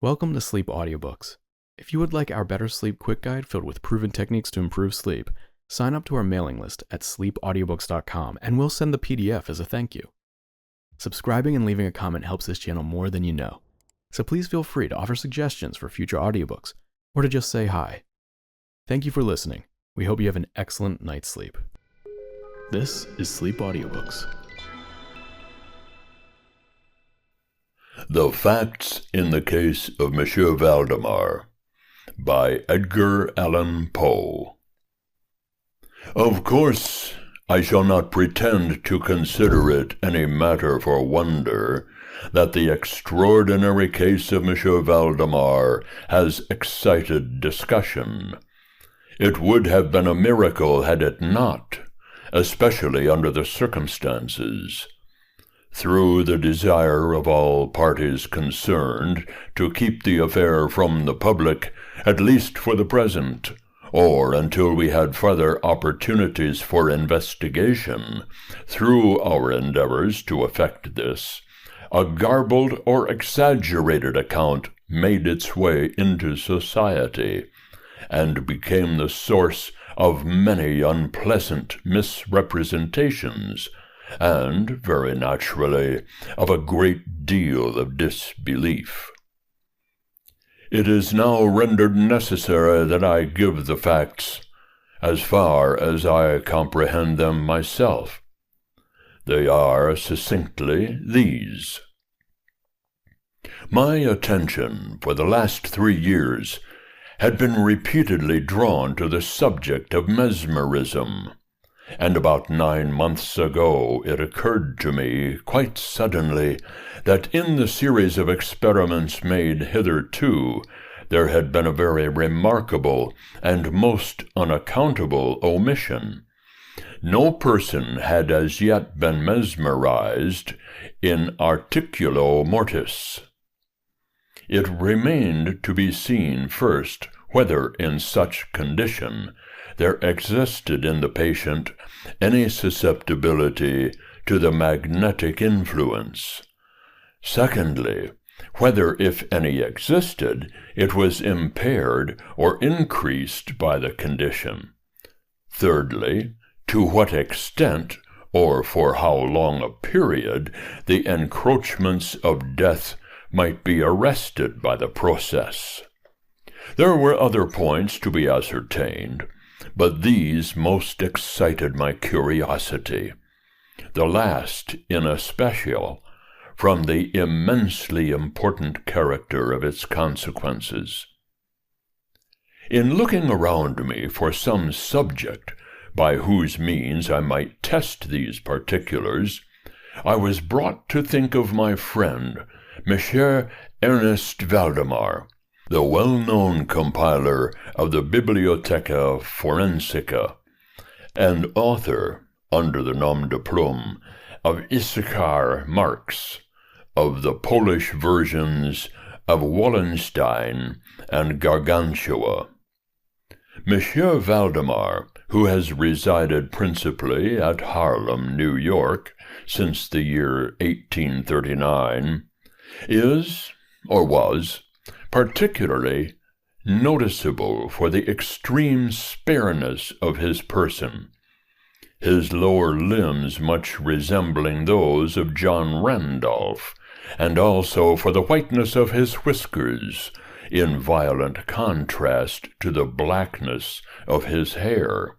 Welcome to Sleep Audiobooks. If you would like our Better Sleep Quick Guide filled with proven techniques to improve sleep, sign up to our mailing list at sleepaudiobooks.com and we'll send the PDF as a thank you. Subscribing and leaving a comment helps this channel more than you know, so please feel free to offer suggestions for future audiobooks or to just say hi. Thank you for listening. We hope you have an excellent night's sleep. This is Sleep Audiobooks. The Facts in the Case of Monsieur Valdemar by Edgar Allan Poe. Of course, I shall not pretend to consider it any matter for wonder that the extraordinary case of Monsieur Valdemar has excited discussion. It would have been a miracle had it not, especially under the circumstances. Through the desire of all parties concerned to keep the affair from the public, at least for the present, or until we had further opportunities for investigation, through our endeavors to effect this, a garbled or exaggerated account made its way into society, and became the source of many unpleasant misrepresentations, and, very naturally, of a great deal of disbelief. It is now rendered necessary that I give the facts as far as I comprehend them myself. They are succinctly these. My attention for the last 3 years had been repeatedly drawn to the subject of mesmerism, and about 9 months ago it occurred to me quite suddenly that in the series of experiments made hitherto there had been a very remarkable and most unaccountable omission. No person had as yet been mesmerized in articulo mortis. It remained to be seen first whether in such condition there existed in the patient any susceptibility to the magnetic influence. Secondly, whether, if any existed, it was impaired or increased by the condition. Thirdly, to what extent, or for how long a period, the encroachments of death might be arrested by the process. There were other points to be ascertained, but these most excited my curiosity, the last in especial, from the immensely important character of its consequences. In looking around me for some subject by whose means I might test these particulars, I was brought to think of my friend, Monsieur Ernest Valdemar, the well-known compiler of the Bibliotheca Forensica, and author, under the nom de plume, of Issachar Marx, of the Polish versions of Wallenstein and Gargantua. Monsieur Valdemar, who has resided principally at Harlem, New York, since the year 1839, is, or was, particularly noticeable for the extreme spareness of his person, his lower limbs much resembling those of John Randolph, and also for the whiteness of his whiskers, in violent contrast to the blackness of his hair,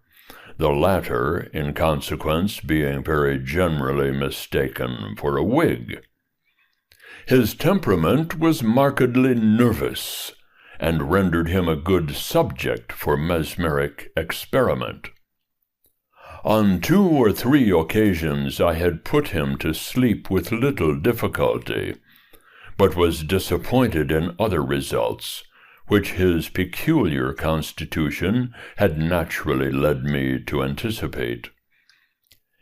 the latter, in consequence, being very generally mistaken for a wig. His temperament was markedly nervous, and rendered him a good subject for mesmeric experiment. On 2 or 3 occasions I had put him to sleep with little difficulty, but was disappointed in other results, which his peculiar constitution had naturally led me to anticipate.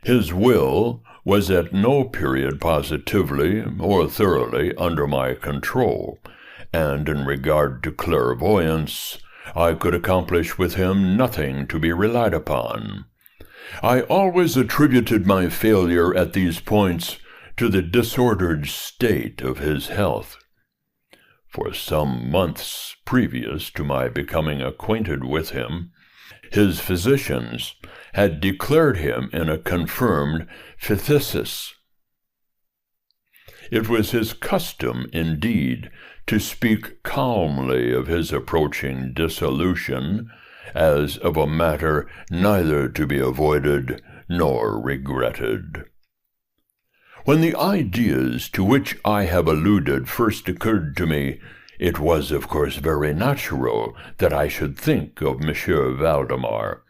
His will was at no period positively or thoroughly under my control, and in regard to clairvoyance, I could accomplish with him nothing to be relied upon. I always attributed my failure at these points to the disordered state of his health. for some months previous to my becoming acquainted with him, his physicians had declared him in a confirmed phthisis. It was his custom, indeed, to speak calmly of his approaching dissolution, as of a matter neither to be avoided nor regretted. When the ideas to which I have alluded first occurred to me, it was, of course, very natural that I should think of Monsieur Valdemar.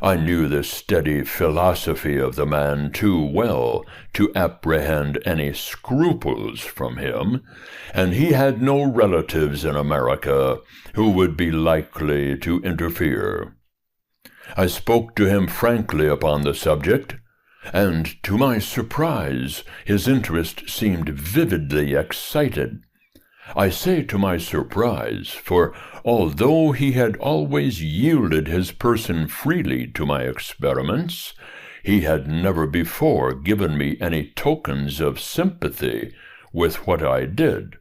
I knew the steady philosophy of the man too well to apprehend any scruples from him, and he had no relatives in America who would be likely to interfere. I spoke to him frankly upon the subject, and to my surprise his interest seemed vividly excited. I say to my surprise, for although he had always yielded his person freely to my experiments, he had never before given me any tokens of sympathy with what I did.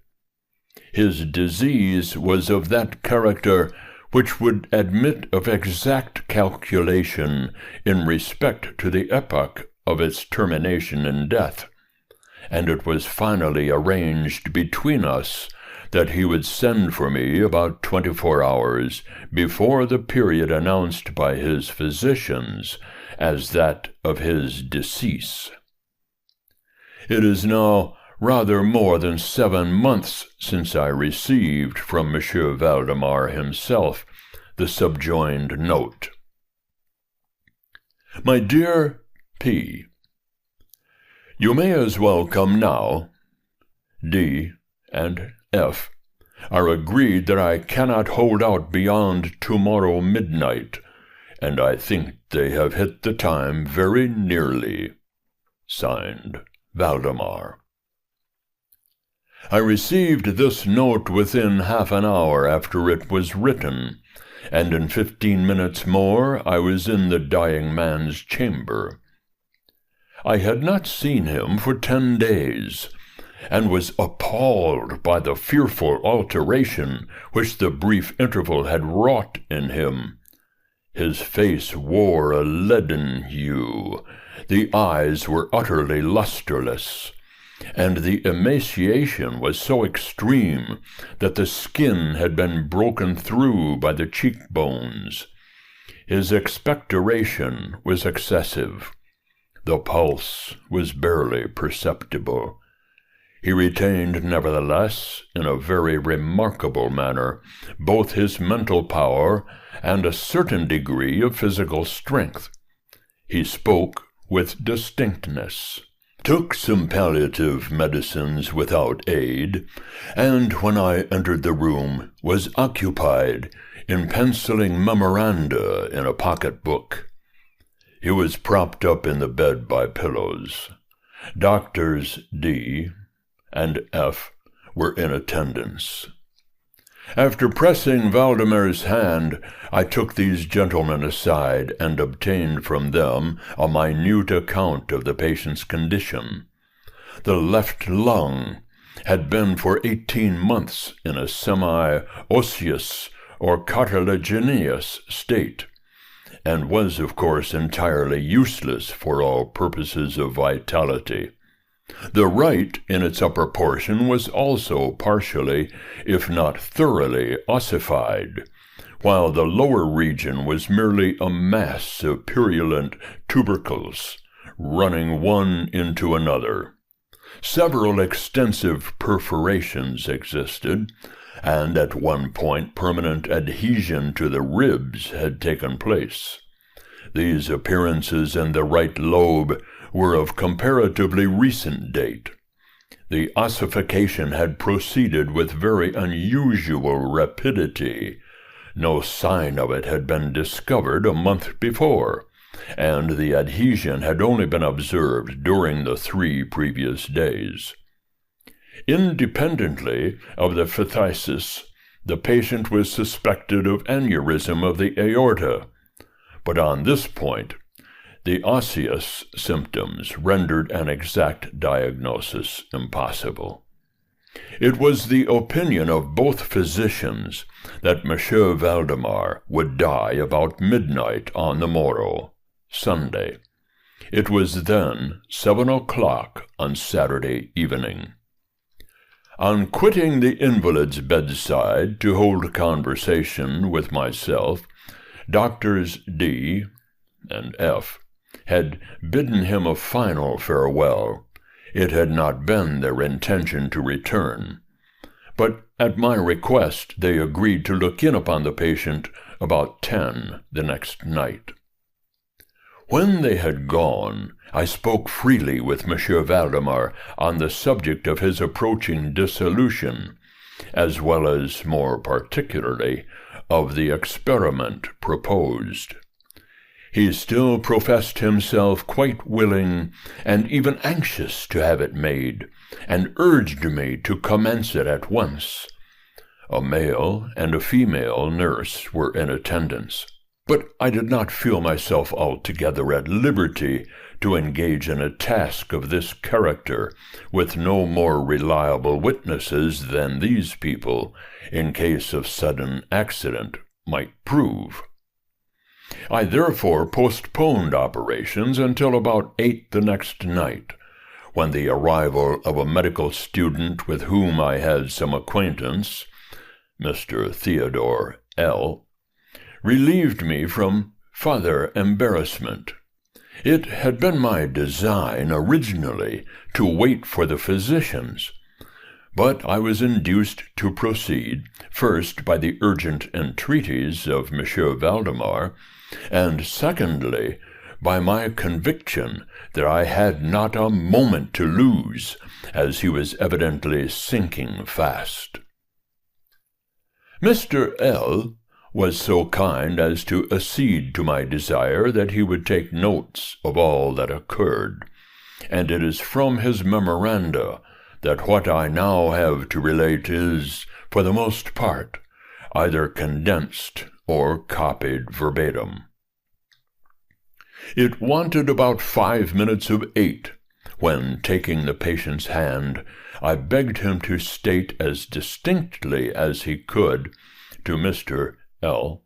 His disease was of that character which would admit of exact calculation in respect to the epoch of its termination in death, and it was finally arranged between us that he would send for me about 24 hours before the period announced by his physicians as that of his decease. It is now rather more than 7 months since I received from Monsieur Valdemar himself the subjoined note. My dear P., you may as well come now. D. and F. are agreed that I cannot hold out beyond tomorrow midnight, and I think they have hit the time very nearly. Signed, Valdemar. I received this note within half an hour after it was written, and in 15 minutes more I was in the dying man's chamber. I had not seen him for 10 days, and was appalled by the fearful alteration which the brief interval had wrought in him. His face wore a leaden hue, the eyes were utterly lustreless, and the emaciation was so extreme that the skin had been broken through by the cheekbones. His expectoration was excessive. The pulse was barely perceptible. He retained, nevertheless, in a very remarkable manner, both his mental power and a certain degree of physical strength. He spoke with distinctness, took some palliative medicines without aid, and when I entered the room was occupied in penciling memoranda in a pocket-book. He was propped up in the bed by pillows. Doctors D. and F. were in attendance. After pressing Valdemar's hand, I took these gentlemen aside and obtained from them a minute account of the patient's condition. The left lung had been for 18 months in a semi-osseous or cartilaginous state, and was, of course, entirely useless for all purposes of vitality. The right, in its upper portion, was also partially, if not thoroughly, ossified, while the lower region was merely a mass of purulent tubercles, running one into another. Several extensive perforations existed, and at one point permanent adhesion to the ribs had taken place. These appearances in the right lobe were of comparatively recent date. The ossification had proceeded with very unusual rapidity. No sign of it had been discovered a month before, and the adhesion had only been observed during the 3 previous days. Independently of the phthisis, the patient was suspected of aneurysm of the aorta, but on this point the osseous symptoms rendered an exact diagnosis impossible. It was the opinion of both physicians that Monsieur Valdemar would die about midnight on the morrow, Sunday. It was then 7 o'clock on Saturday evening. On quitting the invalid's bedside to hold conversation with myself, Doctors D and F had bidden him a final farewell. It had not been their intention to return, but at my request they agreed to look in upon the patient about 10 the next night. When they had gone, I spoke freely with Monsieur Valdemar on the subject of his approaching dissolution, as well as, more particularly, of the experiment proposed. He still professed himself quite willing and even anxious to have it made, and urged me to commence it at once. A male and a female nurse were in attendance, but I did not feel myself altogether at liberty to engage in a task of this character with no more reliable witnesses than these people, in case of sudden accident, might prove. I therefore postponed operations until about 8 the next night, when the arrival of a medical student with whom I had some acquaintance, Mr. Theodore L., relieved me from further embarrassment. It had been my design originally to wait for the physicians, but I was induced to proceed, first by the urgent entreaties of Monsieur Valdemar, and secondly by my conviction that I had not a moment to lose, as he was evidently sinking fast. Mr. L. was so kind as to accede to my desire that he would take notes of all that occurred, and it is from his memoranda that what I now have to relate is, for the most part, either condensed or copied verbatim. It wanted about 5 minutes of 8, when, taking the patient's hand, I begged him to state as distinctly as he could to Mr. L.,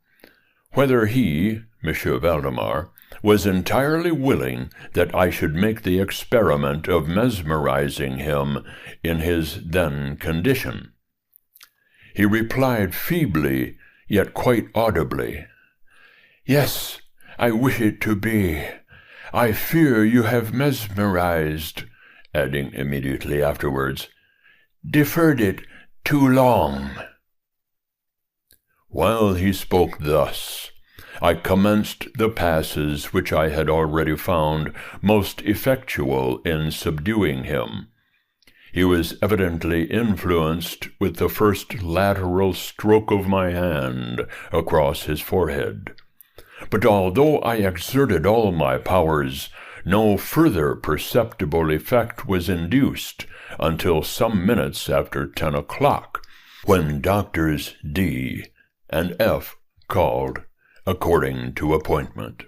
whether he, Monsieur Valdemar, was entirely willing that I should make the experiment of mesmerizing him in his then condition. He replied feebly, yet quite audibly, "Yes, I wish it to be. I fear you have mesmerized," adding immediately afterwards, "deferred it too long." While he spoke thus, I commenced the passes which I had already found most effectual in subduing him. He was evidently influenced with the first lateral stroke of my hand across his forehead. But although I exerted all my powers, no further perceptible effect was induced until some minutes after 10 o'clock, when Doctors D and F called, according to appointment.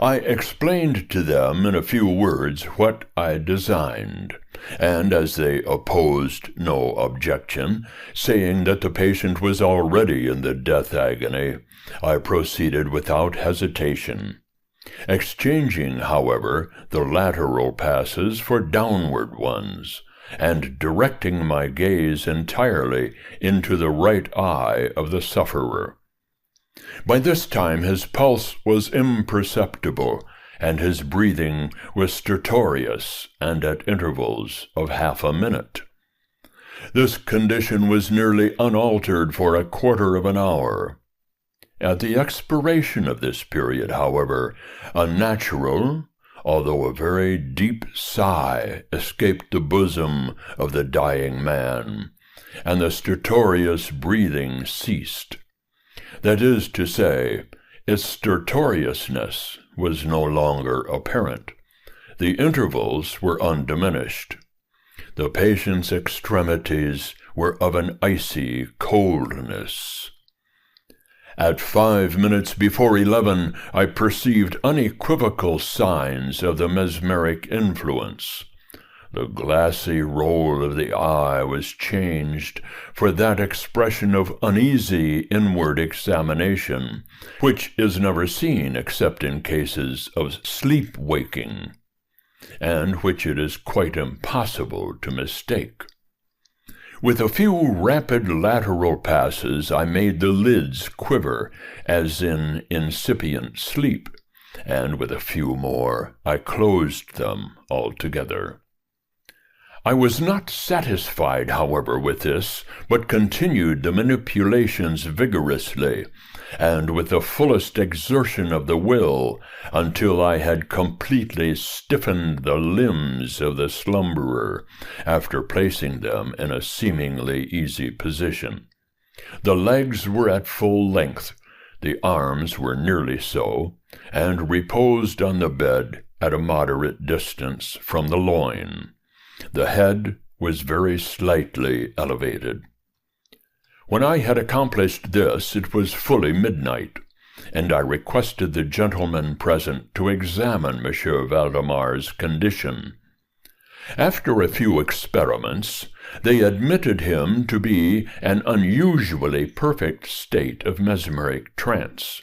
I explained to them in a few words what I designed, and as they opposed no objection, saying that the patient was already in the death agony, I proceeded without hesitation, exchanging, however, the lateral passes for downward ones, and directing my gaze entirely into the right eye of the sufferer. By this time his pulse was imperceptible, and his breathing was stertorous and at intervals of half a minute. This condition was nearly unaltered for a quarter of an hour. At the expiration of this period, however, a natural, although a very deep sigh escaped the bosom of the dying man, and the stertorous breathing ceased. That is to say, its stertorousness was no longer apparent. The intervals were undiminished. The patient's extremities were of an icy coldness. At 5 minutes before 11, I perceived unequivocal signs of the mesmeric influence. The glassy roll of the eye was changed for that expression of uneasy inward examination, which is never seen except in cases of sleep-waking, and which it is quite impossible to mistake. With a few rapid lateral passes, I made the lids quiver as in incipient sleep, and with a few more, I closed them altogether. I was not satisfied, however, with this, but continued the manipulations vigorously, and with the fullest exertion of the will, until I had completely stiffened the limbs of the slumberer, after placing them in a seemingly easy position. The legs were at full length, the arms were nearly so, and reposed on the bed at a moderate distance from the loin. The head was very slightly elevated. When I had accomplished this, it was fully midnight, and I requested the gentlemen present to examine Monsieur Valdemar's condition. After a few experiments, they admitted him to be an unusually perfect state of mesmeric trance.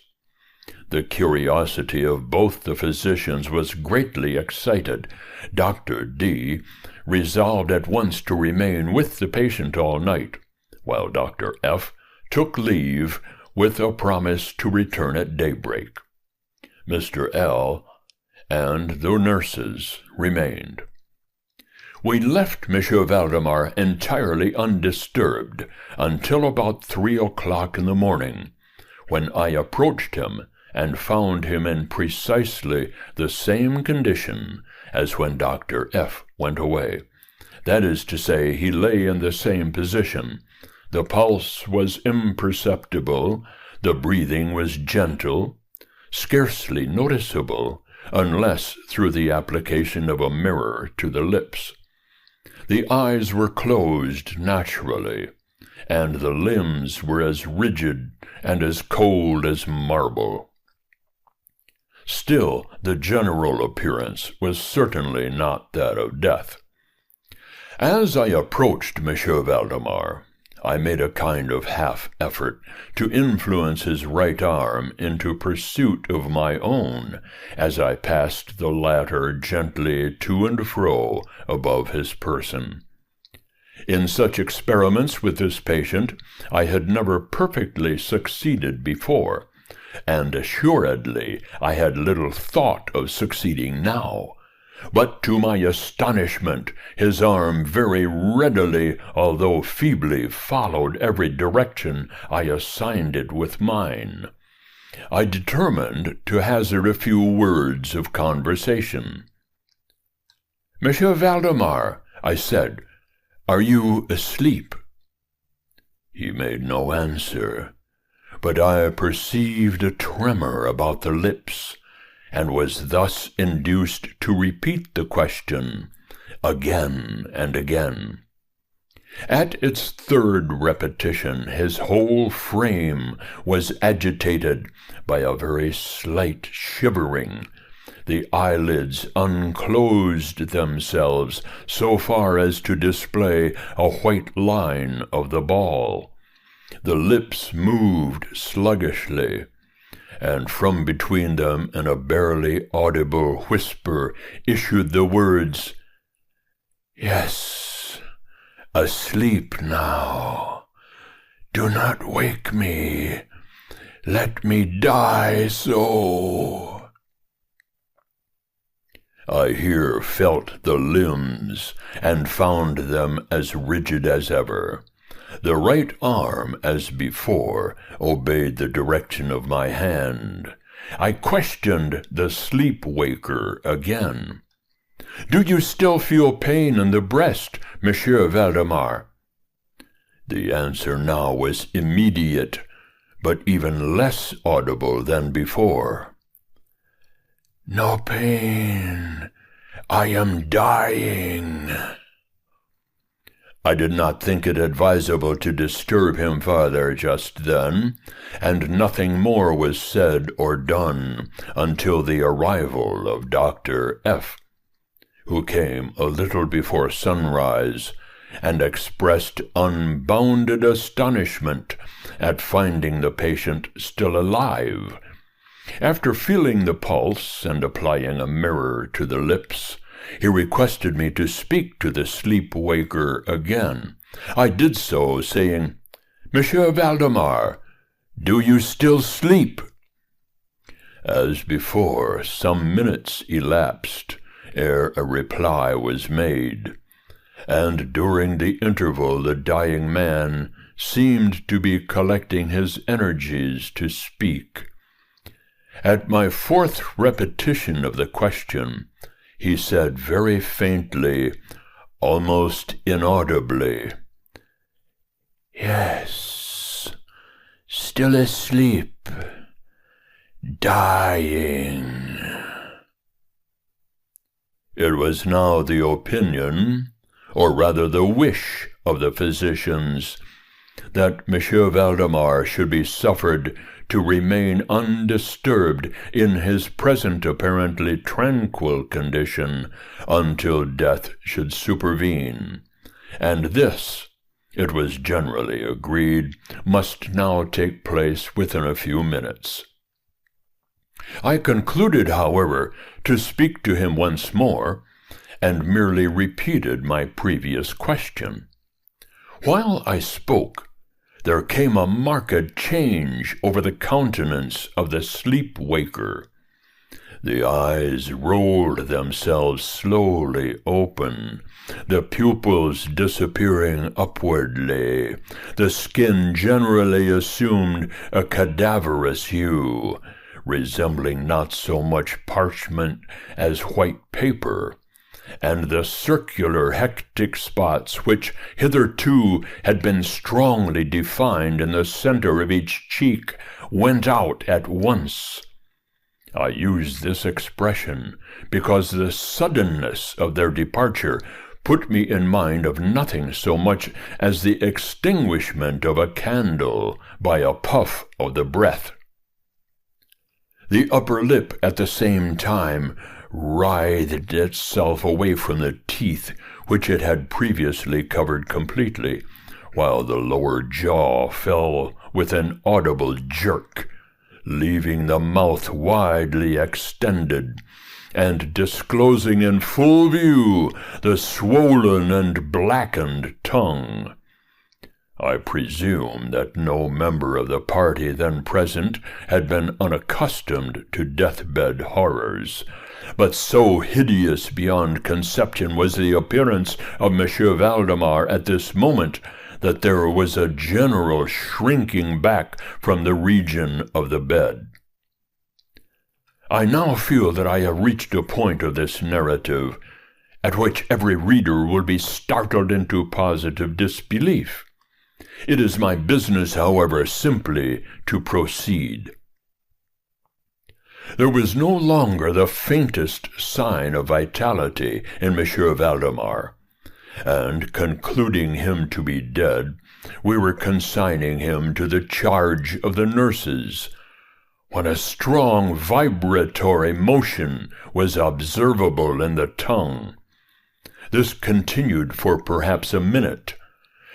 The curiosity of both the physicians was greatly excited. Dr. D. resolved at once to remain with the patient all night, while Dr. F. took leave with a promise to return at daybreak. Mr. L. and the nurses remained. We left Monsieur Valdemar entirely undisturbed until about 3 o'clock in the morning, when I approached him and found him in precisely the same condition as when Dr. F. went away. That is to say, he lay in the same position. The pulse was imperceptible, the breathing was gentle, scarcely noticeable, unless through the application of a mirror to the lips. The eyes were closed naturally, and the limbs were as rigid and as cold as marble. Still, the general appearance was certainly not that of death. As I approached Monsieur Valdemar, I made a kind of half-effort to influence his right arm into pursuit of my own, as I passed the latter gently to and fro above his person. In such experiments with this patient, I had never perfectly succeeded before, and assuredly I had little thought of succeeding now. But to my astonishment, his arm very readily, although feebly, followed every direction I assigned it with mine. I determined to hazard a few words of conversation. "Monsieur Valdemar," I said, "are you asleep?" He made no answer, but I perceived a tremor about the lips, and was thus induced to repeat the question again and again. At its third repetition, his whole frame was agitated by a very slight shivering. The eyelids unclosed themselves so far as to display a white line of the ball. The lips moved sluggishly, and from between them in a barely audible whisper issued the words, "Yes, asleep now. Do not wake me. Let me die so." I here felt the limbs, and found them as rigid as ever. The right arm, as before, obeyed the direction of my hand. I questioned the sleep-waker again. "Do you still feel pain in the breast, Monsieur Valdemar?" The answer now was immediate, but even less audible than before. "No pain. I am dying." I did not think it advisable to disturb him farther just then, and nothing more was said or done until the arrival of Dr. F. who came a little before sunrise, and expressed unbounded astonishment at finding the patient still alive. After feeling the pulse and applying a mirror to the lips, he requested me to speak to the sleep-waker again. I did so, saying, "Monsieur Valdemar, do you still sleep?" As before, some minutes elapsed ere a reply was made, and during the interval the dying man seemed to be collecting his energies to speak. At my fourth repetition of the question, he said very faintly, almost inaudibly, "Yes, still asleep, dying." It was now the opinion, or rather the wish, of the physicians that Monsieur Valdemar should be suffered to remain undisturbed in his present apparently tranquil condition until death should supervene, and this, it was generally agreed, must now take place within a few minutes. I concluded, however, to speak to him once more, and merely repeated my previous question. While I spoke, there came a marked change over the countenance of the sleep-waker. The eyes rolled themselves slowly open, the pupils disappearing upwardly, the skin generally assumed a cadaverous hue, resembling not so much parchment as white paper, and the circular hectic spots which hitherto had been strongly defined in the center of each cheek went out at once. I use this expression because the suddenness of their departure put me in mind of nothing so much as the extinguishment of a candle by a puff of the breath. The upper lip at the same time writhed itself away from the teeth which it had previously covered completely, while the lower jaw fell with an audible jerk, leaving the mouth widely extended, and disclosing in full view the swollen and blackened tongue. I presume that no member of the party then present had been unaccustomed to deathbed horrors, but so hideous beyond conception was the appearance of Monsieur Valdemar at this moment that there was a general shrinking back from the region of the bed. I now feel that I have reached a point of this narrative at which every reader will be startled into positive disbelief. It is my business, however, simply to proceed. There was no longer the faintest sign of vitality in Monsieur Valdemar, and, concluding him to be dead, we were consigning him to the charge of the nurses, when a strong vibratory motion was observable in the tongue. This continued for perhaps a minute.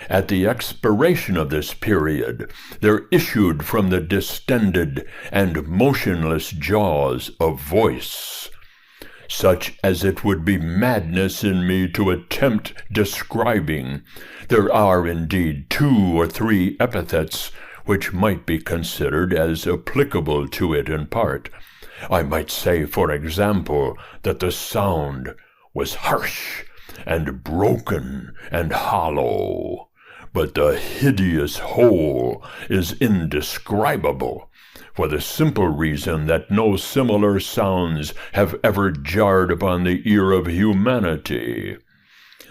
At the expiration of this period, there issued from the distended and motionless jaws a voice, such as it would be madness in me to attempt describing. There are indeed 2 or 3 epithets which might be considered as applicable to it in part. I might say, for example, that the sound was harsh and broken and hollow, but the hideous whole is indescribable, for the simple reason that no similar sounds have ever jarred upon the ear of humanity.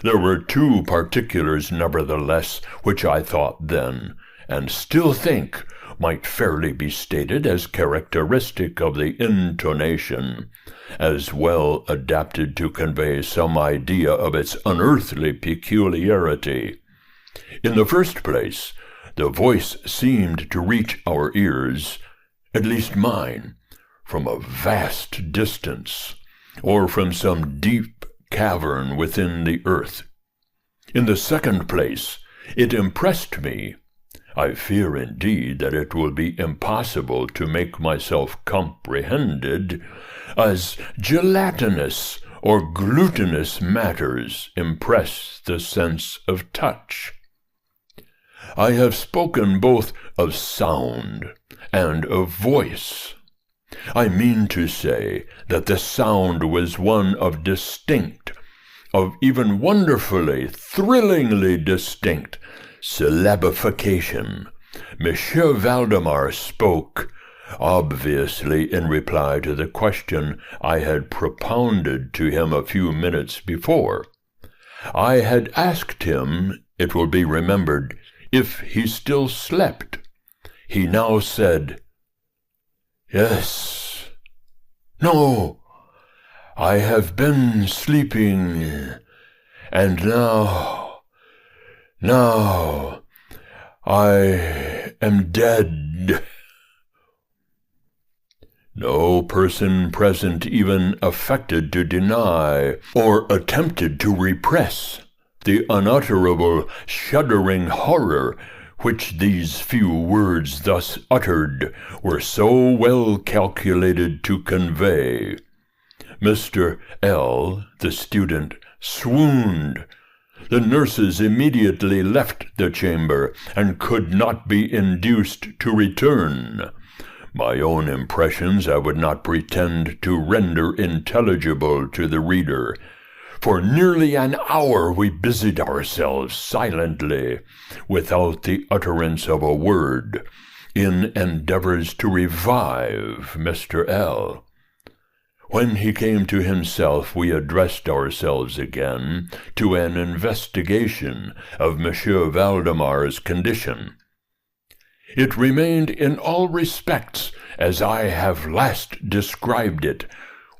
There were 2 particulars, nevertheless, which I thought then, and still think, might fairly be stated as characteristic of the intonation, as well adapted to convey some idea of its unearthly peculiarity. In the first place, the voice seemed to reach our ears, at least mine, from a vast distance, or from some deep cavern within the earth. In the second place, it impressed me. I fear indeed that it will be impossible to make myself comprehended, as gelatinous or glutinous matters impress the sense of touch. I have spoken both of sound and of voice. I mean to say that the sound was one of distinct, of even wonderfully, thrillingly distinct syllabification. Monsieur Valdemar spoke, obviously in reply to the question I had propounded to him a few minutes before. I had asked him, it will be remembered, if he still slept. He now said, "Yes. No, I have been sleeping, and now I am dead." No person present even affected to deny or attempted to repress the unutterable, shuddering horror which these few words thus uttered were so well calculated to convey. Mr. L., the student, swooned. The nurses immediately left the chamber, and could not be induced to return. My own impressions I would not pretend to render intelligible to the reader. For nearly an hour we busied ourselves silently, without the utterance of a word, in endeavors to revive Mr. L. When he came to himself, we addressed ourselves again to an investigation of Monsieur Valdemar's condition. It remained in all respects as I have last described it,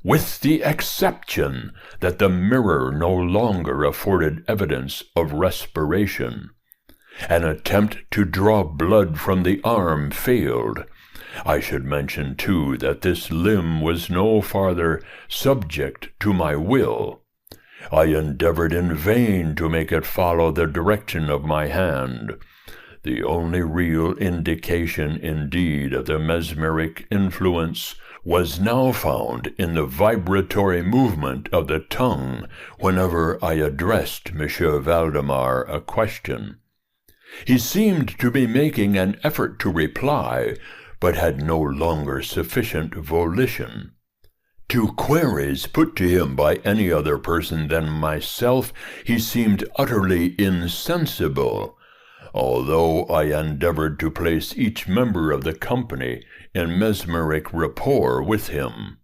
with the exception that the mirror no longer afforded evidence of respiration. An attempt to draw blood from the arm failed. I should mention, too, that this limb was no farther subject to my will. I endeavored in vain to make it follow the direction of my hand. The only real indication, indeed, of the mesmeric influence was now found in the vibratory movement of the tongue whenever I addressed Monsieur Valdemar a question. He seemed to be making an effort to reply, but had no longer sufficient volition. To queries put to him by any other person than myself he seemed utterly insensible, although I endeavored to place each member of the company in mesmeric rapport with him.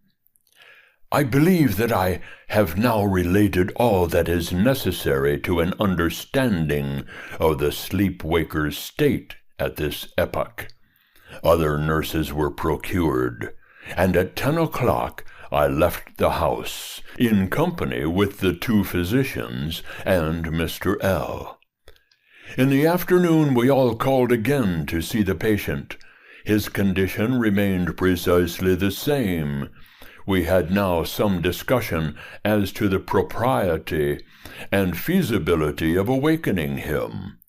I believe that I have now related all that is necessary to an understanding of the sleep-waker's state at this epoch. Other nurses were procured, and at 10 o'clock I left the house, in company with the 2 physicians and Mr. L. In the afternoon we all called again to see the patient. His condition remained precisely the same. We had now some discussion as to the propriety and feasibility of awakening him,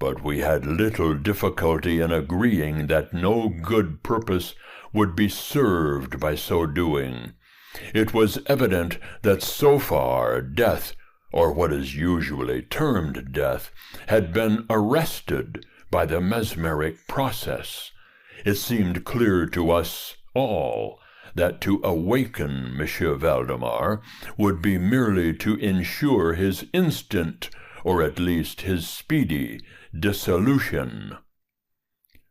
but we had little difficulty in agreeing that no good purpose would be served by so doing. It was evident that so far death, or what is usually termed death, had been arrested by the mesmeric process. It seemed clear to us all that to awaken Monsieur Valdemar would be merely to ensure his instant, or at least his speedy, dissolution.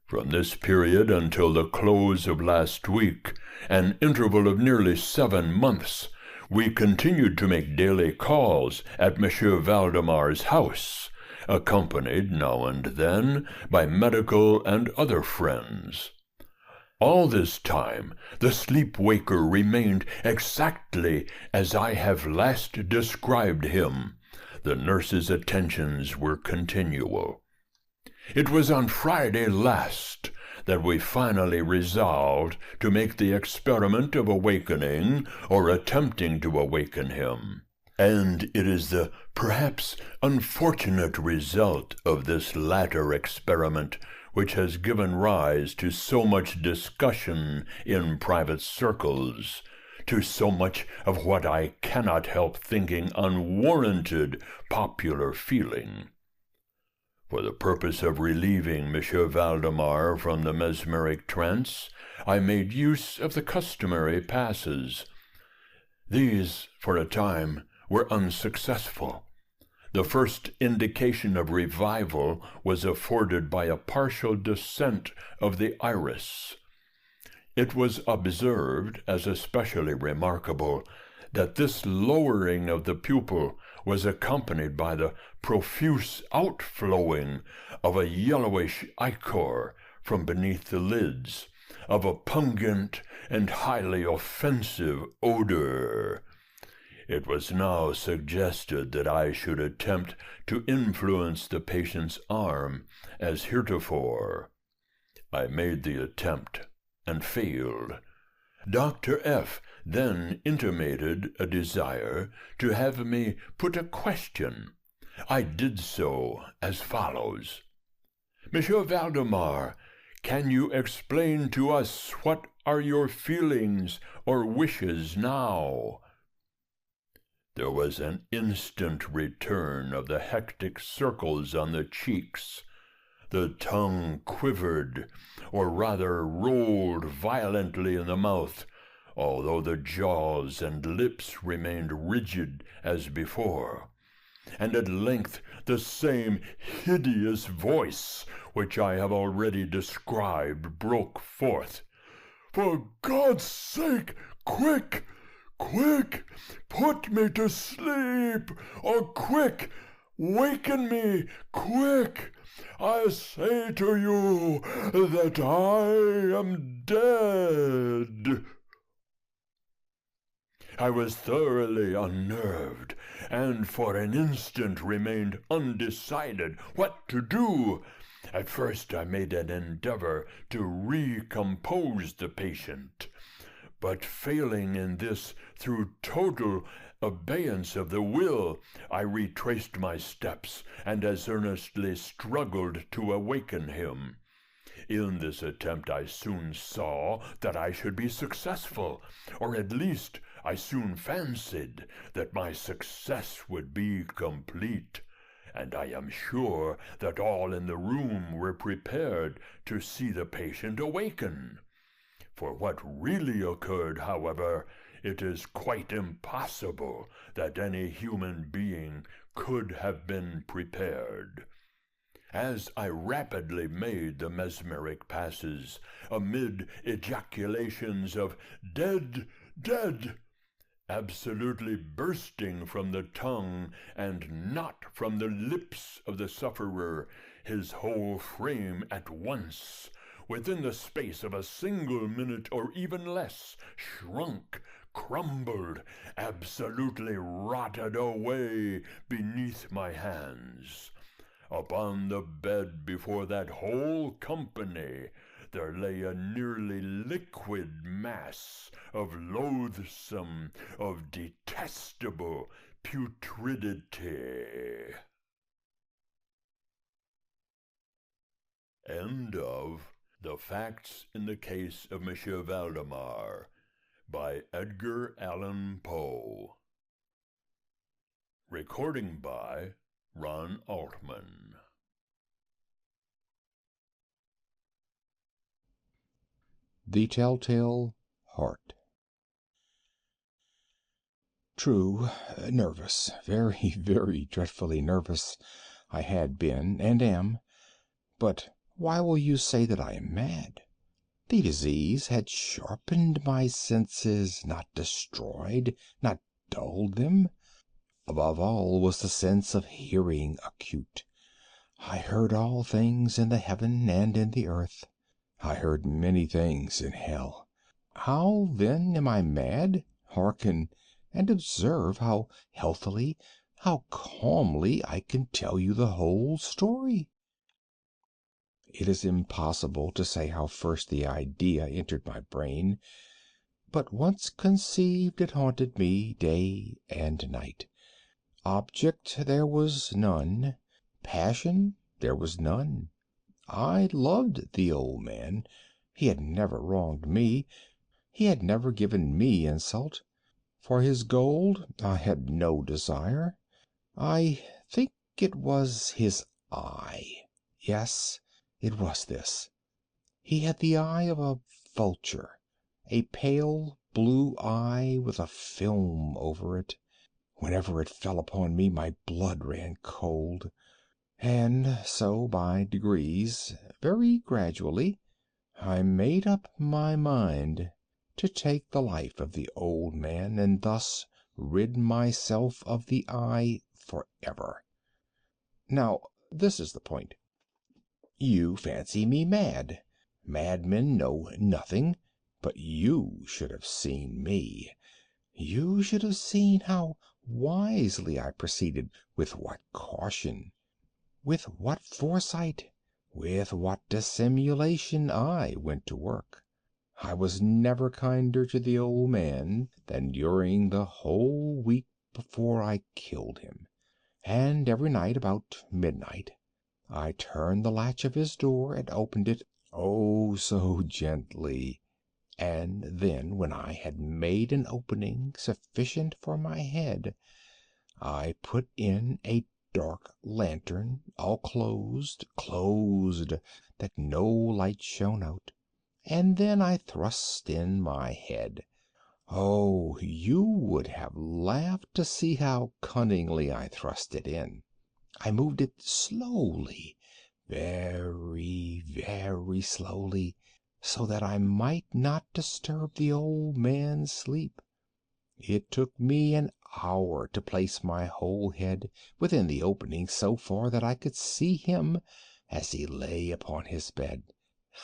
From this period until the close of last week, an interval of nearly 7 months, we continued to make daily calls at Monsieur Valdemar's house, accompanied now and then by medical and other friends. All this time the sleep-waker remained exactly as I have last described him. The nurse's attentions were continual. It was on Friday last that we finally resolved to make the experiment of awakening or attempting to awaken him. And it is the perhaps unfortunate result of this latter experiment which has given rise to so much discussion in private circles, to so much of what I cannot help thinking unwarranted popular feeling. For the purpose of relieving Monsieur Valdemar from the mesmeric trance, I made use of the customary passes. These, for a time, were unsuccessful. The first indication of revival was afforded by a partial descent of the iris. It was observed as especially remarkable that this lowering of the pupil was accompanied by the profuse outflowing of a yellowish ichor from beneath the lids, of a pungent and highly offensive odor. It was now suggested that I should attempt to influence the patient's arm as heretofore. I made the attempt and failed. Dr. F. then intimated a desire to have me put a question. I did so as follows. Monsieur Valdemar, can you explain to us what are your feelings or wishes now? There was an instant return of the hectic circles on the cheeks. The tongue quivered, or rather rolled violently in the mouth, although the jaws and lips remained rigid as before. And at length the same hideous voice, which I have already described, broke forth. "For God's sake, quick! Quick! Put me to sleep! Or quick! Waken me! Quick! I say to you that I am dead!" I was thoroughly unnerved, and for an instant remained undecided what to do. At first I made an endeavor to recompose the patient, but failing in this through total abeyance of the will, I retraced my steps and as earnestly struggled to awaken him. In this attempt I soon saw that I should be successful, or at least I soon fancied that my success would be complete, and I am sure that all in the room were prepared to see the patient awaken. For what really occurred, however, it is quite impossible that any human being could have been prepared. As I rapidly made the mesmeric passes, amid ejaculations of "Dead! Dead!" absolutely bursting from the tongue and not from the lips of the sufferer, his whole frame at once, within the space of a single minute or even less, shrunk, crumbled, absolutely rotted away beneath my hands. Upon the bed before that whole company there lay a nearly liquid mass of loathsome, of detestable putridity. End of The Facts in the Case of Monsieur Valdemar by Edgar Allan Poe. Recording by Ron Altman. The Telltale Heart. True, nervous, very, very dreadfully nervous I had been and am. But why will you say that I am mad? The disease had sharpened my senses, not destroyed, not dulled them. Above all was the sense of hearing acute. I heard all things in the heaven and in the earth. I heard many things in hell. How, then, am I mad? Hearken, and observe how healthily, how calmly I can tell you the whole story. It is impossible to say how first the idea entered my brain, but once conceived it haunted me day and night. Object there was none. Passion there was none. I loved the old man. He had never wronged me. He had never given me insult. For his gold I had no desire. I think it was his eye. Yes, it was this. He had the eye of a vulture, a pale blue eye with a film over it. Whenever it fell upon me my blood ran cold. And so by degrees, very gradually, I made up my mind to take the life of the old man and thus rid myself of the eye forever. Now, this is the point. You fancy me mad. Madmen know nothing. But you should have seen me. You should have seen how wisely I proceeded, with what caution, with what foresight, with what dissimulation I went to work. I was never kinder to the old man than during the whole week before I killed him. And every night about midnight I turned the latch of his door and opened it, oh, so gently. And then, when I had made an opening sufficient for my head, I put in a dark lantern, all closed, that no light shone out, and then I thrust in my head. Oh, you would have laughed to see how cunningly I thrust it in. I moved it slowly, very, very slowly, so that I might not disturb the old man's sleep. It took me an hour to place my whole head within the opening so far that I could see him as he lay upon his bed.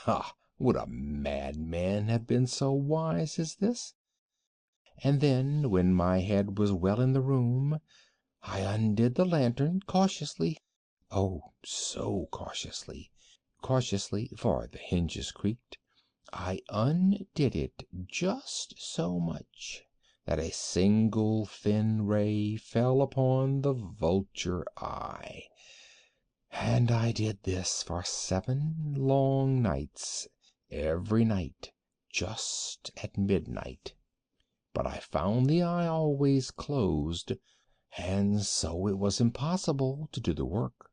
Ha! Would a madman have been so wise as this? And then, when my head was well in the room, I undid the lantern cautiously. Oh, so cautiously, for the hinges creaked. I undid it just so much that a single thin ray fell upon the vulture eye. And I did this for 7 long nights, every night, just at midnight. But I found the eye always closed, and so it was impossible to do the work.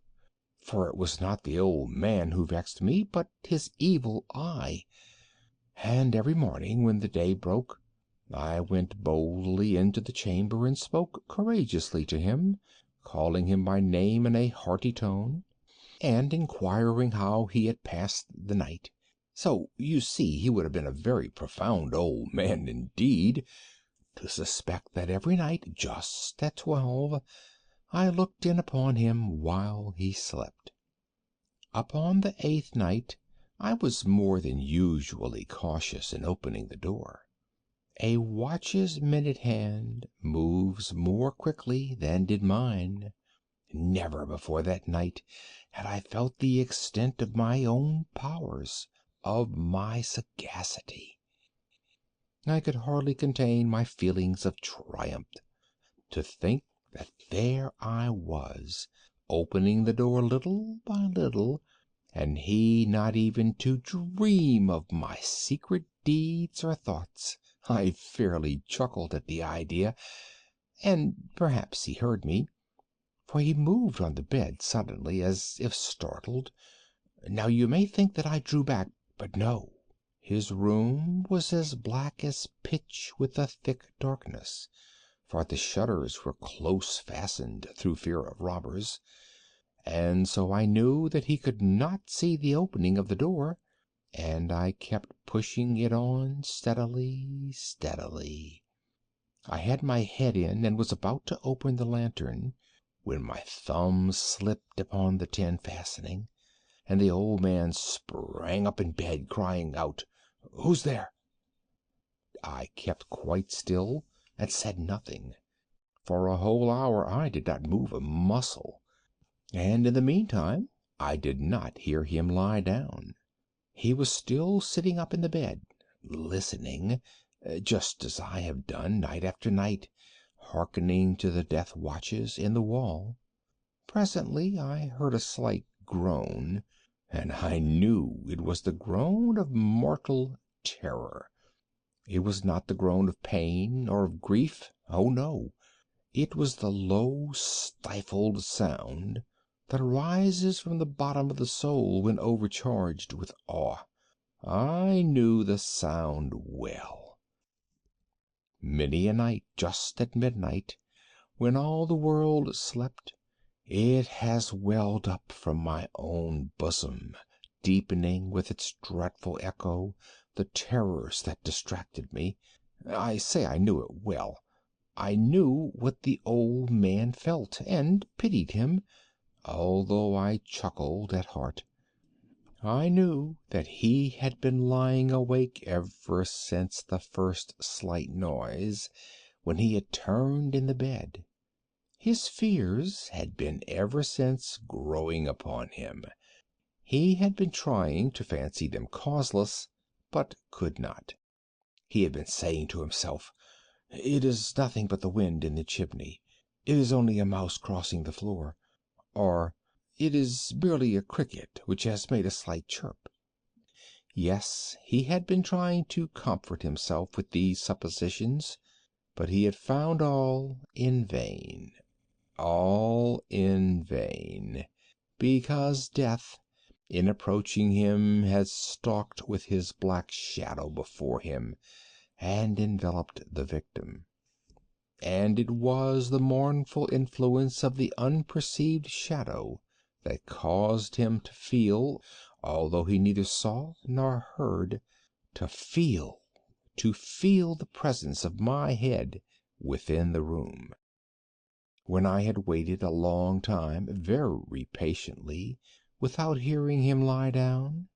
For it was not the old man who vexed me, but his evil eye. And every morning, when the day broke, I went boldly into the chamber and spoke courageously to him, calling him by name in a hearty tone, and inquiring how he had passed the night. So, you see, he would have been a very profound old man indeed to suspect that every night, just at 12, I looked in upon him while he slept. Upon the 8th night I was more than usually cautious in opening the door. A watch's minute hand moves more quickly than did mine. Never before that night had I felt the extent of my own powers, of my sagacity. I could hardly contain my feelings of triumph. To think that there I was, opening the door little by little, and he not even to dream of my secret deeds or thoughts. I fairly chuckled at the idea, and perhaps he heard me, for he moved on the bed suddenly, as if startled. Now you may think that I drew back, but no. His room was as black as pitch with a thick darkness, for the shutters were close fastened through fear of robbers, and so I knew that he could not see the opening of the door, and I kept pushing it on steadily, steadily. I had my head in and was about to open the lantern, when my thumb slipped upon the tin fastening, and the old man sprang up in bed, crying out, "Who's there?" I kept quite still and said nothing. For a whole hour I did not move a muscle, and in the meantime I did not hear him lie down. He was still sitting up in the bed, listening, just as I have done night after night, hearkening to the death watches in the wall. Presently I heard a slight groan, and I knew it was the groan of mortal terror. It was not the groan of pain or of grief. Oh, no. It was the low, stifled sound that arises from the bottom of the soul when overcharged with awe. I knew the sound well. Many a night, just at midnight, when all the world slept, it has welled up from my own bosom, deepening with its dreadful echo the terrors that distracted me. I say I knew it well. I knew what the old man felt, and pitied him, although I chuckled at heart. I knew that he had been lying awake ever since the first slight noise, when he had turned in the bed. His fears had been ever since growing upon him. He had been trying to fancy them causeless, but could not. He had been saying to himself, "It is nothing but the wind in the chimney. It is only a mouse crossing the floor," or "It is merely a cricket which has made a slight chirp." Yes, he had been trying to comfort himself with these suppositions, but he had found all in vain. All in vain, because death, in approaching him, had stalked with his black shadow before him and enveloped the victim. And it was the mournful influence of the unperceived shadow that caused him to feel, although he neither saw nor heard, to feel the presence of my head within the room. When I had waited a long time, very patiently, without hearing him lie down,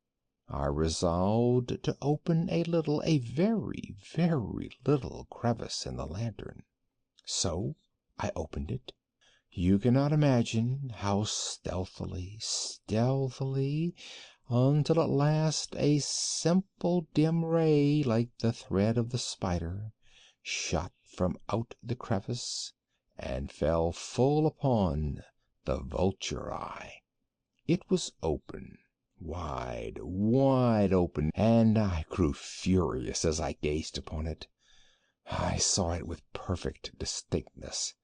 I resolved to open a very, very little crevice in the lantern. So I opened it. You cannot imagine how stealthily, until at last a simple dim ray, like the thread of the spider, shot from out the crevice and fell full upon the vulture eye. It was open, wide, wide open, and I grew furious as I gazed upon it. I saw it with perfect distinctness,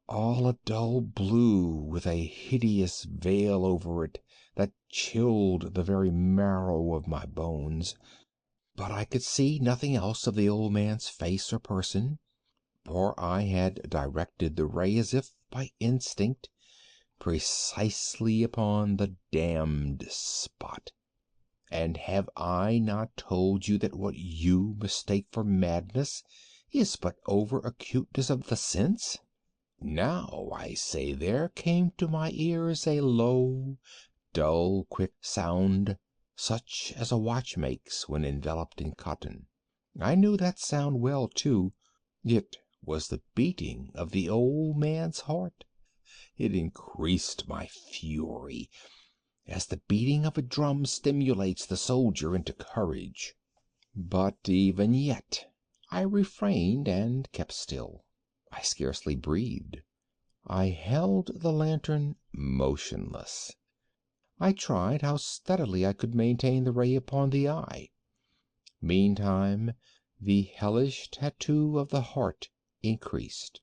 all a dull blue, with a hideous veil over it that chilled the very marrow of my bones. But I could see nothing else of the old man's face or person, for I had directed the ray as if by instinct, precisely upon the damned spot. And have I not told you that what you mistake for madness is but over acuteness of the sense? Now, I say, there came to my ears a low, dull, quick sound, such as a watch makes when enveloped in cotton. I knew that sound well, too. It was the beating of the old man's heart. It increased my fury, as the beating of a drum stimulates the soldier into courage. But even yet I refrained and kept still. I scarcely breathed. I held the lantern motionless. I tried how steadily I could maintain the ray upon the eye. Meantime the hellish tattoo of the heart increased.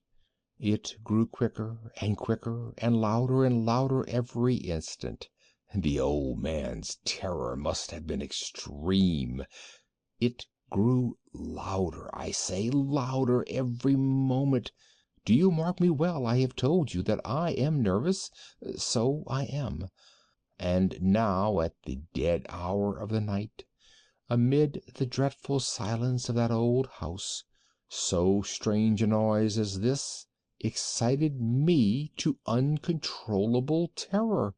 It grew quicker and louder every instant. The old man's terror must have been extreme. It grew louder, I say, louder every moment. Do you mark me well? I have told you that I am nervous. So I am. And now, at the dead hour of the night, amid the dreadful silence of that old house, so strange a noise as this excited me to uncontrollable terror.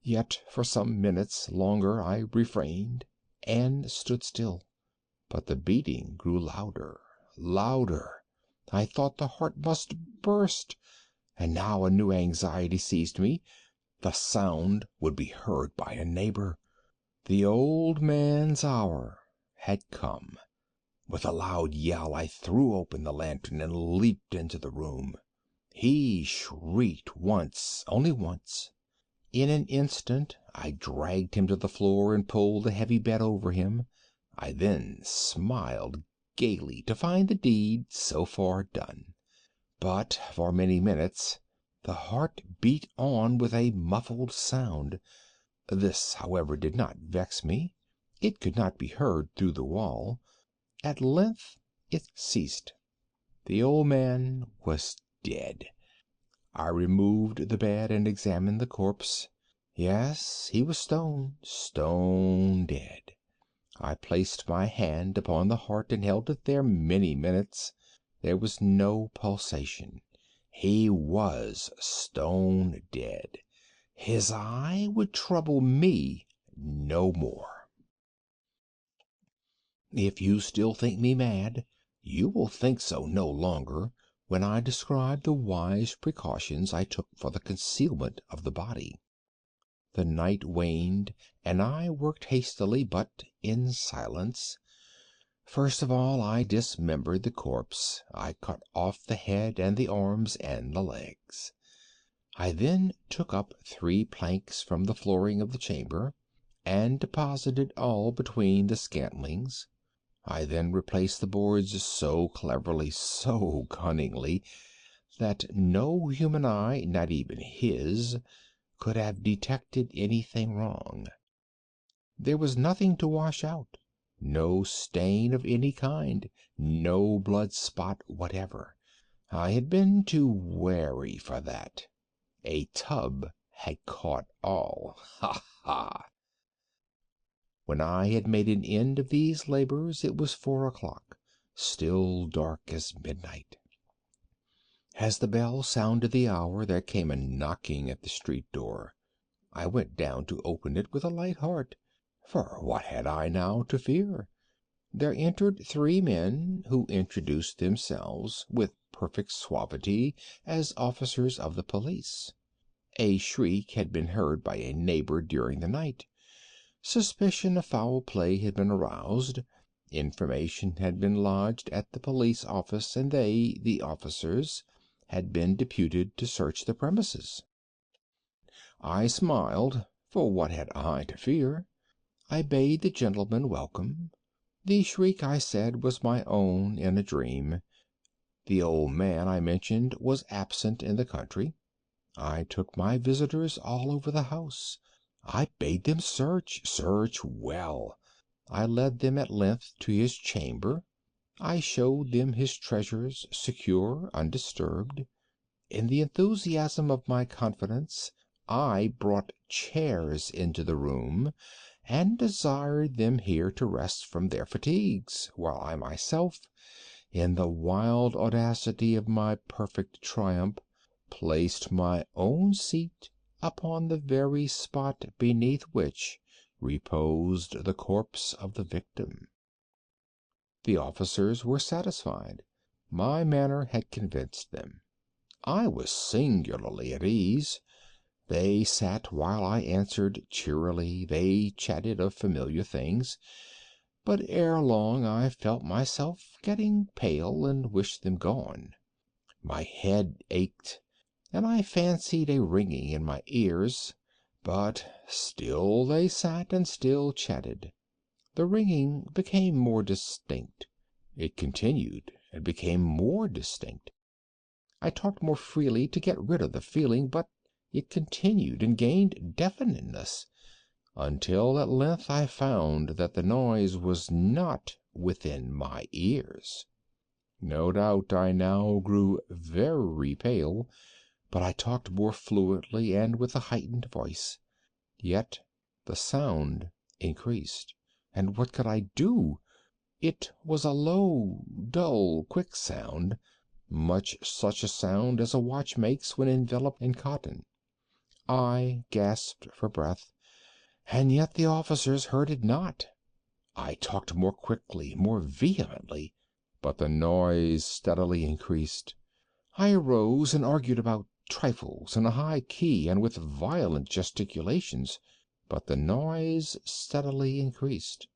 Yet for some minutes longer I refrained and stood still. But the beating grew louder. I thought the heart must burst. And now a new anxiety seized me. The sound would be heard by a neighbor. The old man's hour had come. With a loud yell, I threw open the lantern and leaped into the room. He shrieked once, only once. In an instant I dragged him to the floor and pulled the heavy bed over him. I then smiled gaily to find the deed so far done. But for many minutes the heart beat on with a muffled sound. This, however, did not vex me. It could not be heard through the wall. At length it ceased. The old man was dead. I removed the bed and examined the corpse. Yes, he was stone dead. I placed my hand upon the heart and held it there many minutes. There was no pulsation. He was stone dead. His eye would trouble me no more. If you still think me mad, you will think so no longer when I describe the wise precautions I took for the concealment of the body. The night waned, and I worked hastily but in silence. First of all I dismembered the corpse. I cut off the head and the arms and the legs. I then took up 3 planks from the flooring of the chamber, and deposited all between the scantlings. I then replaced the boards so cleverly, so cunningly, that no human eye, not even his, could have detected anything wrong. There was nothing to wash out, no stain of any kind, no blood spot whatever. I had been too wary for that. A tub had caught all. Ha ha! When I had made an end of these labors, it was 4 o'clock, still dark as midnight. As the bell sounded the hour, there came a knocking at the street door. I went down to open it with a light heart, for what had I now to fear? There entered 3 men, who introduced themselves with perfect suavity as officers of the police. A shriek had been heard by a neighbor during the night. Suspicion of foul play had been aroused. Information had been lodged at the police office, and they, the officers, had been deputed to search the premises. I smiled, for what had I to fear? I bade the gentlemen welcome. The shriek, I said, was my own in a dream. The old man I mentioned was absent in the country. I took my visitors all over the house. I bade them search well. I led them at length to his chamber. I showed them his treasures, secure, undisturbed. In the enthusiasm of my confidence, I brought chairs into the room, and desired them here to rest from their fatigues, while I myself, in the wild audacity of my perfect triumph, placed my own seat upon the very spot beneath which reposed the corpse of the victim. The officers were satisfied. My manner had convinced them. I was singularly at ease. They sat while I answered cheerily. They chatted of familiar things. But ere long I felt myself getting pale and wished them gone. My head ached, and I fancied a ringing in my ears. But still they sat and still chatted. The ringing became more distinct. It continued and became more distinct. I talked more freely to get rid of the feeling, but it continued and gained definiteness, until at length I found that the noise was not within my ears. No doubt I now grew very pale, but I talked more fluently and with a heightened voice. Yet the sound increased, and what could I do? It was a low, dull, quick sound, much such a sound as a watch makes when enveloped in cotton. I gasped for breath, and yet the officers heard it not. I talked more quickly, more vehemently, but the noise steadily increased. I arose and argued about trifles in a high key and with violent gesticulations, but the noise steadily increased.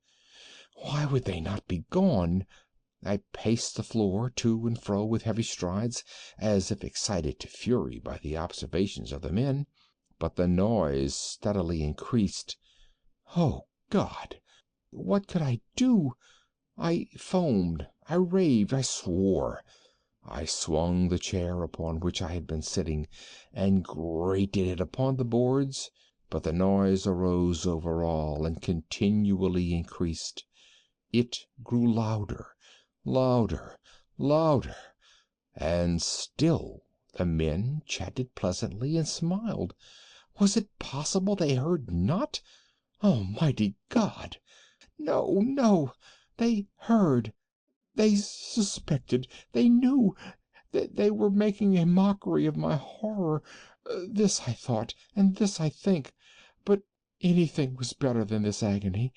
Why would they not be gone? I paced the floor to and fro with heavy strides, as if excited to fury by the observations of the men, but the noise steadily increased. Oh, God! What could I do? I foamed, I raved, I swore. I swung the chair upon which I had been sitting, and grated it upon the boards, but the noise arose over all and continually increased. It grew louder, louder, louder, and still the men chatted pleasantly and smiled. Was it possible they heard not? Almighty God! No, no! They heard, they suspected, they knew. They were making a mockery of my horror. This I thought, and this I think. But anything was better than this agony.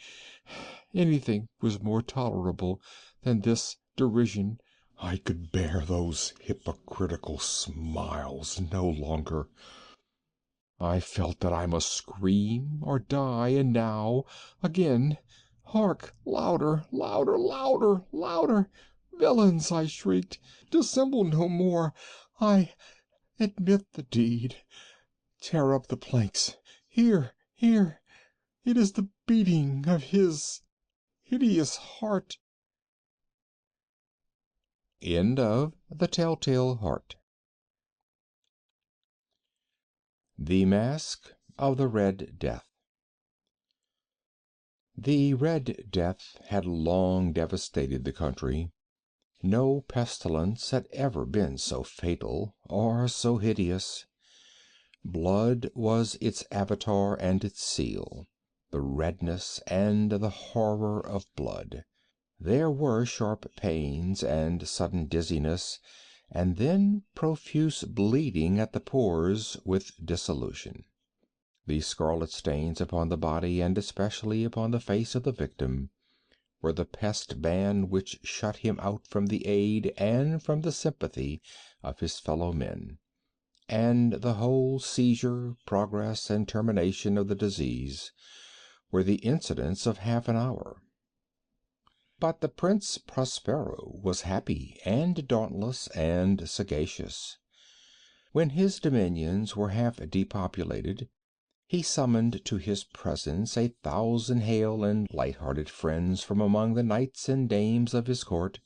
Anything was more tolerable than this derision. I could bear those hypocritical smiles no longer. I felt that I must scream or die, and now, again, hark! Louder, louder, louder, louder! Villains, I shrieked, dissemble no more. I admit the deed. Tear up the planks. Here, here! It is the beating of his hideous heart. End of The Telltale Heart. The Mask of the Red Death. The Red Death had long devastated the country. No pestilence had ever been so fatal or so hideous. Blood was its avatar and its seal, the redness and the horror of blood. There were sharp pains and sudden dizziness, and then profuse bleeding at the pores with dissolution. The scarlet stains upon the body, and especially upon the face of the victim, were the pest ban which shut him out from the aid and from the sympathy of his fellow men, and the whole seizure, progress, and termination of the disease were the incidents of half an hour. But the Prince Prospero was happy and dauntless and sagacious. When his dominions were half depopulated, he summoned to his presence 1,000 hale and light-hearted friends from among the knights and dames of his court,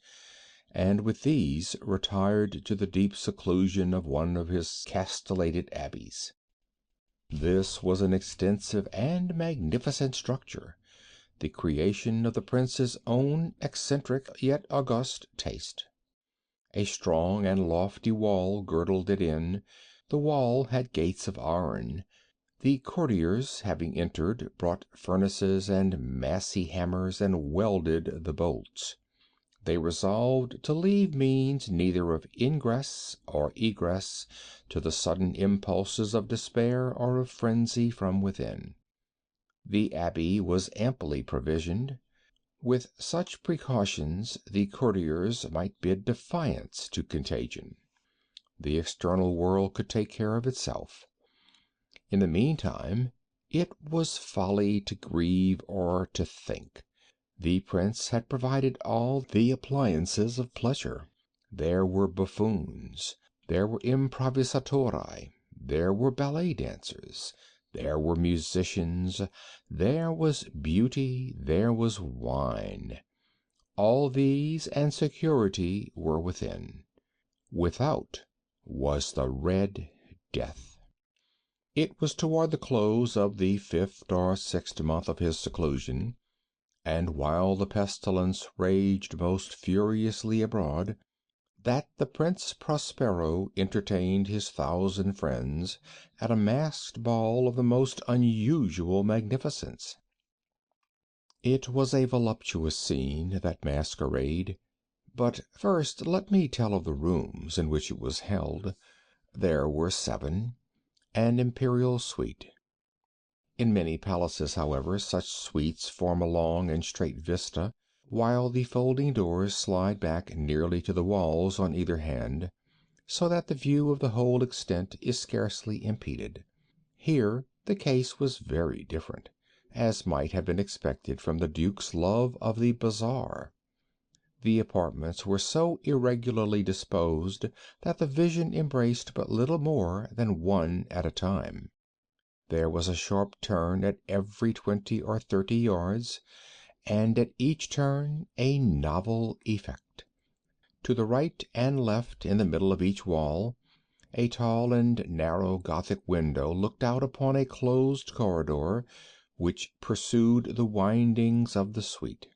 and with these retired to the deep seclusion of one of his castellated abbeys. This was an extensive and magnificent structure, the creation of the prince's own eccentric yet august taste. A strong and lofty wall girdled it in. The wall had gates of iron. The courtiers, having entered, brought furnaces and massy hammers and welded the bolts. They resolved to leave means neither of ingress or egress to the sudden impulses of despair or of frenzy from within. The abbey was amply provisioned. With such precautions the courtiers might bid defiance to contagion. The external world could take care of itself. In the meantime, it was folly to grieve or to think. The prince had provided all the appliances of pleasure. There were buffoons, there were improvisatori, there were ballet dancers, there were musicians, there was beauty, there was wine. All these and security were within. Without was the Red Death. It was toward the close of the 5th or 6th month of his seclusion, and while the pestilence raged most furiously abroad, that the Prince Prospero entertained his 1,000 friends at a masked ball of the most unusual magnificence. It was a voluptuous scene, that masquerade. But first let me tell of the rooms in which it was held. There were 7, an imperial suite. In many palaces, however, such suites form a long and straight vista, while the folding doors slide back nearly to the walls on either hand, so that the view of the whole extent is scarcely impeded. Here the case was very different, as might have been expected from the Duke's love of the bazaar. The apartments were so irregularly disposed that the vision embraced but little more than one at a time. There was a sharp turn at every 20 or 30 yards, and at each turn a novel effect. To the right and left, in the middle of each wall, a tall and narrow Gothic window looked out upon a closed corridor which pursued the windings of the suite.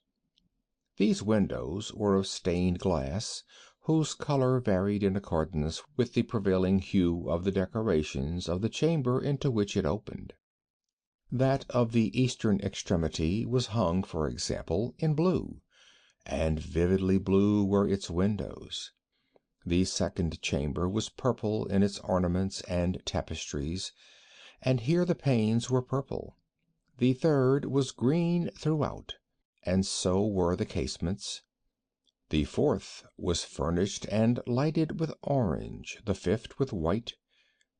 These windows were of stained glass, whose color varied in accordance with the prevailing hue of the decorations of the chamber into which it opened. That of the eastern extremity was hung, for example, in blue, and vividly blue were its windows. The second chamber was purple in its ornaments and tapestries, and here the panes were purple. The third was green throughout, and so were the casements. The fourth was furnished and lighted with orange, the fifth with white,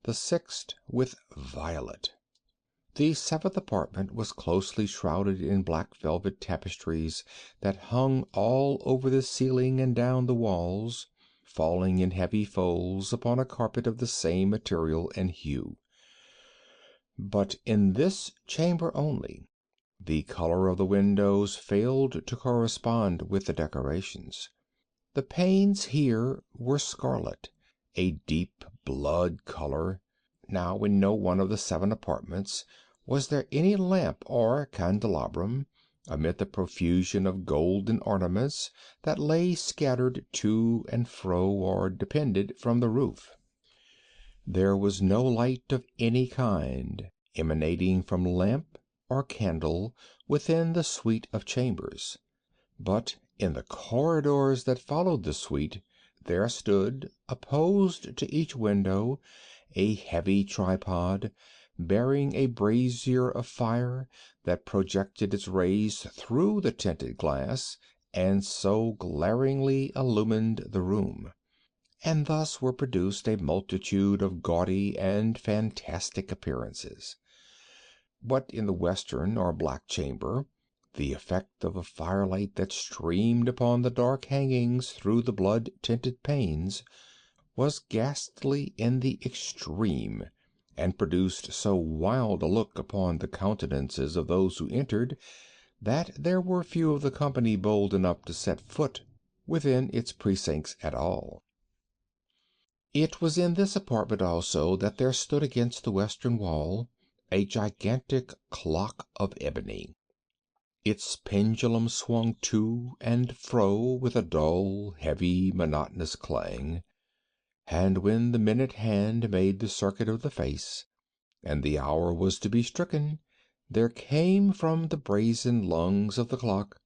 the sixth with violet. The seventh apartment was closely shrouded in black velvet tapestries that hung all over the ceiling and down the walls, falling in heavy folds upon a carpet of the same material and hue. But in this chamber only, the color of the windows failed to correspond with the decorations. The panes here were scarlet, a deep blood color. Now in no one of the 7 apartments was there any lamp or candelabrum, amid the profusion of golden ornaments that lay scattered to and fro or depended from the roof. There was no light of any kind emanating from lamp or candle within the suite of chambers, but in the corridors that followed the suite there stood, opposed to each window, a heavy tripod bearing a brazier of fire that projected its rays through the tinted glass and so glaringly illumined the room. And thus were produced a multitude of gaudy and fantastic appearances. But in the western or black chamber the effect of the firelight that streamed upon the dark hangings through the blood-tinted panes was ghastly in the extreme, and produced so wild a look upon the countenances of those who entered that there were few of the company bold enough to set foot within its precincts at all. It was in this apartment also that there stood against the western wall a gigantic clock of ebony. Its pendulum swung to and fro with a dull, heavy, monotonous clang, and when the minute hand made the circuit of the face, and the hour was to be stricken, there came from the brazen lungs of the clock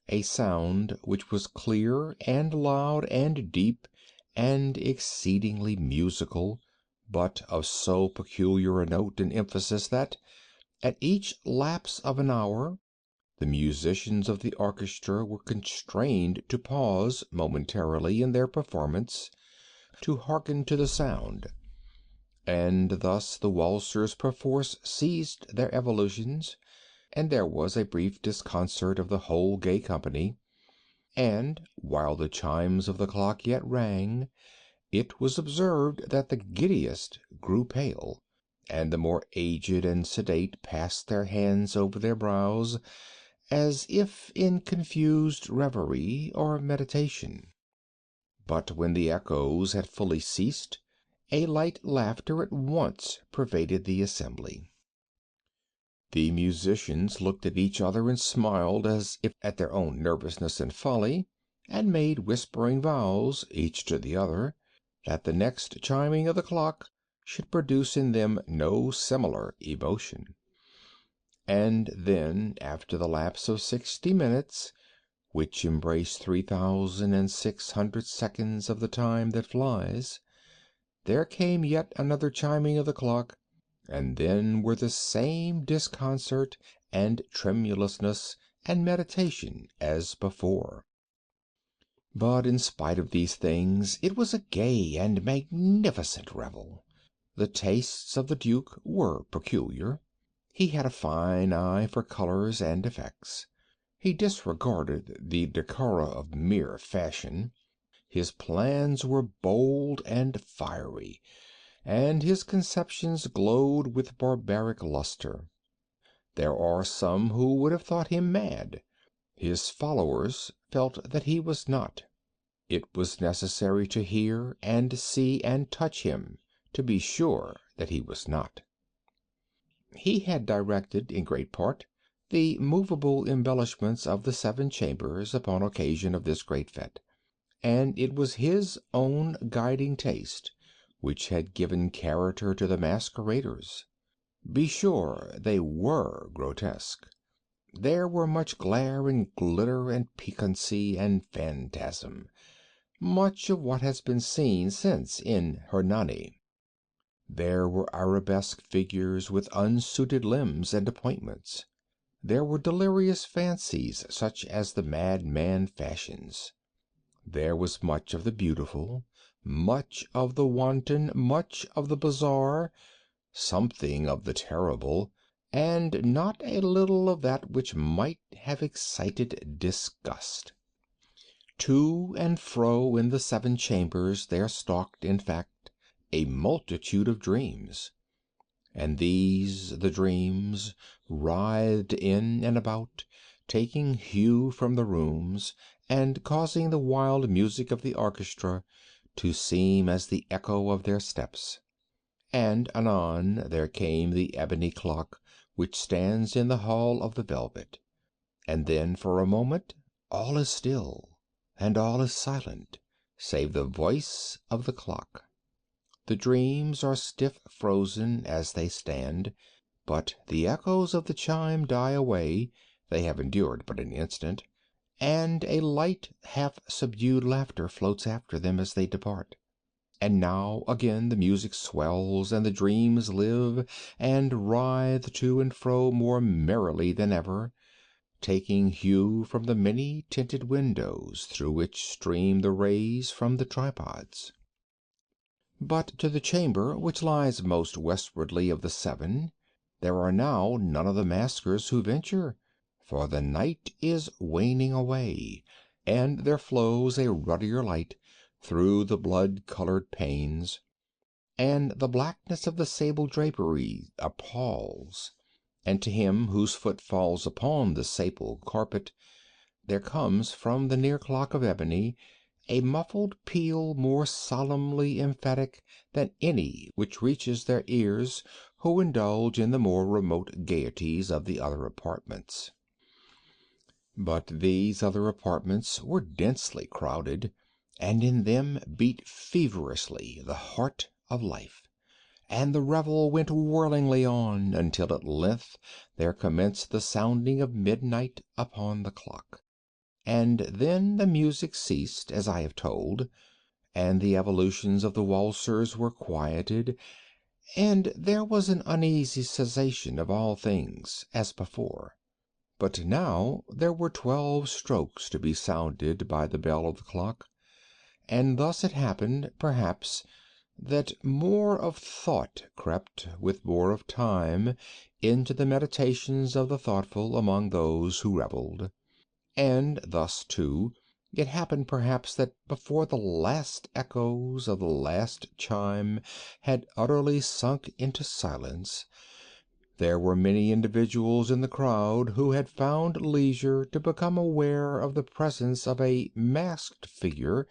a sound which was clear and loud and deep and exceedingly musical, but of so peculiar a note and emphasis that, at each lapse of an hour, the musicians of the orchestra were constrained to pause momentarily in their performance to hearken to the sound, and thus the waltzers perforce ceased their evolutions, and there was a brief disconcert of the whole gay company, and, while the chimes of the clock yet rang, it was observed that the giddiest grew pale, and the more aged and sedate passed their hands over their brows, as if in confused reverie or meditation. But when the echoes had fully ceased, a light laughter at once pervaded the assembly. The musicians looked at each other and smiled as if at their own nervousness and folly, and made whispering vows, each to the other, that the next chiming of the clock should produce in them no similar emotion. And then, after the lapse of 60 minutes, which embrace 3,600 seconds of the time that flies, there came yet another chiming of the clock, and then were the same disconcert and tremulousness and meditation as before. But in spite of these things it was a gay and magnificent revel. The tastes of the Duke were peculiar. He had a fine eye for colors and effects. He disregarded the decora of mere fashion. His plans were bold and fiery, and his conceptions glowed with barbaric luster. There are some who would have thought him mad. His followers felt that he was not. It was necessary to hear and see and touch him to be sure that he was not. He had directed, in great part, the movable embellishments of the seven chambers upon occasion of this great fête, and it was his own guiding taste which had given character to the masqueraders. Be sure they were grotesque. There were much glare and glitter and piquancy and phantasm, much of what has been seen since in Hernani. There were arabesque figures with unsuited limbs and appointments. There were delirious fancies such as the madman fashions. There was much of the beautiful, much of the wanton, much of the bizarre, something of the terrible, and not a little of that which might have excited disgust. To and fro in the seven chambers there stalked, in fact, a multitude of dreams. And these, the dreams, writhed in and about, taking hue from the rooms, and causing the wild music of the orchestra to seem as the echo of their steps. And anon there came the ebony clock which stands in the hall of the velvet. And then for a moment all is still, and all is silent, save the voice of the clock. The dreams are stiff frozen as they stand, but the echoes of the chime die away, they have endured but an instant, and a light, half subdued laughter floats after them as they depart. And now again the music swells, and the dreams live and writhe to and fro more merrily than ever, taking hue from the many tinted windows through which stream the rays from the tripods. But to the chamber which lies most westwardly of the seven, there are now none of the maskers who venture, for the night is waning away, and there flows a ruddier light through the blood-colored panes, and the blackness of the sable drapery appalls, and to him whose foot falls upon the sable carpet there comes from the near clock of ebony a muffled peal more solemnly emphatic than any which reaches their ears who indulge in the more remote gaieties of the other apartments. But these other apartments were densely crowded, and in them beat feverishly the heart of life, and the revel went whirlingly on, until at length there commenced the sounding of midnight upon the clock. And then the music ceased, as I have told, and the evolutions of the waltzers were quieted, and there was an uneasy cessation of all things as before. But now there were 12 strokes to be sounded by the bell of the clock, and thus it happened, perhaps, that more of thought crept, with more of time, into the meditations of the thoughtful among those who revelled. And thus, too, it happened perhaps that before the last echoes of the last chime had utterly sunk into silence, there were many individuals in the crowd who had found leisure to become aware of the presence of a masked figure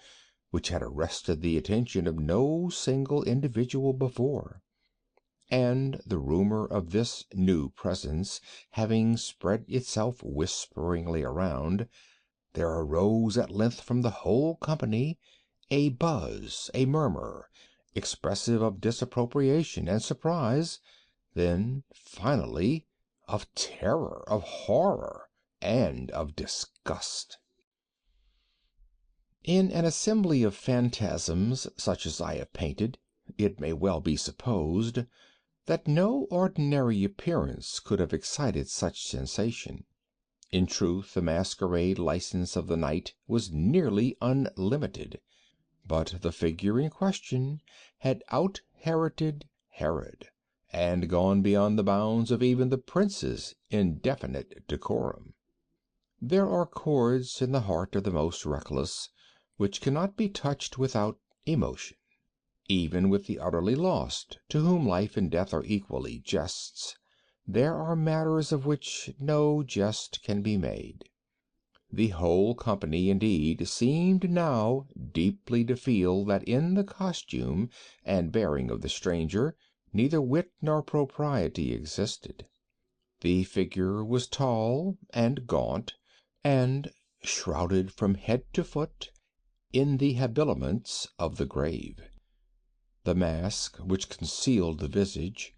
which had arrested the attention of no single individual before. And the rumor of this new presence having spread itself whisperingly around, there arose at length from the whole company a buzz, a murmur, expressive of disapprobation and surprise, then, finally, of terror, of horror, and of disgust. In an assembly of phantasms such as I have painted, it may well be supposed that no ordinary appearance could have excited such sensation. In truth, the masquerade license of the night was nearly unlimited, but the figure in question had out-Heroded Herod, and gone beyond the bounds of even the prince's indefinite decorum. There are chords in the heart of the most reckless which cannot be touched without emotion. Even with the utterly lost, to whom life and death are equally jests, there are matters of which no jest can be made. The whole company, indeed, seemed now deeply to feel that in the costume and bearing of the stranger neither wit nor propriety existed. The figure was tall and gaunt, and shrouded from head to foot in the habiliments of the grave. The mask, which concealed the visage,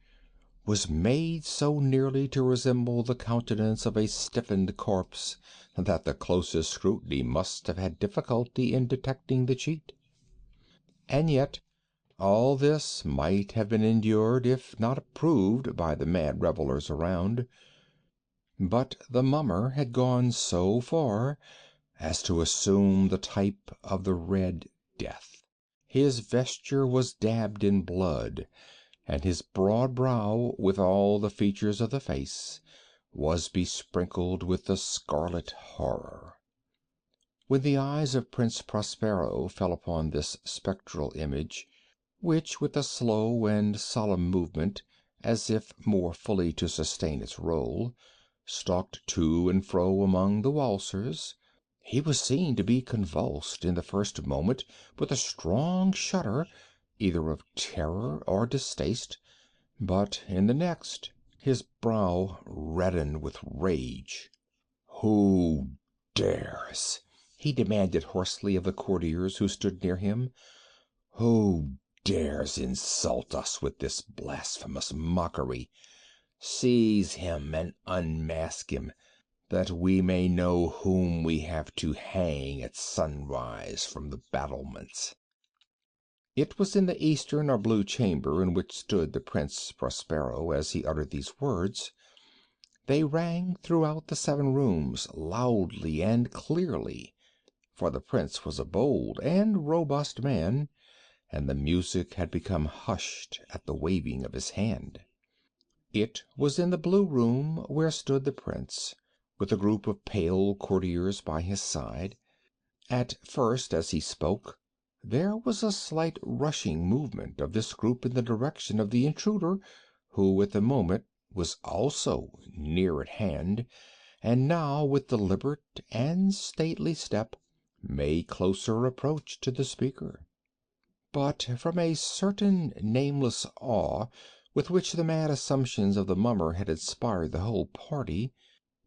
was made so nearly to resemble the countenance of a stiffened corpse that the closest scrutiny must have had difficulty in detecting the cheat. And yet all this might have been endured if not approved by the mad revelers around. But the mummer had gone so far as to assume the type of the Red Death. His vesture was dabbed in blood, and his broad brow, with all the features of the face, was besprinkled with the scarlet horror. When the eyes of Prince Prospero fell upon this spectral image, which with a slow and solemn movement, as if more fully to sustain its role, stalked to and fro among the waltzers, he was seen to be convulsed in the first moment with a strong shudder, either of terror or distaste, but in the next his brow reddened with rage. "Who dares?" he demanded hoarsely of the courtiers who stood near him. "Who dares insult us with this blasphemous mockery? Seize him and unmask him, that we may know whom we have to hang at sunrise from the battlements." It was in the eastern or blue chamber in which stood the Prince Prospero as he uttered these words. They rang throughout the 7 rooms loudly and clearly, for the prince was a bold and robust man, and the music had become hushed at the waving of his hand. It was in the blue room where stood the prince, with a group of pale courtiers by his side. At first, as he spoke, there was a slight rushing movement of this group in the direction of the intruder, who at the moment was also near at hand, and now with deliberate and stately step made closer approach to the speaker. But from a certain nameless awe with which the mad assumptions of the mummer had inspired the whole party,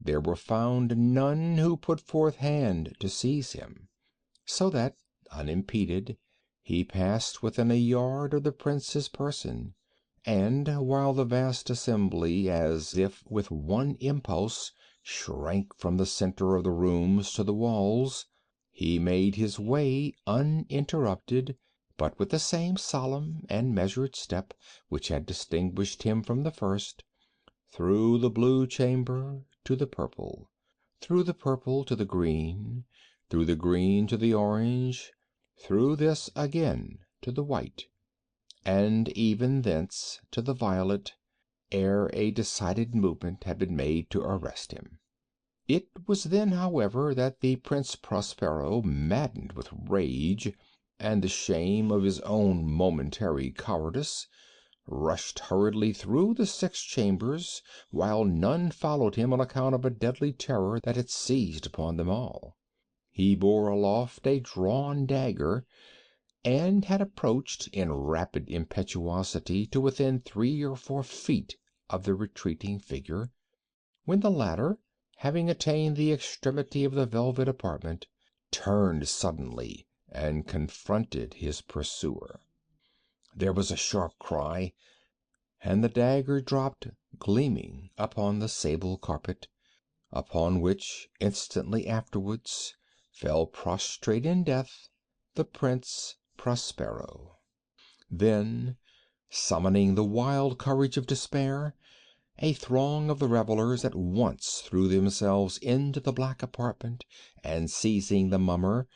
there were found none who put forth hand to seize him, so that, unimpeded, he passed within a yard of the prince's person, and while the vast assembly, as if with one impulse, shrank from the center of the rooms to the walls, he made his way uninterrupted, but with the same solemn and measured step which had distinguished him from the first, through the blue chamber to the purple, through the purple to the green, through the green to the orange, through this again to the white, and even thence to the violet, ere a decided movement had been made to arrest him. It was then, however, that the Prince Prospero, maddened with rage and the shame of his own momentary cowardice, rushed hurriedly through the 6 chambers, while none followed him on account of a deadly terror that had seized upon them all. He bore aloft a drawn dagger, and had approached in rapid impetuosity to within 3 or 4 feet of the retreating figure, when the latter, having attained the extremity of the velvet apartment, turned suddenly and confronted his pursuer. There was a sharp cry, and the dagger dropped gleaming upon the sable carpet, upon which, instantly afterwards, fell prostrate in death the Prince Prospero. Then, summoning the wild courage of despair, a throng of the revelers at once threw themselves into the black apartment, and seizing the mummer,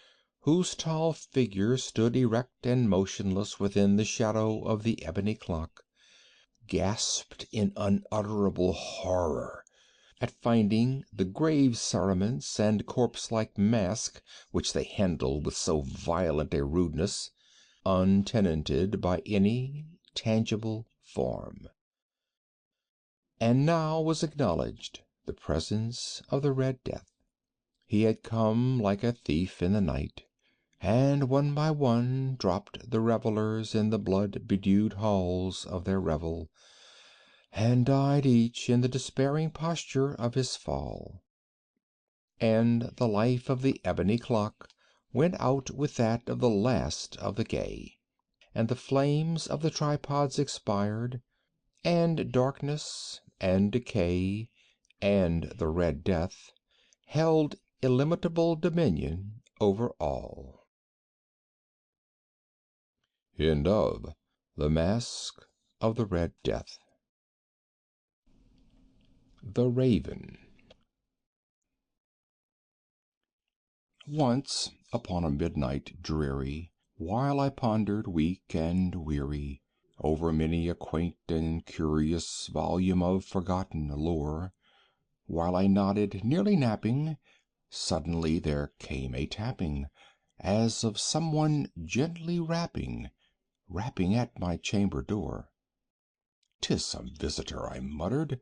whose tall figure stood erect and motionless within the shadow of the ebony clock, gasped in unutterable horror at finding the grave cerements and corpse-like mask which they handled with so violent a rudeness, untenanted by any tangible form. And now was acknowledged the presence of the Red Death. He had come like a thief in the night, and one by one dropped the revellers in the blood-bedewed halls of their revel, and died each in the despairing posture of his fall. And the life of the ebony clock went out with that of the last of the gay, and the flames of the tripods expired, and darkness and decay and the Red Death held illimitable dominion over all. End of The Mask of the Red Death. The Raven. Once, upon a midnight dreary, while I pondered weak and weary over many a quaint and curious volume of forgotten lore, while I nodded, nearly napping, suddenly there came a tapping, as of some one gently rapping at my chamber door. "'Tis some visitor," I muttered,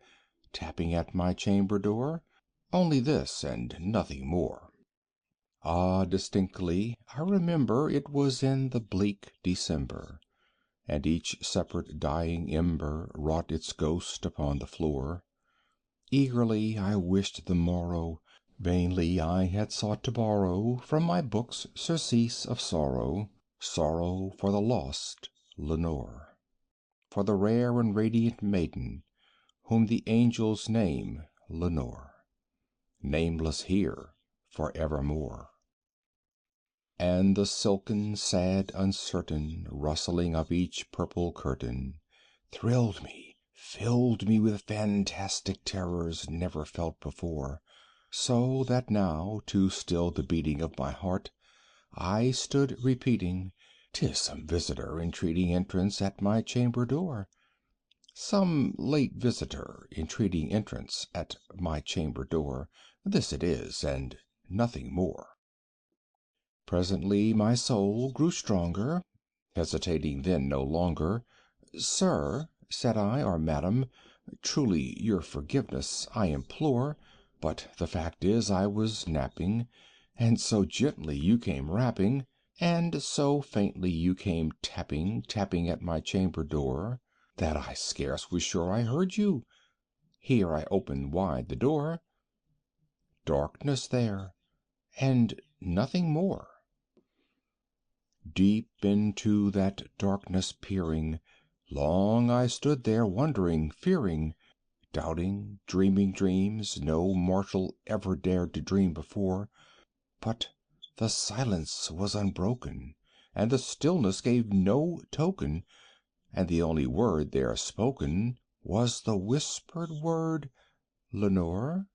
"tapping at my chamber door, only this and nothing more." Ah, distinctly I remember it was in the bleak December, and each separate dying ember wrought its ghost upon the floor. Eagerly I wished the morrow, vainly I had sought to borrow from my books surcease of sorrow, sorrow for the lost Lenore, for the rare and radiant maiden whom the angels name Lenore, nameless here for evermore. And the silken, sad, uncertain rustling of each purple curtain thrilled me, filled me with fantastic terrors never felt before, so that now, to still the beating of my heart, I stood repeating, "'Tis some visitor entreating entrance at my chamber door, some late visitor entreating entrance at my chamber door, this it is, and nothing more." Presently my soul grew stronger, hesitating then no longer. "Sir," said I, "or madam, truly your forgiveness I implore, but the fact is I was napping, and so gently you came rapping, and so faintly you came tapping, tapping at my chamber door, that I scarce was sure I heard you. Here I opened wide the door. Darkness there, and nothing more." Deep into that darkness peering, long I stood there wondering, fearing, doubting, dreaming dreams no mortal ever dared to dream before. But the silence was unbroken, and the stillness gave no token, and the only word there spoken was the whispered word, "Lenore?"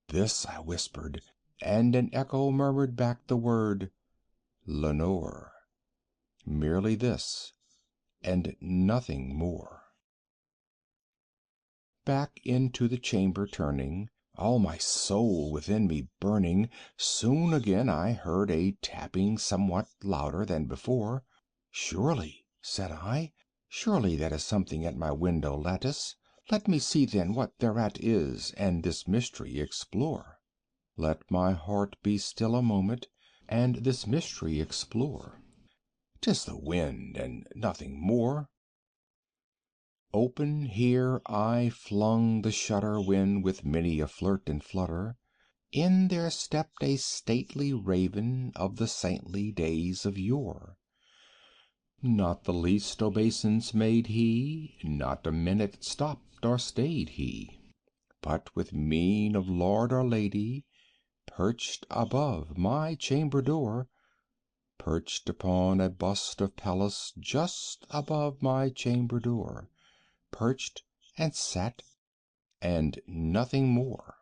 This I whispered, and an echo murmured back the word, "Lenore." Merely this, and nothing more. Back into the chamber turning, all my soul within me burning, soon again I heard a tapping somewhat louder than before. "Surely," said I, "surely that is something at my window lattice. Let me see then what thereat is, and this mystery explore. Let my heart be still a moment, and this mystery explore. 'Tis the wind, and nothing more." Open here I flung the shutter, when with many a flirt and flutter in there stepped a stately raven of the saintly days of yore. Not the least obeisance made he, not a minute stopped or stayed he, but with mien of lord or lady perched above my chamber door, perched upon a bust of Pallas just above my chamber door, perched and sat, and nothing more.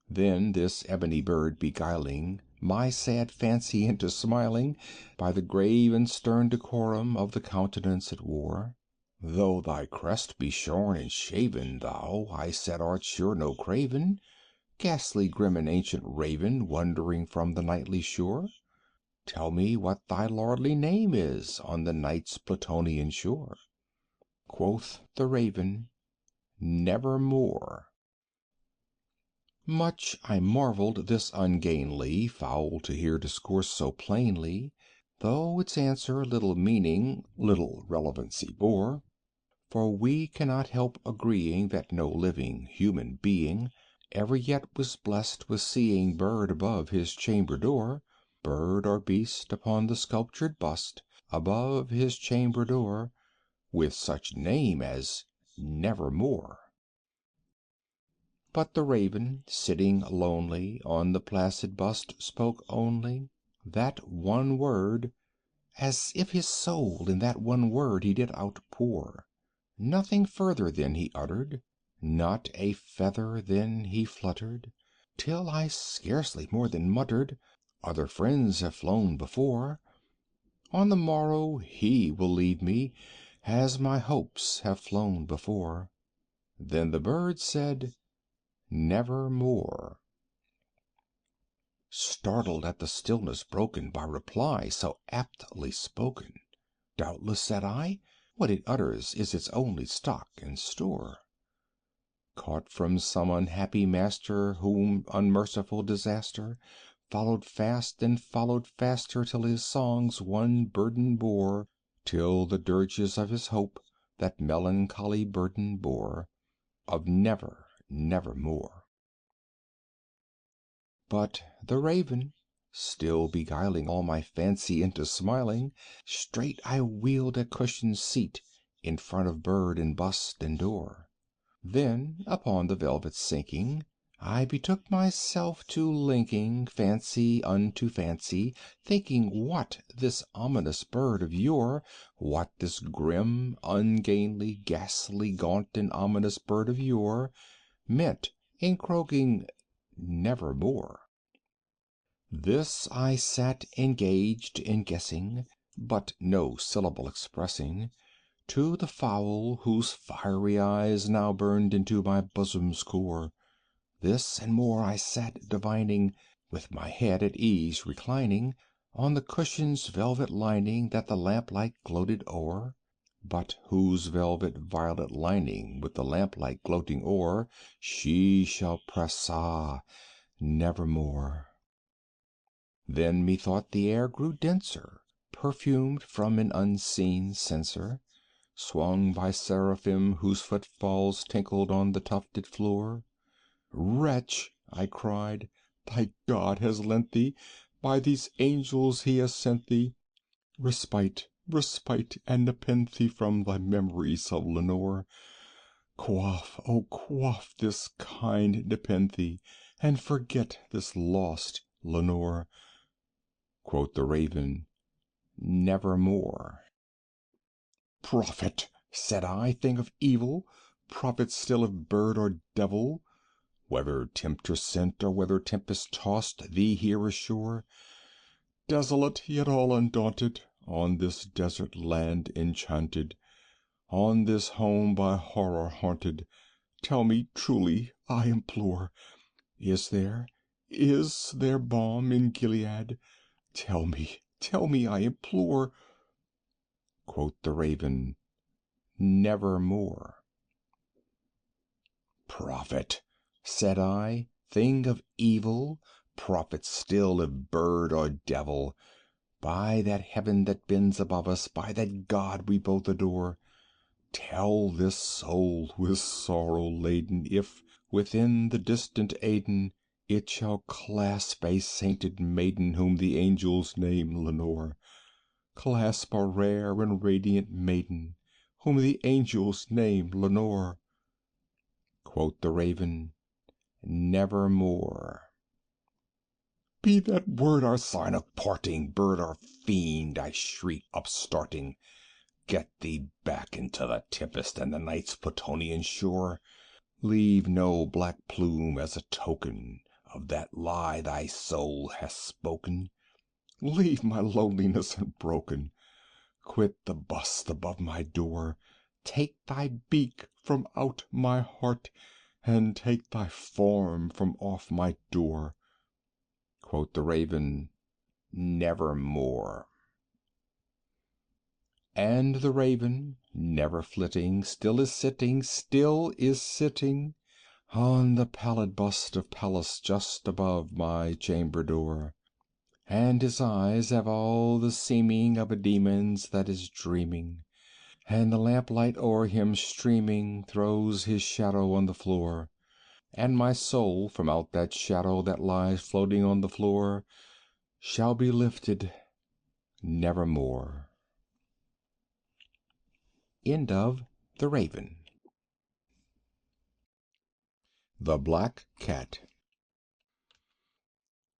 Then this ebony bird beguiling my sad fancy into smiling by the grave and stern decorum of the countenance it wore, Though thy crest be shorn and shaven, thou, I said, art sure no craven, ghastly, grim, and ancient raven, wandering from the nightly shore. Tell me what thy lordly name is on the night's Plutonian shore. Quoth the raven, Nevermore. Much I marvelled this ungainly fowl to hear discourse so plainly, though its answer little meaning, little relevancy bore. For we cannot help agreeing that no living human being ever yet was blessed with seeing bird above his chamber door, bird or beast upon the sculptured bust above his chamber door, with such name as Nevermore. But the raven, sitting lonely on the placid bust, spoke only that one word, as if his soul in that one word he did outpour. Nothing further then he uttered, not a feather then he fluttered, till I scarcely more than muttered, Other friends have flown before. On the morrow he will leave me, as my hopes have flown before. Then the bird said, Nevermore. Startled at the stillness broken by reply so aptly spoken, doubtless, said I, what it utters is its only stock and store, caught from some unhappy master whom unmerciful disaster followed fast and followed faster till his songs one burden bore, till the dirges of his hope that melancholy burden bore, of never, nevermore. But the raven, still beguiling all my fancy into smiling, straight I wheeled a cushioned seat in front of bird and bust and door. Then, upon the velvet sinking, I betook myself to linking fancy unto fancy, thinking what this ominous bird of yore, what this grim, ungainly, ghastly, gaunt, and ominous bird of yore meant in croaking Nevermore. This I sat engaged in guessing, but no syllable expressing, to the fowl whose fiery eyes now burned into my bosom's core. This and more I sat divining, with my head at ease reclining on the cushion's velvet lining that the lamplight gloated o'er, but whose velvet violet lining with the lamplight gloating o'er she shall press, ah, nevermore. Then methought the air grew denser, perfumed from an unseen censer, swung by seraphim whose footfalls tinkled on the tufted floor. Wretch, I cried, thy God has lent thee, by these angels he has sent thee, respite, respite, and nepenthe from thy memories of Lenore. Quaff, oh quaff this kind nepenthe, and forget this lost Lenore. Quoth the raven, Nevermore. Prophet, said I, thing of evil, prophet still of bird or devil, whether tempter sent or whether tempest tossed thee here ashore, desolate yet all undaunted, on this desert land enchanted, on this home by horror haunted, tell me truly, I implore, is there balm in Gilead? Tell me, I implore. Quoth the raven, Nevermore. Prophet, said I, thing of evil, prophet still if bird or devil, by that heaven that bends above us, by that God we both adore, tell this soul with sorrow laden if, within the distant Aidenn, it shall clasp a sainted maiden whom the angels name Lenore, clasp a rare and radiant maiden whom the angels name Lenore. Quoth the raven, Nevermore. Be that word our sign of parting, bird or fiend, I shriek upstarting, get thee back into the tempest and the night's Plutonian shore. Leave no black plume as a token of that lie thy soul hath spoken. Leave my loneliness unbroken. Quit the bust above my door. take thy beak from out my heart, and take thy form from off my door." Quoth the Raven, "Nevermore." And the Raven, never flitting, still is sitting, still is sitting on the pallid bust of Pallas just above my chamber door. And his eyes have all the seeming of a demon's that is dreaming, and the lamplight o'er him streaming throws his shadow on the floor, and my soul from out that shadow that lies floating on the floor shall be lifted nevermore. End of The Raven. The Black Cat.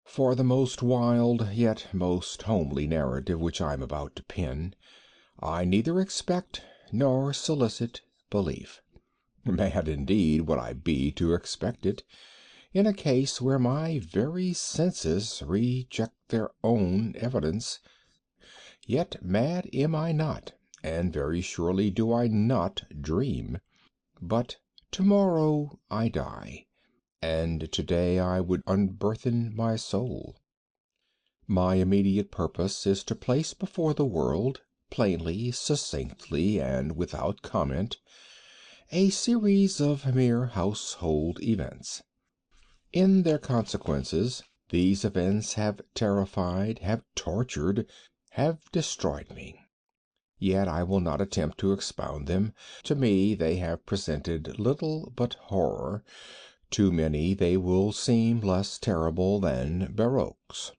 For the most wild yet most homely narrative which I am about to pen, I neither expect nor solicit belief. Mad indeed would I be to expect it, in a case where my very senses reject their own evidence. Yet mad am I not, and very surely do I not dream. But tomorrow I die, and today I would unburthen my soul. My immediate purpose is to place before the world, plainly, succinctly, and without comment, a series of mere household events. In their consequences, these events have terrified, have tortured, have destroyed me. Yet I will not attempt to expound them. To me they have presented little but horror. To many they will seem less terrible than barroques.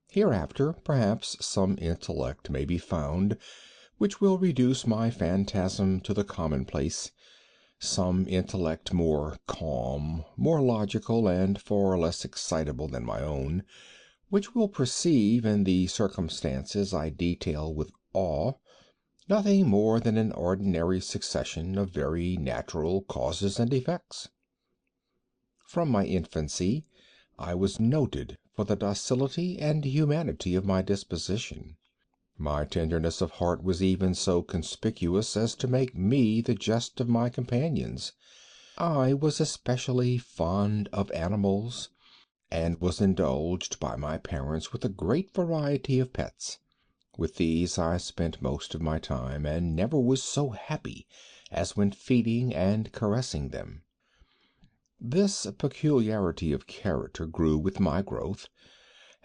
Hereafter, perhaps, some intellect may be found which will reduce my phantasm to the commonplace, some intellect more calm, more logical, and far less excitable than my own, which will perceive in the circumstances I detail with awe nothing more than an ordinary succession of very natural causes and effects. From my infancy I was noted for the docility and humanity of my disposition. My tenderness of heart was even so conspicuous as to make me the jest of my companions. I was especially fond of animals, and was indulged by my parents with a great variety of pets. With these I spent most of my time, and never was so happy as when feeding and caressing them. This peculiarity of character grew with my growth,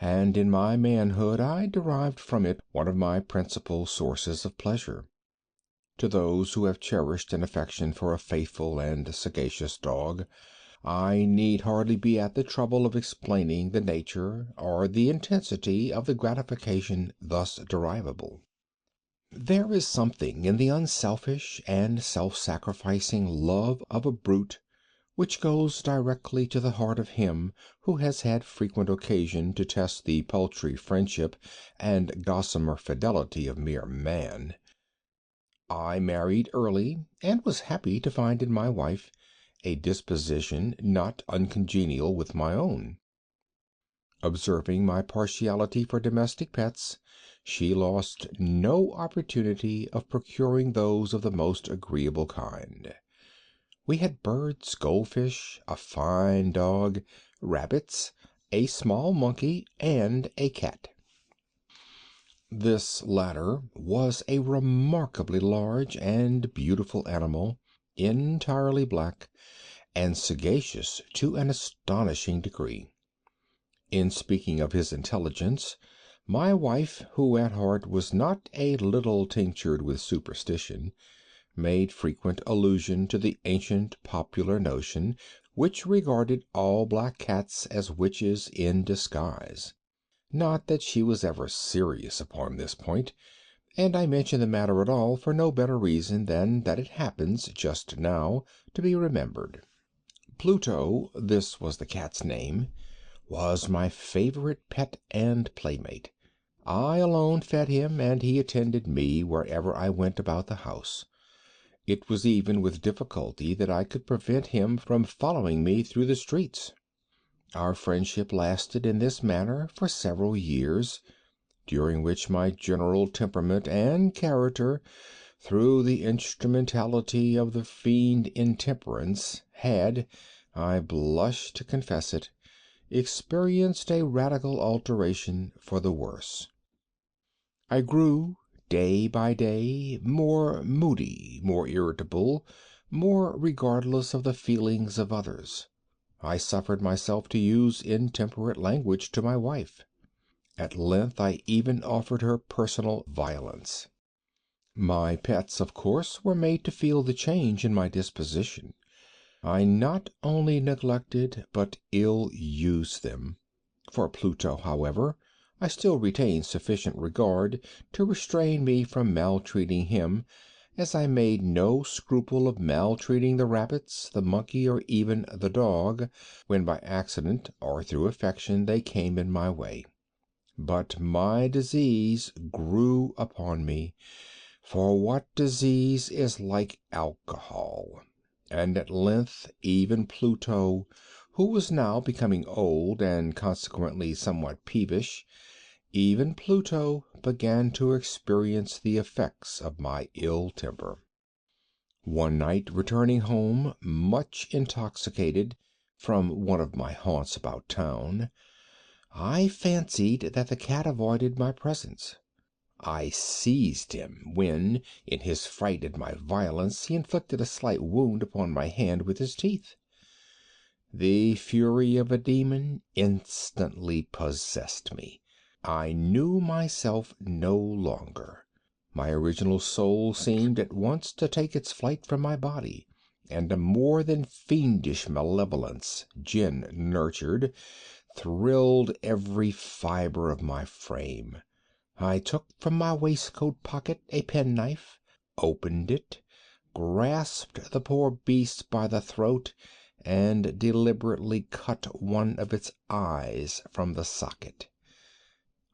and in my manhood I derived from it one of my principal sources of pleasure. To those who have cherished an affection for a faithful and sagacious dog, I need hardly be at the trouble of explaining the nature or the intensity of the gratification thus derivable. There is something in the unselfish and self-sacrificing love of a brute which goes directly to the heart of him who has had frequent occasion to test the paltry friendship and gossamer fidelity of mere man. I married early, and was happy to find in my wife a disposition not uncongenial with my own. Observing my partiality for domestic pets, she lost no opportunity of procuring those of the most agreeable kind. We had birds, goldfish, a fine dog, rabbits, a small monkey, and a cat. This latter was a remarkably large and beautiful animal, entirely black, and sagacious to an astonishing degree. In speaking of his intelligence, my wife, who at heart was not a little tinctured with superstition, made frequent allusion to the ancient popular notion which regarded all black cats as witches in disguise. Not that she was ever serious upon this point, and I mention the matter at all for no better reason than that it happens, just now, to be remembered. Pluto, this was the cat's name, was my favorite pet and playmate. I alone fed him, and he attended me wherever I went about the house. It was even with difficulty that I could prevent him from following me through the streets. Our friendship lasted in this manner for several years, during which my general temperament and character, through the instrumentality of the fiend Intemperance, had, I blush to confess it, experienced a radical alteration for the worse. I grew, day by day, more moody, more irritable, more regardless of the feelings of others. I suffered myself to use intemperate language to my wife. At length I even offered her personal violence. My pets, of course, were made to feel the change in my disposition. I not only neglected but ill-used them. For Pluto, however, I still retained sufficient regard to restrain me from maltreating him, as I made no scruple of maltreating the rabbits, the monkey, or even the dog, when by accident or through affection they came in my way. But my disease grew upon me, for what disease is like alcohol? And at length even Pluto, who was now becoming old and consequently somewhat peevish, even Pluto began to experience the effects of my ill temper. One night, returning home much intoxicated from one of my haunts about town, I fancied that the cat avoided my presence. I seized him, when, in his fright at my violence, he inflicted a slight wound upon my hand with his teeth. The fury of a demon instantly possessed me. I knew myself no longer. My original soul seemed at once to take its flight from my body, and a more than fiendish malevolence, gin nurtured, thrilled every fibre of my frame. I took from my waistcoat pocket a penknife, opened it, grasped the poor beast by the throat, and deliberately cut one of its eyes from the socket.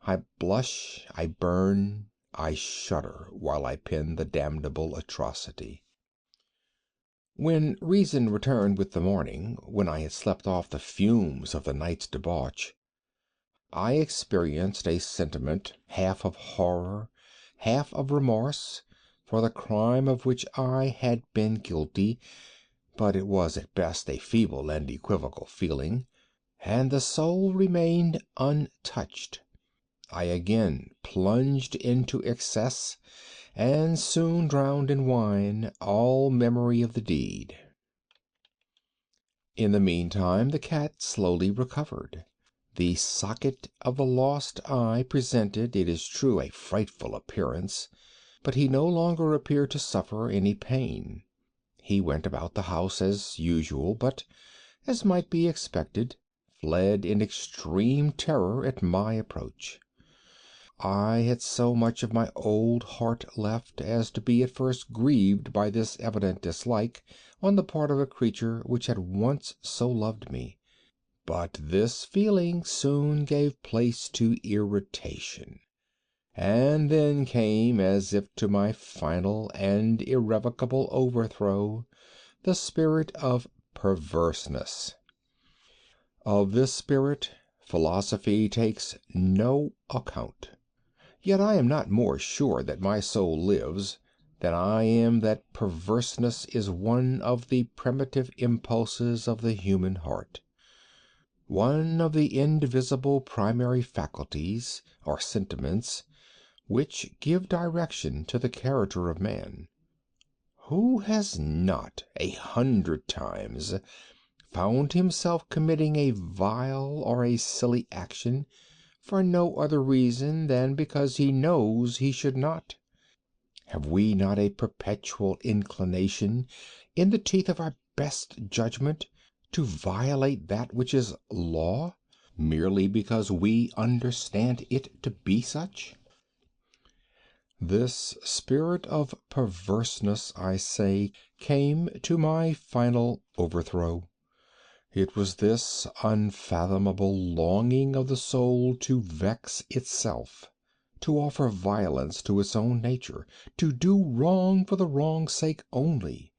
I blush, I burn, I shudder while I pen the damnable atrocity. When reason returned with the morning, when I had slept off the fumes of the night's debauch, I experienced a sentiment half of horror, half of remorse, for the crime of which I had been guilty, but it was at best a feeble and equivocal feeling, and the soul remained untouched. I again plunged into excess, and soon drowned in wine all memory of the deed. In the meantime the cat slowly recovered. The socket of the lost eye presented, it is true, a frightful appearance, but he no longer appeared to suffer any pain. He went about the house as usual, but, as might be expected, fled in extreme terror at my approach. I had so much of my old heart left as to be at first grieved by this evident dislike on the part of a creature which had once so loved me. But this feeling soon gave place to irritation, and then came, as if to my final and irrevocable overthrow, the spirit of perverseness. Of this spirit philosophy takes no account. Yet I am not more sure that my soul lives than I am that perverseness is one of the primitive impulses of the human heart, one of the indivisible primary faculties, or sentiments, which give direction to the character of man. Who has not, 100 times, found himself committing a vile or a silly action for no other reason than because he knows he should not? Have we not a perpetual inclination, in the teeth of our best judgment, to violate that which is law, merely because we understand it to be such? This spirit of perverseness, I say, came to my final overthrow. It was this unfathomable longing of the soul to vex itself, to offer violence to its own nature, to do wrong for the wrong's sake only,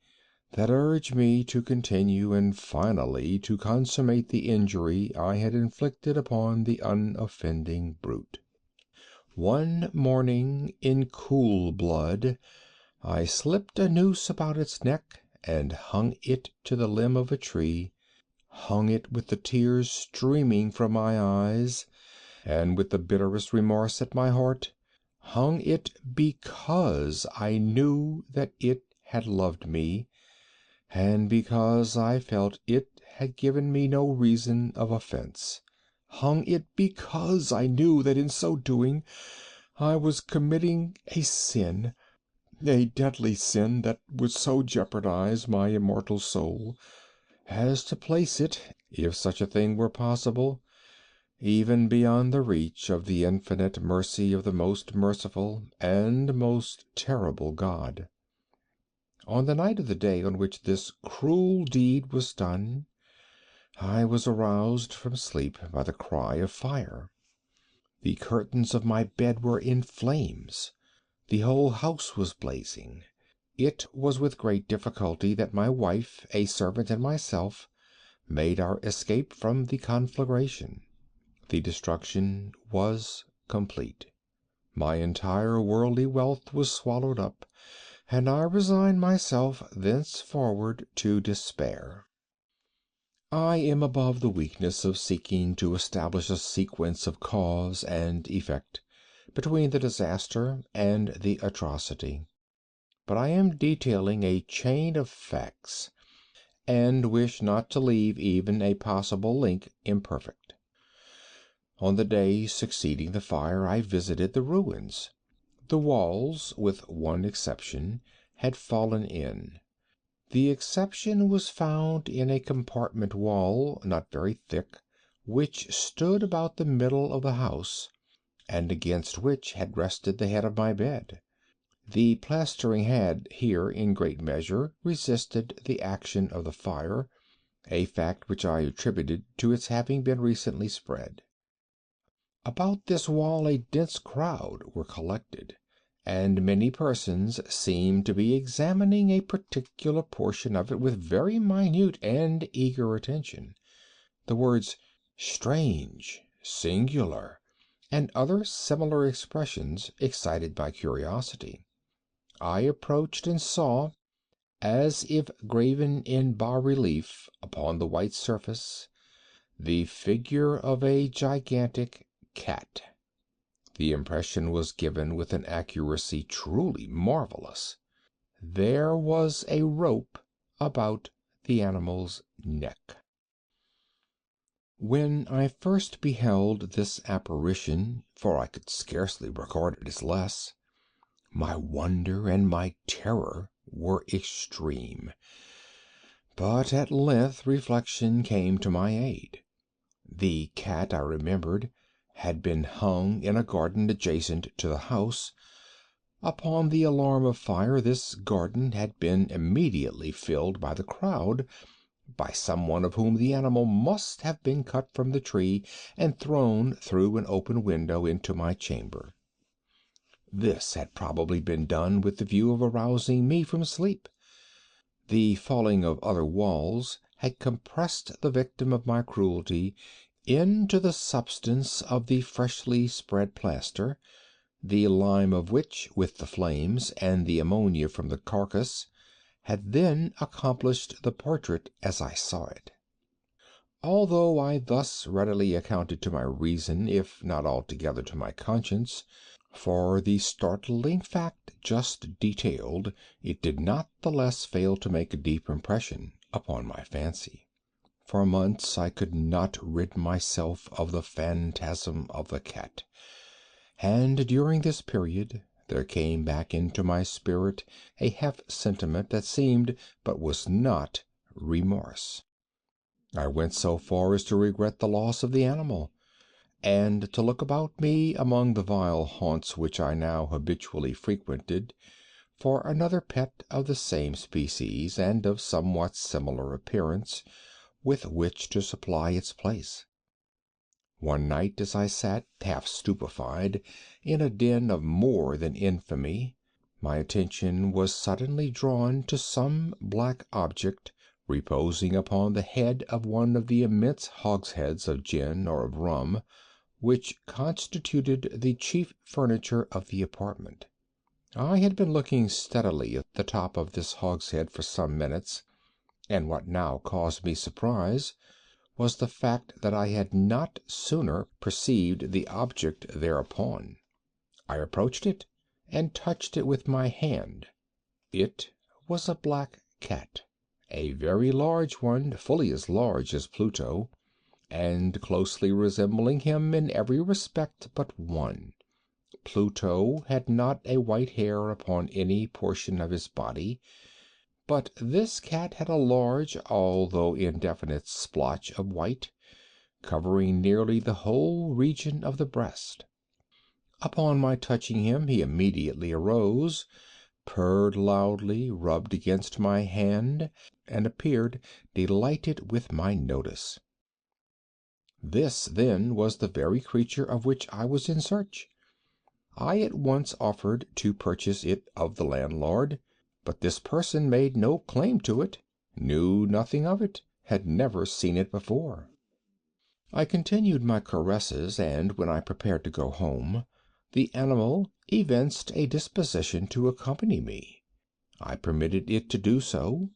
that urged me to continue and finally to consummate the injury I had inflicted upon the unoffending brute. One morning, in cool blood, I slipped a noose about its neck and hung it to the limb of a tree, hung it with the tears streaming from my eyes, and with the bitterest remorse at my heart, hung it because I knew that it had loved me, and because I felt it had given me no reason of offense, hung it because I knew that in so doing I was committing a sin, a deadly sin that would so jeopardize my immortal soul as to place it, if such a thing were possible, even beyond the reach of the infinite mercy of the most merciful and most terrible God. On the night of the day on which this cruel deed was done, I was aroused from sleep by the cry of fire. The curtains of my bed were in flames. The whole house was blazing. It was with great difficulty that my wife, a servant, and myself made our escape from the conflagration. The destruction was complete. My entire worldly wealth was swallowed up, and I resigned myself thenceforward to despair. I am above the weakness of seeking to establish a sequence of cause and effect between the disaster and the atrocity, but I am detailing a chain of facts, and wish not to leave even a possible link imperfect. On the day succeeding the fire I visited the ruins. The walls, with one exception, had fallen in. The exception was found in a compartment wall, not very thick, which stood about the middle of the house, and against which had rested the head of my bed. The plastering had here in great measure resisted the action of the fire, a fact which I attributed to its having been recently spread. About this wall a dense crowd were collected, and many persons seemed to be examining a particular portion of it with very minute and eager attention. The words "strange," "singular," and other similar expressions excited my curiosity. I approached and saw, as if graven in bas relief upon the white surface, the figure of a gigantic cat. The impression was given with an accuracy truly marvelous. There was a rope about the animal's neck. When I first beheld this apparition, for I could scarcely regard it as less, my wonder and my terror were extreme. But at length reflection came to my aid. The cat, I remembered, had been hung in a garden adjacent to the house. Upon the alarm of fire this garden had been immediately filled by the crowd, by some one of whom the animal must have been cut from the tree and thrown through an open window into my chamber. This had probably been done with the view of arousing me from sleep. The falling of other walls had compressed the victim of my cruelty into the substance of the freshly spread plaster, the lime of which, with the flames and the ammonia from the carcass, had then accomplished the portrait as I saw it. Although I thus readily accounted to my reason, if not altogether to my conscience, for the startling fact just detailed, it did not the less fail to make a deep impression upon my fancy. For months I could not rid myself of the phantasm of the cat, and during this period there came back into my spirit a half sentiment that seemed, but was not, remorse. I went so far as to regret the loss of the animal, and to look about me among the vile haunts which I now habitually frequented for another pet of the same species and of somewhat similar appearance with which to supply its place. One night as I sat, half stupefied, in a den of more than infamy, my attention was suddenly drawn to some black object reposing upon the head of one of the immense hogsheads of gin or of rum which constituted the chief furniture of the apartment. I had been looking steadily at the top of this hogshead for some minutes, and what now caused me surprise was the fact that I had not sooner perceived the object thereupon. I approached it and touched it with my hand. It was a black cat, a very large one, fully as large as Pluto, and closely resembling him in every respect but one. Pluto had not a white hair upon any portion of his body, but this cat had a large, although indefinite, splotch of white, covering nearly the whole region of the breast. Upon my touching him he immediately arose, purred loudly, rubbed against my hand, and appeared delighted with my notice. This, then, was the very creature of which I was in search. I at once offered to purchase it of the landlord, but this person made no claim to it, knew nothing of it, had never seen it before. I continued my caresses, and when I prepared to go home, the animal evinced a disposition to accompany me. I permitted it to do so,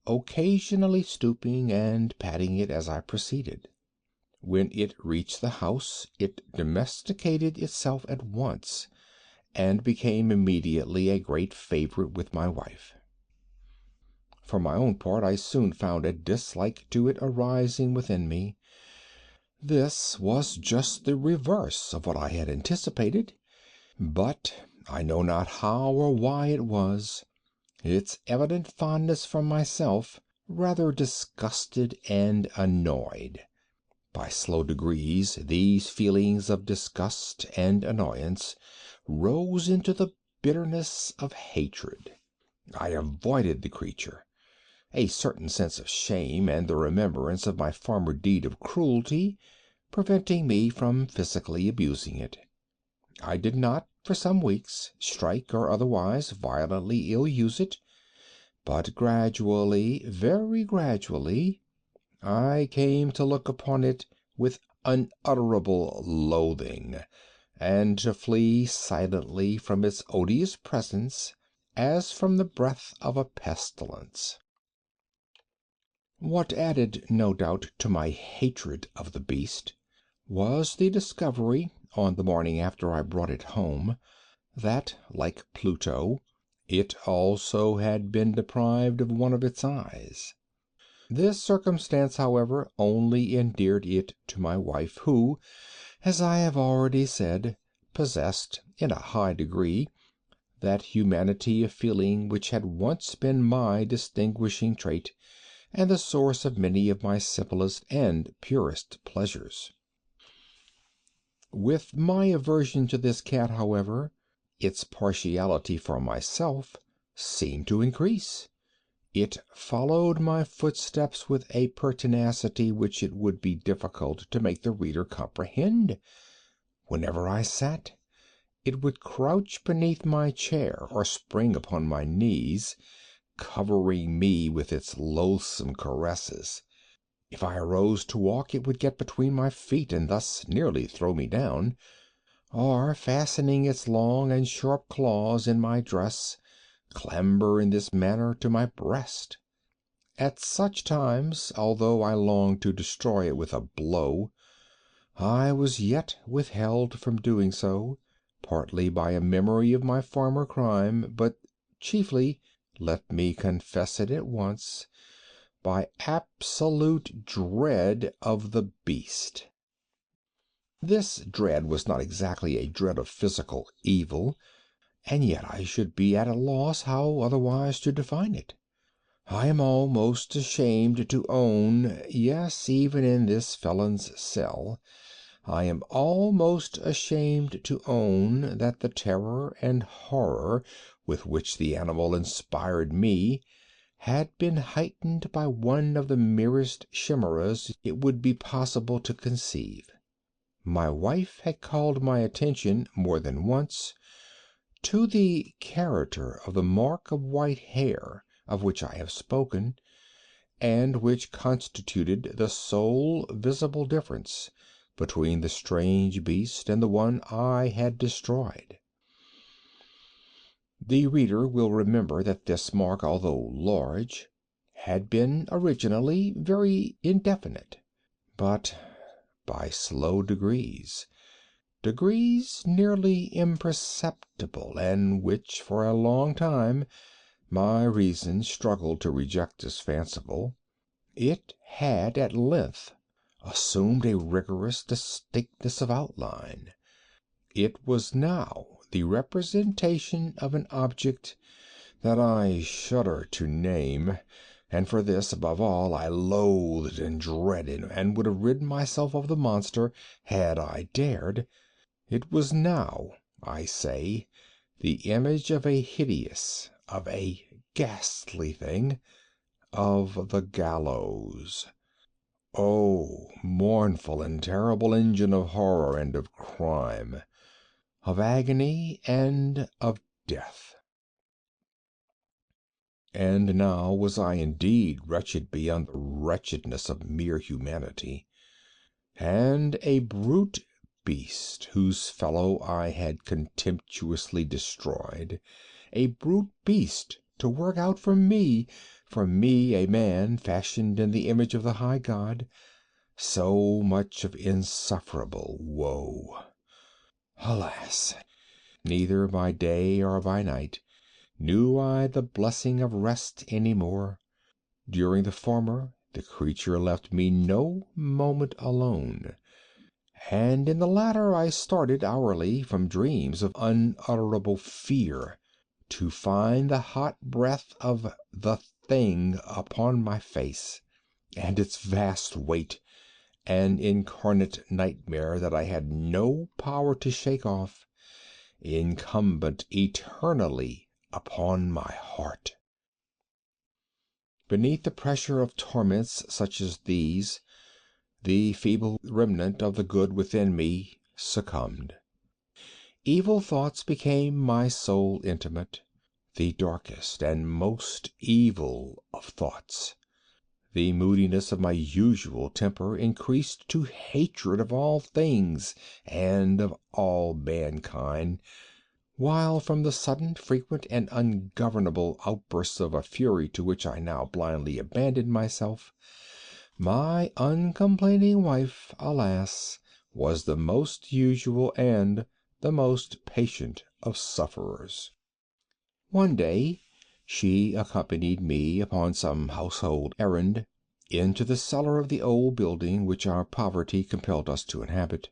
occasionally stooping and patting it as I proceeded. When it reached the house it domesticated itself at once, and became immediately a great favorite with my wife. For my own part, I soon found a dislike to it arising within me. This was just the reverse of what I had anticipated, but I know not how or why it was, its evident fondness for myself rather disgusted and annoyed. By slow degrees these feelings of disgust and annoyance rose into the bitterness of hatred. I avoided the creature, a certain sense of shame and the remembrance of my former deed of cruelty preventing me from physically abusing it. I did not, for some weeks, strike or otherwise violently ill use it, but gradually, very gradually, I came to look upon it with unutterable loathing, and to flee silently from its odious presence as from the breath of a pestilence. What added, no doubt, to my hatred of the beast was the discovery, on the morning after I brought it home, that, like Pluto, it also had been deprived of one of its eyes. This circumstance, however, only endeared it to my wife, who, as I have already said, possessed, in a high degree, that humanity of feeling which had once been my distinguishing trait and the source of many of my simplest and purest pleasures. With my aversion to this cat, however, its partiality for myself seemed to increase. It followed my footsteps with a pertinacity which it would be difficult to make the reader comprehend. Whenever I sat, it would crouch beneath my chair or spring upon my knees, covering me with its loathsome caresses. If I arose to walk it would get between my feet and thus nearly throw me down, or, fastening its long and sharp claws in my dress, clamber in this manner to my breast. At such times, although I longed to destroy it with a blow, I was yet withheld from doing so, partly by a memory of my former crime, but chiefly, let me confess it at once, by absolute dread of the beast. This dread was not exactly a dread of physical evil, and yet I should be at a loss how otherwise to define it. I am almost ashamed to own, yes, even in this felon's cell, I am almost ashamed to own that the terror and horror with which the animal inspired me had been heightened by one of the merest chimeras it would be possible to conceive. My wife had called my attention more than once to the character of the mark of white hair of which I have spoken, and which constituted the sole visible difference between the strange beast and the one I had destroyed. The reader will remember that this mark, although large, had been originally very indefinite, but by slow degrees, degrees nearly imperceptible, and which for a long time my reason struggled to reject as fanciful, it had at length assumed a rigorous distinctness of outline. It was now the representation of an object that I shudder to name, and for this, above all, I loathed and dreaded, and would have ridden myself of the monster had I dared. It was now, I say, the image of a hideous, of a ghastly thing, of the gallows. Oh, mournful and terrible engine of horror and of crime, of agony and of death! And now was I indeed wretched beyond the wretchedness of mere humanity, and a brute beast whose fellow I had contemptuously destroyed, a brute beast to work out for me, a man fashioned in the image of the high God, so much of insufferable woe. Alas! neither by day or by night knew I the blessing of rest any more. During the former, the creature left me no moment alone, and in the latter I started hourly from dreams of unutterable fear, to find the hot breath of the thing upon my face, and its vast weight, an incarnate nightmare that I had no power to shake off, incumbent eternally upon my heart. Beneath the pressure of torments such as these, the feeble remnant of the good within me succumbed. Evil thoughts became my sole intimate, the darkest and most evil of thoughts. The moodiness of my usual temper increased to hatred of all things and of all mankind, while from the sudden, frequent, and ungovernable outbursts of a fury to which I now blindly abandoned myself, my uncomplaining wife, alas, was the most usual and the most patient of sufferers. One day she accompanied me upon some household errand into the cellar of the old building which our poverty compelled us to inhabit.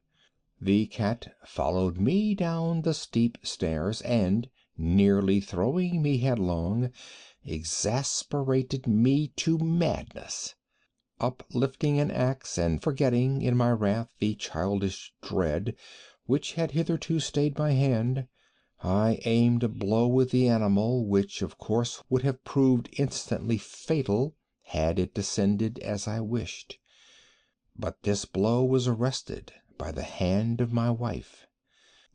The cat followed me down the steep stairs, and, nearly throwing me headlong, exasperated me to madness. Uplifting an axe, and forgetting in my wrath the childish dread which had hitherto stayed my hand, I aimed a blow at the animal, which of course would have proved instantly fatal had it descended as I wished. But this blow was arrested by the hand of my wife.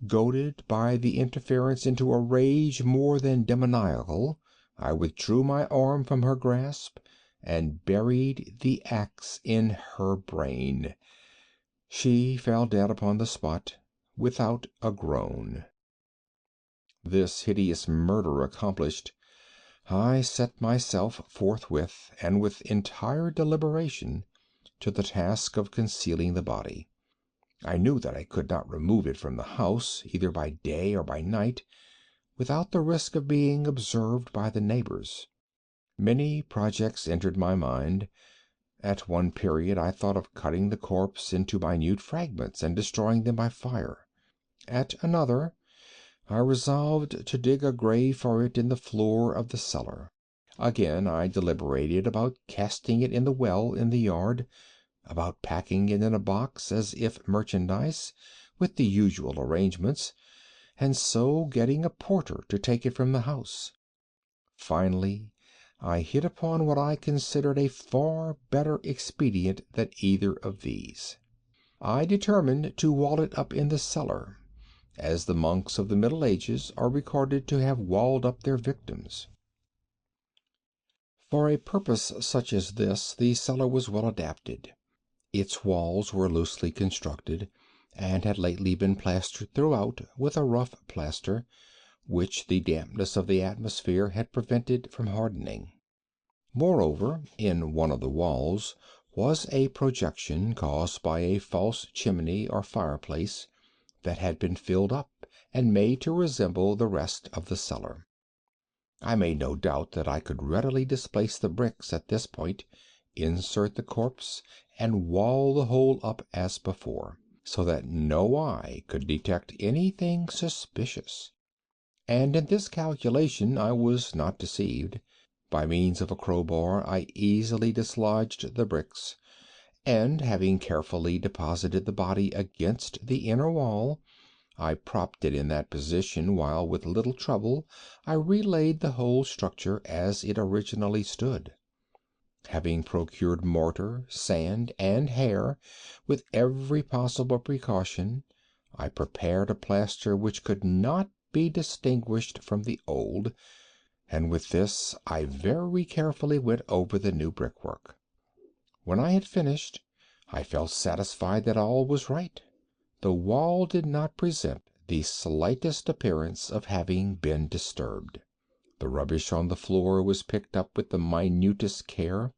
Goaded by the interference into a rage more than demoniacal, I withdrew my arm from her grasp and buried the axe in her brain. She fell dead upon the spot without a groan. This hideous murder accomplished, I set myself forthwith, and with entire deliberation, to the task of concealing the body. I knew that I could not remove it from the house, either by day or by night, without the risk of being observed by the neighbors. Many projects entered my mind. At one period I thought of cutting the corpse into minute fragments and destroying them by fire. At another I resolved to dig a grave for it in the floor of the cellar. Again I deliberated about casting it in the well in the yard, about packing it in a box as if merchandise, with the usual arrangements, and so getting a porter to take it from the house. Finally I hit upon what I considered a far better expedient than either of these. I determined to wall it up in the cellar, as the monks of the Middle Ages are recorded to have walled up their victims. For a purpose such as this the cellar was well adapted. Its walls were loosely constructed, and had lately been plastered throughout with a rough plaster, which the dampness of the atmosphere had prevented from hardening. Moreover, in one of the walls was a projection caused by a false chimney or fireplace that had been filled up and made to resemble the rest of the cellar. I made no doubt that I could readily displace the bricks at this point, insert the corpse, and wall the whole up as before, so that no eye could detect anything suspicious. And in this calculation I was not deceived. By means of a crowbar I easily dislodged the bricks, and having carefully deposited the body against the inner wall, I propped it in that position while with little trouble I relaid the whole structure as it originally stood. Having procured mortar, sand, and hair with every possible precaution, I prepared a plaster which could not be distinguished from the old, and with this I very carefully went over the new brickwork. When I had finished, I felt satisfied that all was right. The wall did not present the slightest appearance of having been disturbed. The rubbish on the floor was picked up with the minutest care.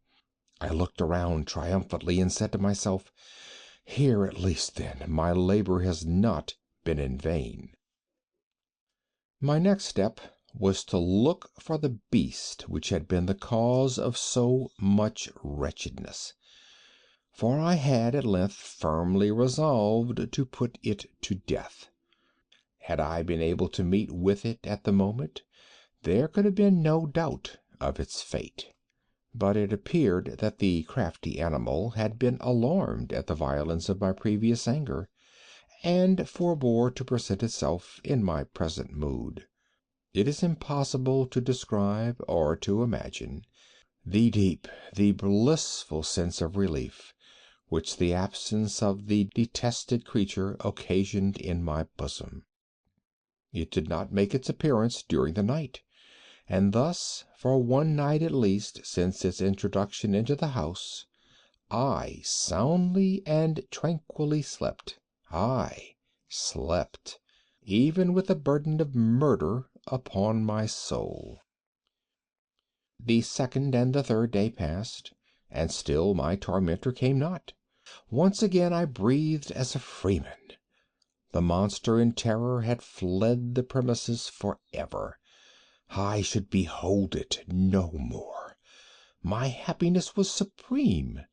I looked around triumphantly and said to myself, "Here at least, then, my labor has not been in vain." My next step was to look for the beast which had been the cause of so much wretchedness, for I had at length firmly resolved to put it to death. Had I been able to meet with it at the moment, there could have been no doubt of its fate. But it appeared that the crafty animal had been alarmed at the violence of my previous anger, and forbore to present itself in my present mood. It is impossible to describe or to imagine the deep, the blissful sense of relief which the absence of the detested creature occasioned in my bosom. It did not make its appearance during the night, and thus, for one night at least since its introduction into the house, I soundly and tranquilly slept. I slept, even with the burden of murder upon my soul. The second and the third day passed, and still my tormentor came not. Once again I breathed as a freeman. The monster in terror had fled the premises forever. I should behold it no more. My happiness was supreme.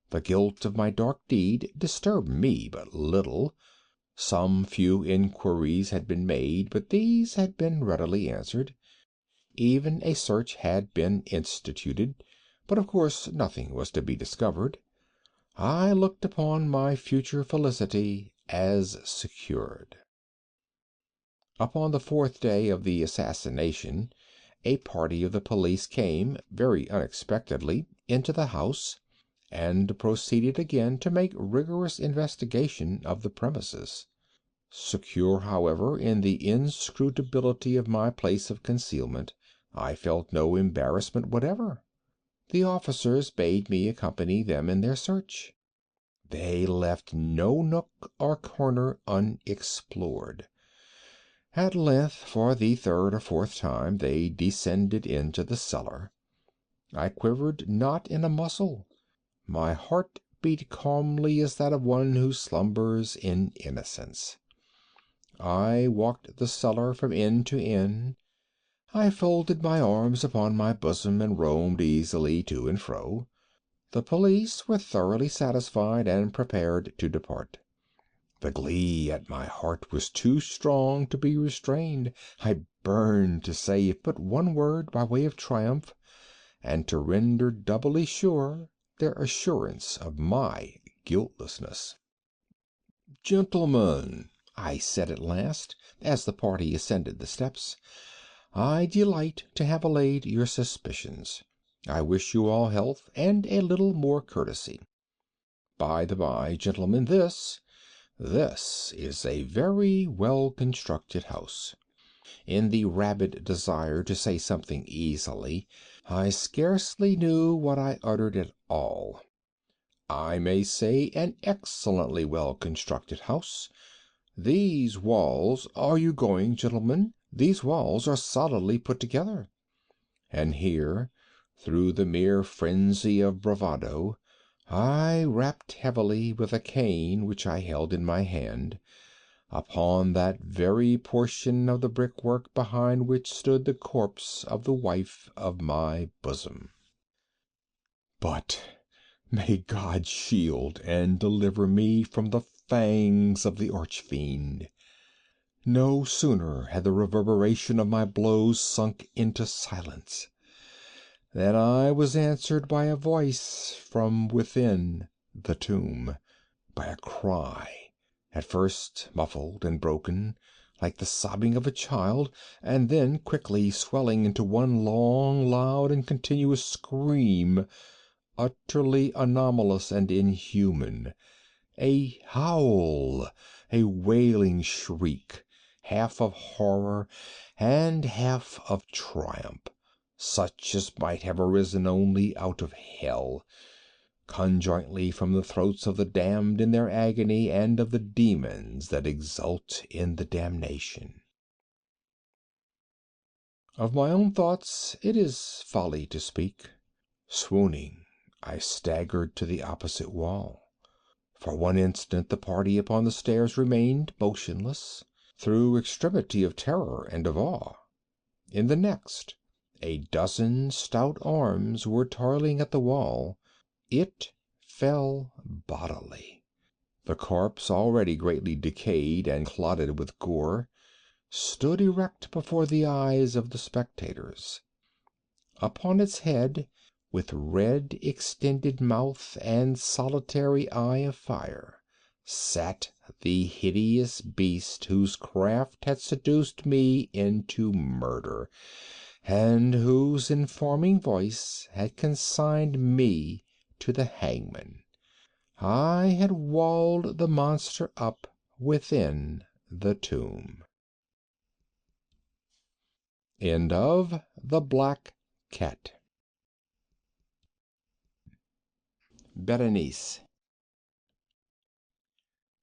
The guilt of my dark deed disturbed me but little. Some few inquiries had been made, but these had been readily answered. Even a search had been instituted, but of course nothing was to be discovered. I looked upon my future felicity as secured. Upon the fourth day of the assassination, a party of the police came, very unexpectedly, into the house, and proceeded again to make rigorous investigation of the premises. Secure, however, in the inscrutability of my place of concealment, I felt no embarrassment whatever. The officers bade me accompany them in their search. They left no nook or corner unexplored. At length, for the third or fourth time, they descended into the cellar. I quivered not in a muscle. My heart beat calmly as that of one who slumbers in innocence. I walked the cellar from end to end. I folded my arms upon my bosom and roamed easily to and fro. The police were thoroughly satisfied and prepared to depart. The glee at my heart was too strong to be restrained. I burned to say but one word by way of triumph, and to render doubly sure their assurance of my guiltlessness. "Gentlemen," I said at last, as the party ascended the steps, "I delight to have allayed your suspicions. I wish you all health and a little more courtesy. By the by, gentlemen, this is a very well constructed house." In the rabid desire to say something easily, I scarcely knew what I uttered at all. I may say an excellently well constructed house. These walls— "Are you going, gentlemen?" these walls are solidly put together. And here, through the mere frenzy of bravado, I rapped heavily with a cane which I held in my hand, upon that very portion of the brickwork behind which stood the corpse of the wife of my bosom. But may God shield and deliver me from the fangs of the arch-fiend! No sooner had the reverberation of my blows sunk into silence than I was answered by a voice from within the tomb, by a cry, at first muffled and broken, like the sobbing of a child, and then quickly swelling into one long, loud, and continuous scream, utterly anomalous and inhuman, a howl, a wailing shriek, half of horror and half of triumph, such as might have arisen only out of hell, conjointly from the throats of the damned in their agony and of the demons that exult in the damnation. Of my own thoughts it is folly to speak. Swooning, I staggered to the opposite wall. For one instant the party upon the stairs remained motionless, through extremity of terror and of awe. In the next, a dozen stout arms were toiling at the wall. It fell bodily. The corpse, already greatly decayed and clotted with gore, stood erect before the eyes of the spectators. Upon its head, with red extended mouth and solitary eye of fire, sat the hideous beast whose craft had seduced me into murder, and whose informing voice had consigned me to the hangman. I had walled the monster up within the tomb. End of The Black Cat. Berenice.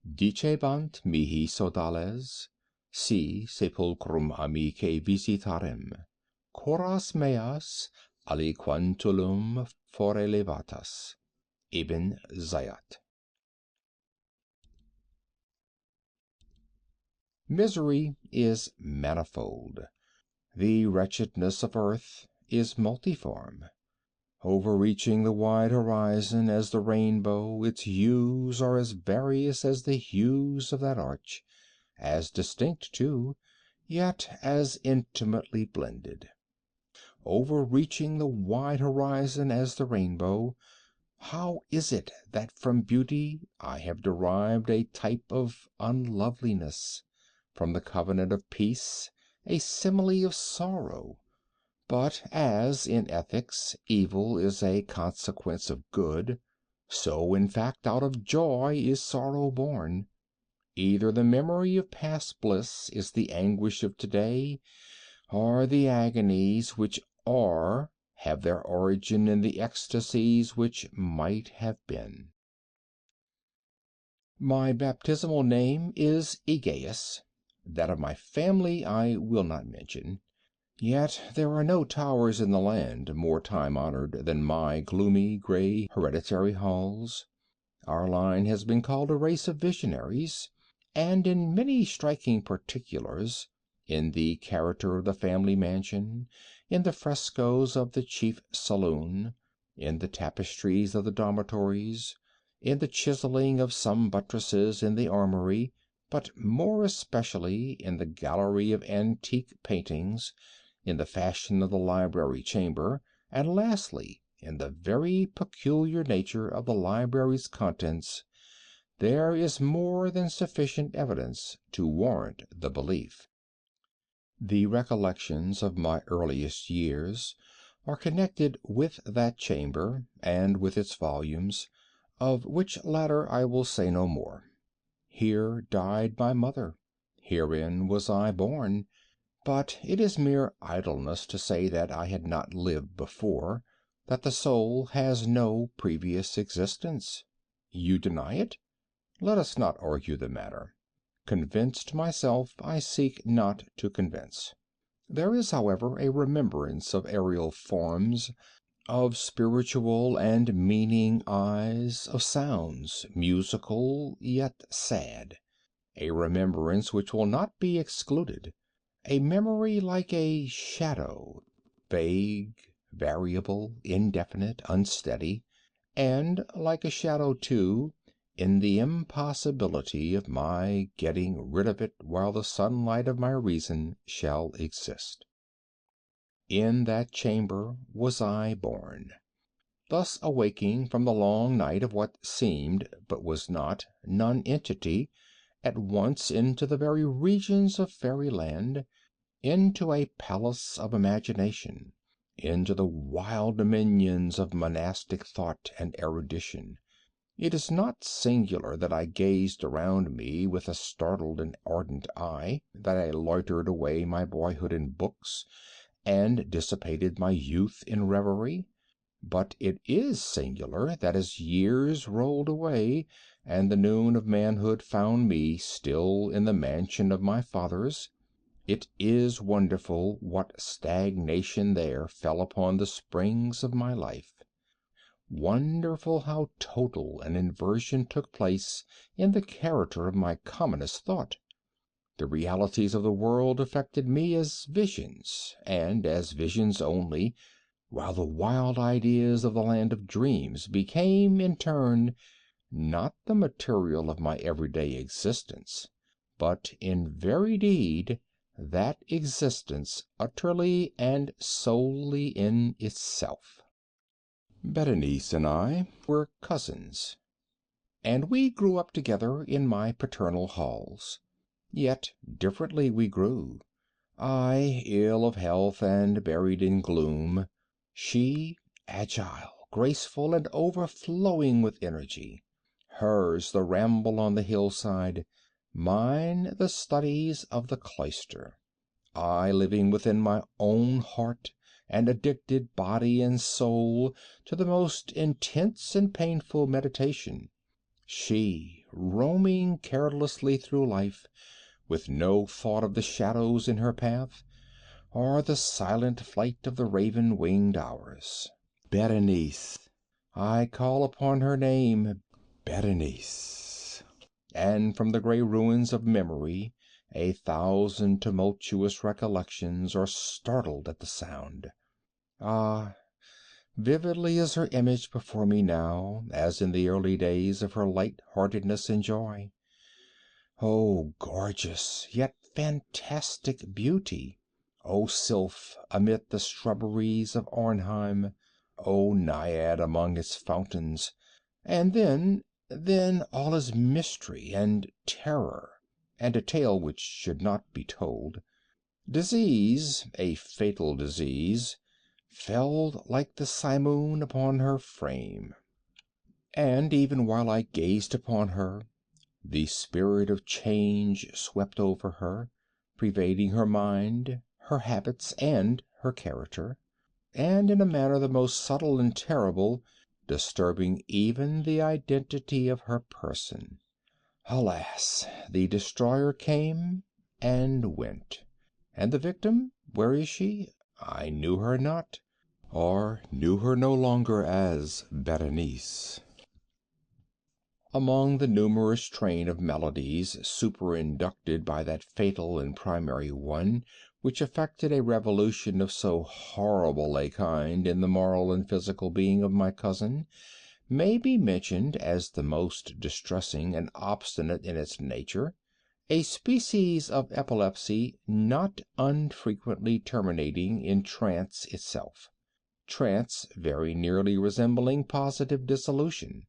Dicebant mihi sodales, si sepulchrum amicae visitarem, coras meas aliquantulum fore levatas. Ibn Zayat. Misery is manifold. The wretchedness of earth is multiform. Overreaching the wide horizon as the rainbow, its hues are as various as the hues of that arch, as distinct too, yet as intimately blended. Overreaching the wide horizon as the rainbow, how is it that from beauty I have derived a type of unloveliness, from the covenant of peace a simile of sorrow? But as, in ethics, evil is a consequence of good, so in fact out of joy is sorrow born. Either the memory of past bliss is the anguish of today, or the agonies which are have their origin in the ecstasies which might have been. My baptismal name is Egaeus. That of my family I will not mention. Yet there are no towers in the land more time-honored than my gloomy, gray, hereditary halls. Our line has been called a race of visionaries, and in many striking particulars, in the character of the family mansion, in the frescoes of the chief saloon, in the tapestries of the dormitories, in the chiseling of some buttresses in the armory, but more especially in the gallery of antique paintings, in the fashion of the library chamber, and lastly, in the very peculiar nature of the library's contents, there is more than sufficient evidence to warrant the belief. The recollections of my earliest years are connected with that chamber, and with its volumes, of which latter I will say no more. Here died my mother. Herein was I born. But it is mere idleness to say that I had not lived before, that the soul has no previous existence. You deny it? Let us not argue the matter. Convinced myself, I seek not to convince. There is, however, a remembrance of aerial forms, of spiritual and meaning eyes, of sounds, musical yet sad, a remembrance which will not be excluded, a memory like a shadow, vague, variable, indefinite, unsteady, and, like a shadow too, in the impossibility of my getting rid of it while the sunlight of my reason shall exist. In that chamber was I born, thus awaking from the long night of what seemed, but was not, nonentity, at once into the very regions of fairyland, into a palace of imagination, into the wild dominions of monastic thought and erudition. It is not singular that I gazed around me with a startled and ardent eye, that I loitered away my boyhood in books, and dissipated my youth in reverie. But it is singular that as years rolled away, and the noon of manhood found me still in the mansion of my fathers, it is wonderful what stagnation there fell upon the springs of my life. Wonderful how total an inversion took place in the character of my commonest thought. The realities of the world affected me as visions, and as visions only, while the wild ideas of the land of dreams became in turn not the material of my everyday existence, but in very deed that existence utterly and solely in itself. Berenice and I were cousins, and we grew up together in my paternal halls. Yet differently we grew. I, ill of health and buried in gloom; she, agile, graceful, and overflowing with energy. Hers the ramble on the hillside, mine the studies of the cloister. I living within my own heart, and addicted body and soul to the most intense and painful meditation; she roaming carelessly through life, with no thought of the shadows in her path, or the silent flight of the raven-winged hours. Berenice! I call upon her name, Berenice, and from the gray ruins of memory a thousand tumultuous recollections are startled at the sound. Ah, vividly is her image before me now, as in the early days of her light-heartedness and joy. O gorgeous, yet fantastic beauty! O sylph amid the shrubberies of Arnheim! O naiad among its fountains! And then all is mystery and terror, and a tale which should not be told. Disease, a fatal disease, fell like the simoon upon her frame. And even while I gazed upon her, the spirit of change swept over her, pervading her mind, her habits, and her character, and in a manner the most subtle and terrible, disturbing even the identity of her person. Alas! the destroyer came and went. And the victim, where is she? I knew her not, or knew her no longer as Berenice. Among the numerous train of maladies superinducted by that fatal and primary one which effected a revolution of so horrible a kind in the moral and physical being of my cousin, may be mentioned as the most distressing and obstinate in its nature, a species of epilepsy not unfrequently terminating in trance itself, trance very nearly resembling positive dissolution,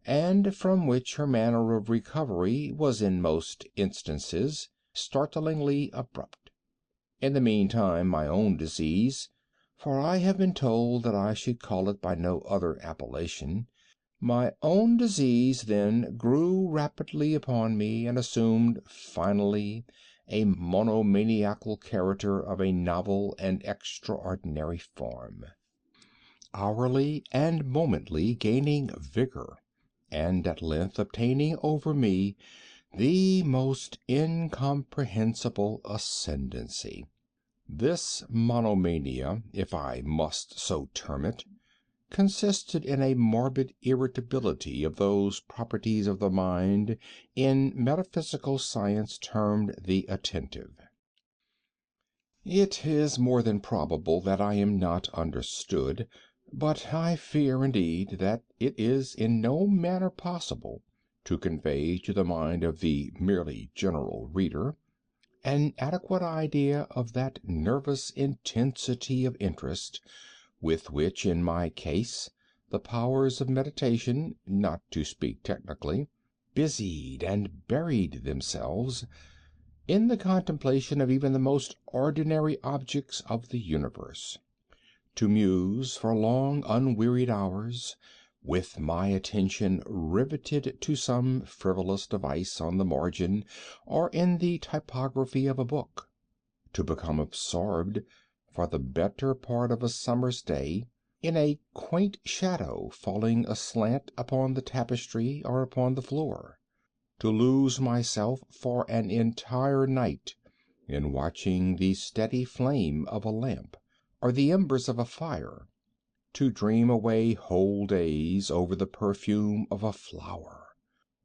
and from which her manner of recovery was in most instances startlingly abrupt. In the meantime my own disease, for I have been told that I should call it by no other appellation, my own disease then grew rapidly upon me and assumed finally a monomaniacal character of a novel and extraordinary form, hourly and momently gaining vigor, and at length obtaining over me The most incomprehensible ascendancy. This monomania, if I must so term it, consisted in a morbid irritability of those properties of the mind in metaphysical science termed the attentive. It is more than probable that I am not understood, but I fear indeed that it is in no manner possible to convey to the mind of the merely general reader an adequate idea of that nervous intensity of interest with which, in my case, the powers of meditation, not to speak technically, busied and buried themselves in the contemplation of even the most ordinary objects of the universe. To muse for long unwearied hours, with my attention riveted to some frivolous device on the margin or in the typography of a book. To become absorbed, for the better part of a summer's day, in a quaint shadow falling aslant upon the tapestry or upon the floor. To lose myself for an entire night in watching the steady flame of a lamp or the embers of a fire. To dream away whole days over the perfume of a flower.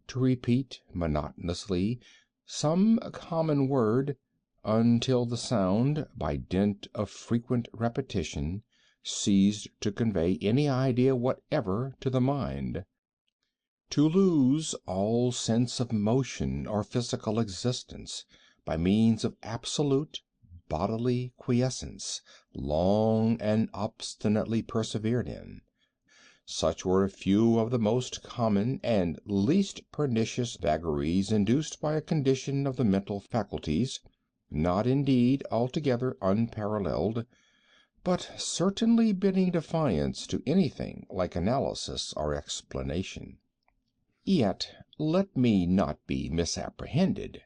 To repeat monotonously some common word until the sound, by dint of frequent repetition, ceased to convey any idea whatever to the mind. To lose all sense of motion or physical existence by means of absolute bodily quiescence, long and obstinately persevered in. Such were a few of the most common and least pernicious vagaries induced by a condition of the mental faculties, not indeed altogether unparalleled, but certainly bidding defiance to anything like analysis or explanation. Yet let me not be misapprehended.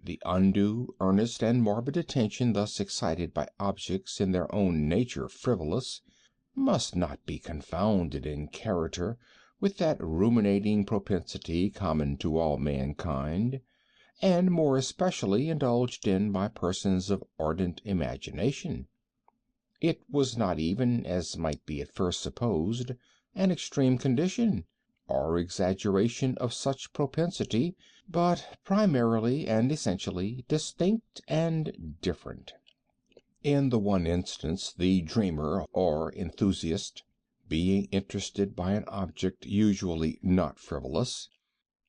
The undue, earnest, and morbid attention thus excited by objects in their own nature frivolous, must not be confounded in character with that ruminating propensity common to all mankind, and more especially indulged in by persons of ardent imagination. It was not even, as might be at first supposed, an extreme condition or exaggeration of such propensity, but primarily and essentially distinct and different. In the one instance the dreamer or enthusiast, being interested by an object usually not frivolous,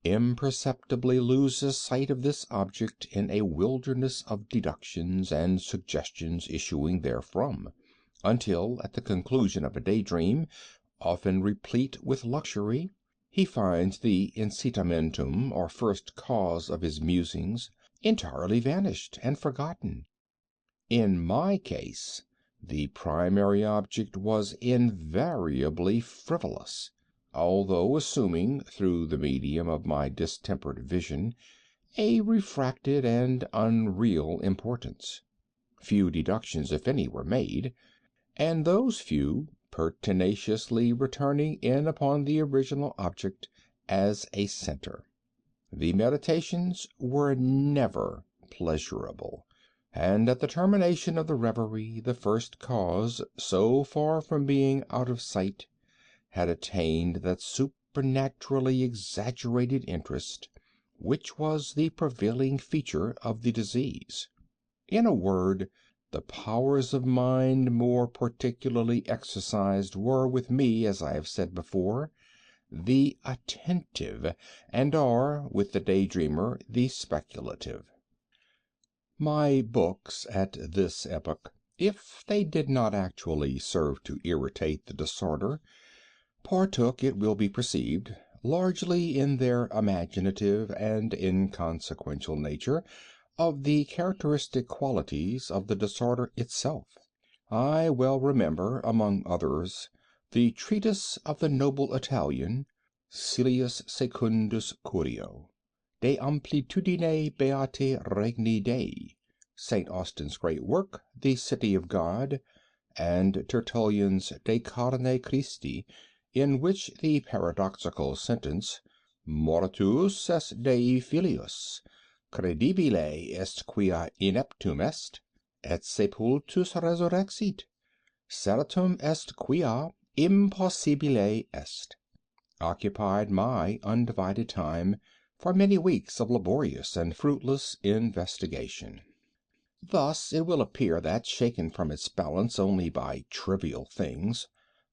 imperceptibly loses sight of this object in a wilderness of deductions and suggestions issuing therefrom, until at the conclusion of a daydream, often replete with luxury, he finds the incitamentum or first cause of his musings entirely vanished and forgotten. In my case the primary object was invariably frivolous, although assuming, through the medium of my distempered vision, a refracted and unreal importance. Few deductions, if any, were made, and those few pertinaciously returning in upon the original object as a centre. The meditations were never pleasurable, and at the termination of the reverie the first cause, so far from being out of sight, had attained that supernaturally exaggerated interest which was the prevailing feature of the disease. In a word, the powers of mind more particularly exercised were with me, as I have said before, the attentive, and are, with the daydreamer, the speculative. My books at this epoch, if they did not actually serve to irritate the disorder, partook, it will be perceived, largely in their imaginative and inconsequential nature of the characteristic qualities of the disorder itself. I well remember, among others, the treatise of the noble Italian, Silius Secundus Curio, De Amplitudine Beati Regni Dei, St. Austin's great work, The City of God, and Tertullian's De Carne Christi, in which the paradoxical sentence, Mortus est Dei filius, credibile est quia ineptum est, et sepultus resurrexit, certum est quia impossibile est, occupied my undivided time for many weeks of laborious and fruitless investigation. Thus it will appear that, shaken from its balance only by trivial things,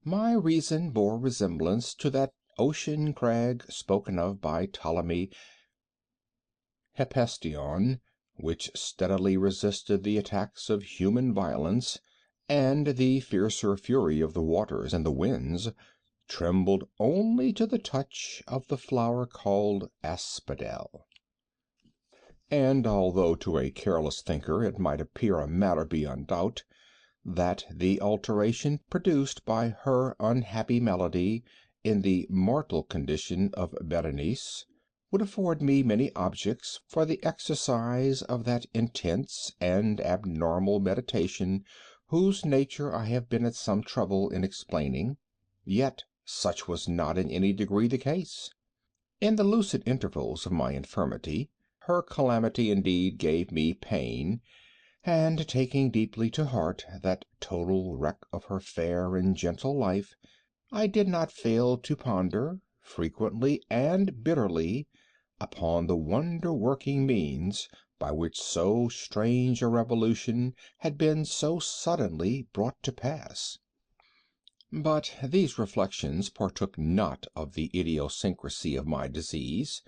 my reason bore resemblance to that ocean crag spoken of by Ptolemy Hephaestion, which steadily resisted the attacks of human violence, and the fiercer fury of the waters and the winds trembled only to the touch of the flower called asphodel. And although to a careless thinker it might appear a matter beyond doubt that the alteration produced by her unhappy malady in the mortal condition of Berenice would afford me many objects for the exercise of that intense and abnormal meditation whose nature I have been at some trouble in explaining, yet such was not in any degree the case. In the lucid intervals of my infirmity, her calamity indeed gave me pain, and taking deeply to heart that total wreck of her fair and gentle life, I did not fail to ponder, frequently and bitterly, upon the wonder-working means by which so strange a revolution had been so suddenly brought to pass. But these reflections partook not of the idiosyncrasy of my disease,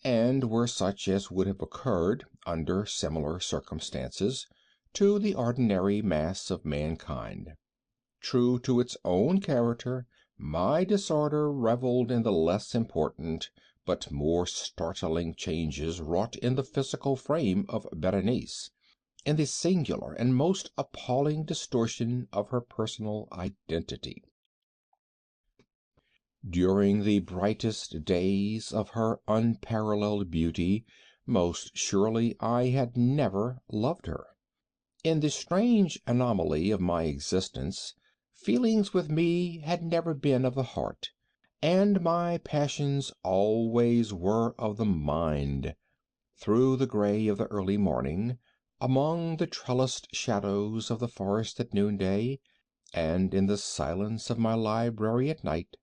and were such as would have occurred, under similar circumstances, to the ordinary mass of mankind. True to its own character, my disorder revelled in the less important but more startling changes wrought in the physical frame of Berenice, in the singular and most appalling distortion of her personal identity. During the brightest days of her unparalleled beauty, most surely I had never loved her. In the strange anomaly of my existence, feelings with me had never been of the heart, and my passions always were of the mind. Through the gray of the early morning, among the trellised shadows of the forest at noonday, and in the silence of my library at night,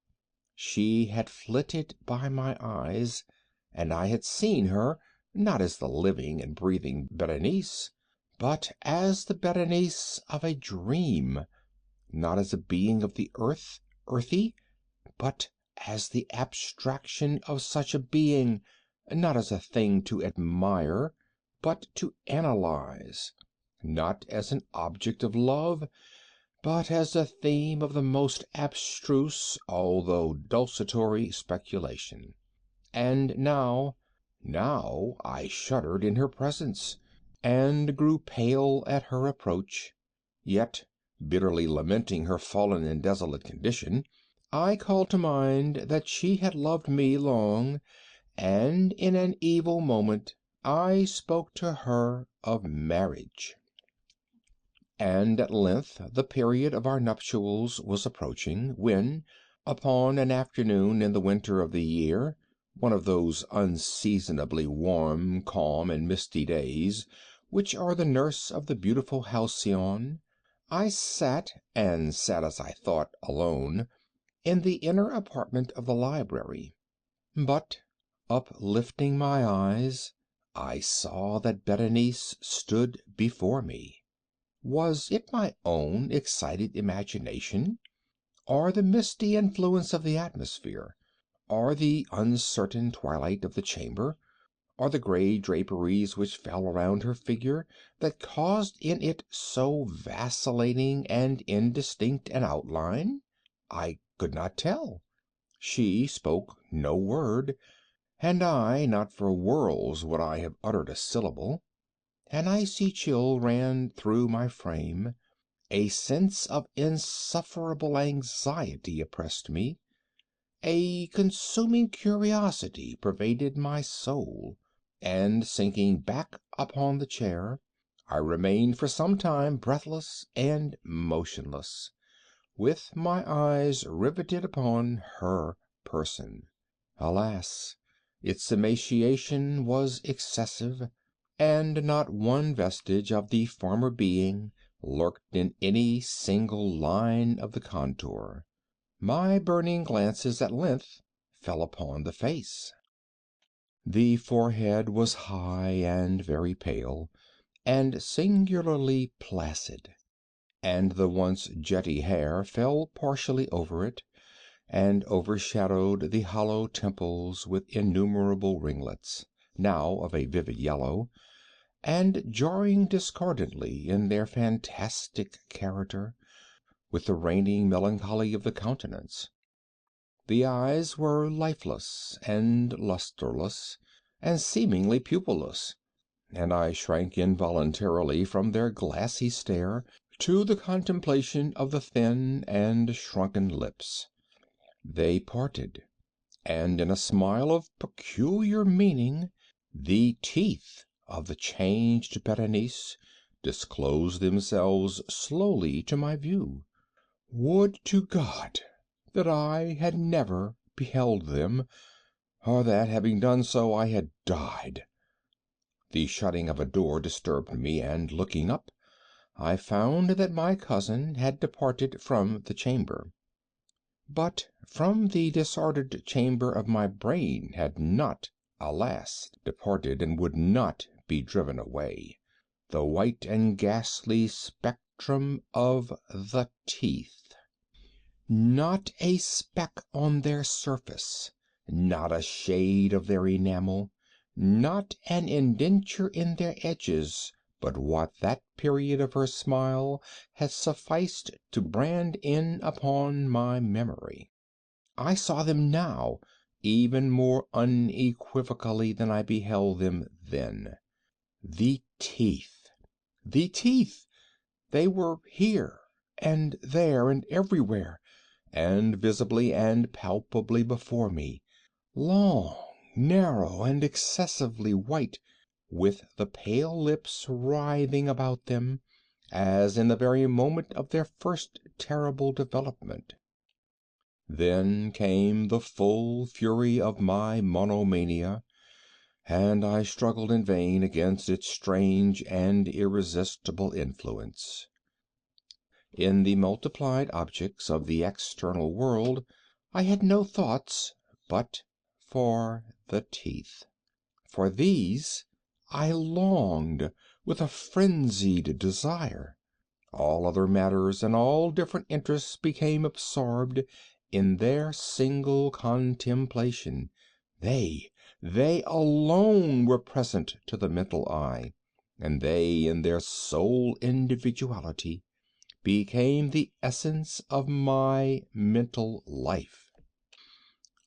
she had flitted by my eyes, and I had seen her, not as the living and breathing Berenice, but as the Berenice of a dream, not as a being of the earth, earthy, but as the abstraction of such a being, not as a thing to admire, but to analyze, not as an object of love, but as a theme of the most abstruse, although desultory speculation. And now I shuddered in her presence, and grew pale at her approach. Yet, bitterly lamenting her fallen and desolate condition, I called to mind that she had loved me long, and in an evil moment I spoke to her of marriage. And at length the period of our nuptials was approaching, when, upon an afternoon in the winter of the year, one of those unseasonably warm, calm, and misty days which are the nurse of the beautiful halcyon, I sat, and sat as I thought alone, in the inner apartment of the library. But, uplifting my eyes, I saw that Berenice stood before me. Was it my own excited imagination, or the misty influence of the atmosphere, or the uncertain twilight of the chamber, or the gray draperies which fell around her figure, that caused in it so vacillating and indistinct an outline? I could not tell. She spoke no word, and I, not for worlds would I have uttered a syllable. An icy chill ran through my frame, a sense of insufferable anxiety oppressed me, a consuming curiosity pervaded my soul, and sinking back upon the chair, I remained for some time breathless and motionless, with my eyes riveted upon her person. Alas! Its emaciation was excessive, and not one vestige of the former being lurked in any single line of the contour. My burning glances at length fell upon the face. The forehead was high and very pale, and singularly placid, and the once jetty hair fell partially over it, and overshadowed the hollow temples with innumerable ringlets, now of a vivid yellow, and jarring discordantly in their fantastic character with the reigning melancholy of the countenance. The eyes were lifeless and lustreless, and seemingly pupilless, and I shrank involuntarily from their glassy stare to the contemplation of the thin and shrunken lips. They parted, and in a smile of peculiar meaning the teeth of the changed Berenice disclosed themselves slowly to my view. Would to God that I had never beheld them, or that, having done so, I had died. The shutting of a door disturbed me, and looking up, I found that my cousin had departed from the chamber. But from the disordered chamber of my brain had not, alas, departed, and would not be driven away, the white and ghastly spectrum of the teeth. Not a speck on their surface, not a shade of their enamel, not an indenture in their edges, but what that period of her smile had sufficed to brand in upon my memory. I saw them now even more unequivocally than I beheld them then. The teeth! The teeth! They were here, and there, and everywhere, and visibly and palpably before me, long, narrow, and excessively white, with the pale lips writhing about them, as in the very moment of their first terrible development. Then came the full fury of my monomania, and I struggled in vain against its strange and irresistible influence. In the multiplied objects of the external world I had no thoughts but for the teeth. For these I longed with a frenzied desire. All other matters and all different interests became absorbed in their single contemplation. They alone were present to the mental eye, and they in their sole individuality became the essence of my mental life.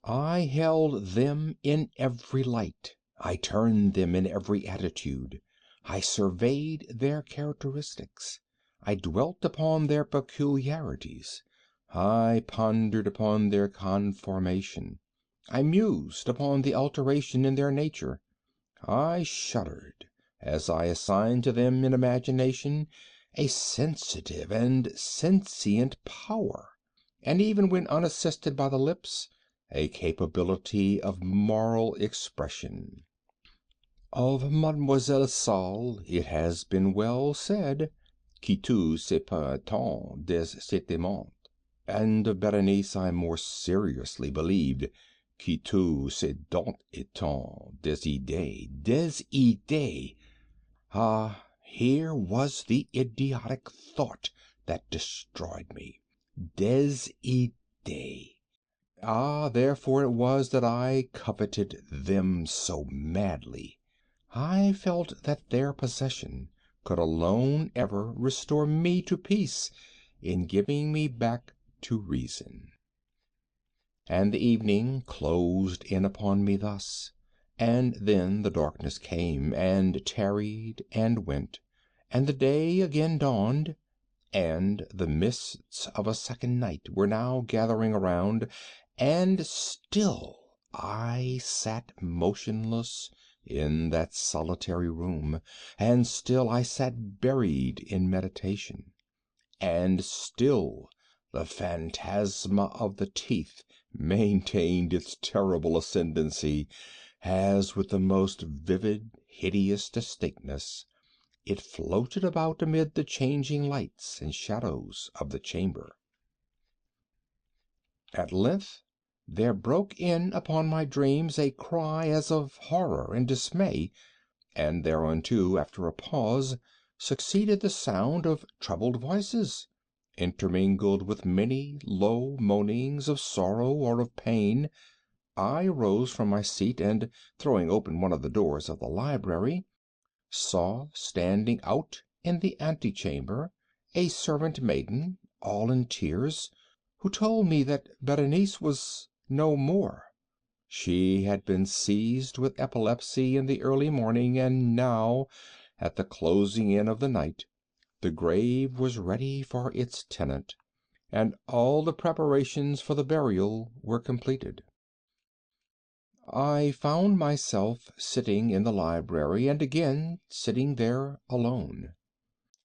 I held them in every light, I turned them in every attitude, I surveyed their characteristics, I dwelt upon their peculiarities, I pondered upon their conformation, I mused upon the alteration in their nature, I shuddered as I assigned to them in imagination a sensitive and sentient power, and even when unassisted by the lips, a capability of moral expression. Of Mademoiselle Salle it has been well said, qui tout c'est pas tant des sentiments, and of Berenice I more seriously believed, qui tout c'est donc étant des idées. Ah, here was the idiotic thought that destroyed me. Des idées. Ah, therefore it was that I coveted them so madly. I felt that their possession could alone ever restore me to peace in giving me back to reason. And the evening closed in upon me thus, and then the darkness came and tarried and went, and the day again dawned, and the mists of a second night were now gathering around, and still I sat motionless in that solitary room, and still I sat buried in meditation, and still the phantasma of the teeth maintained its terrible ascendancy, as with the most vivid, hideous distinctness it floated about amid the changing lights and shadows of the chamber. At length there broke in upon my dreams a cry as of horror and dismay, and thereunto, after a pause, succeeded the sound of troubled voices, intermingled with many low moanings of sorrow or of pain. I rose from my seat, and, throwing open one of the doors of the library, saw standing out in the antechamber a servant maiden, all in tears, who told me that Berenice was no more. She had been seized with epilepsy in the early morning, and now, at the closing in of the night, the grave was ready for its tenant, and all the preparations for the burial were completed. I found myself sitting in the library, and again sitting there alone.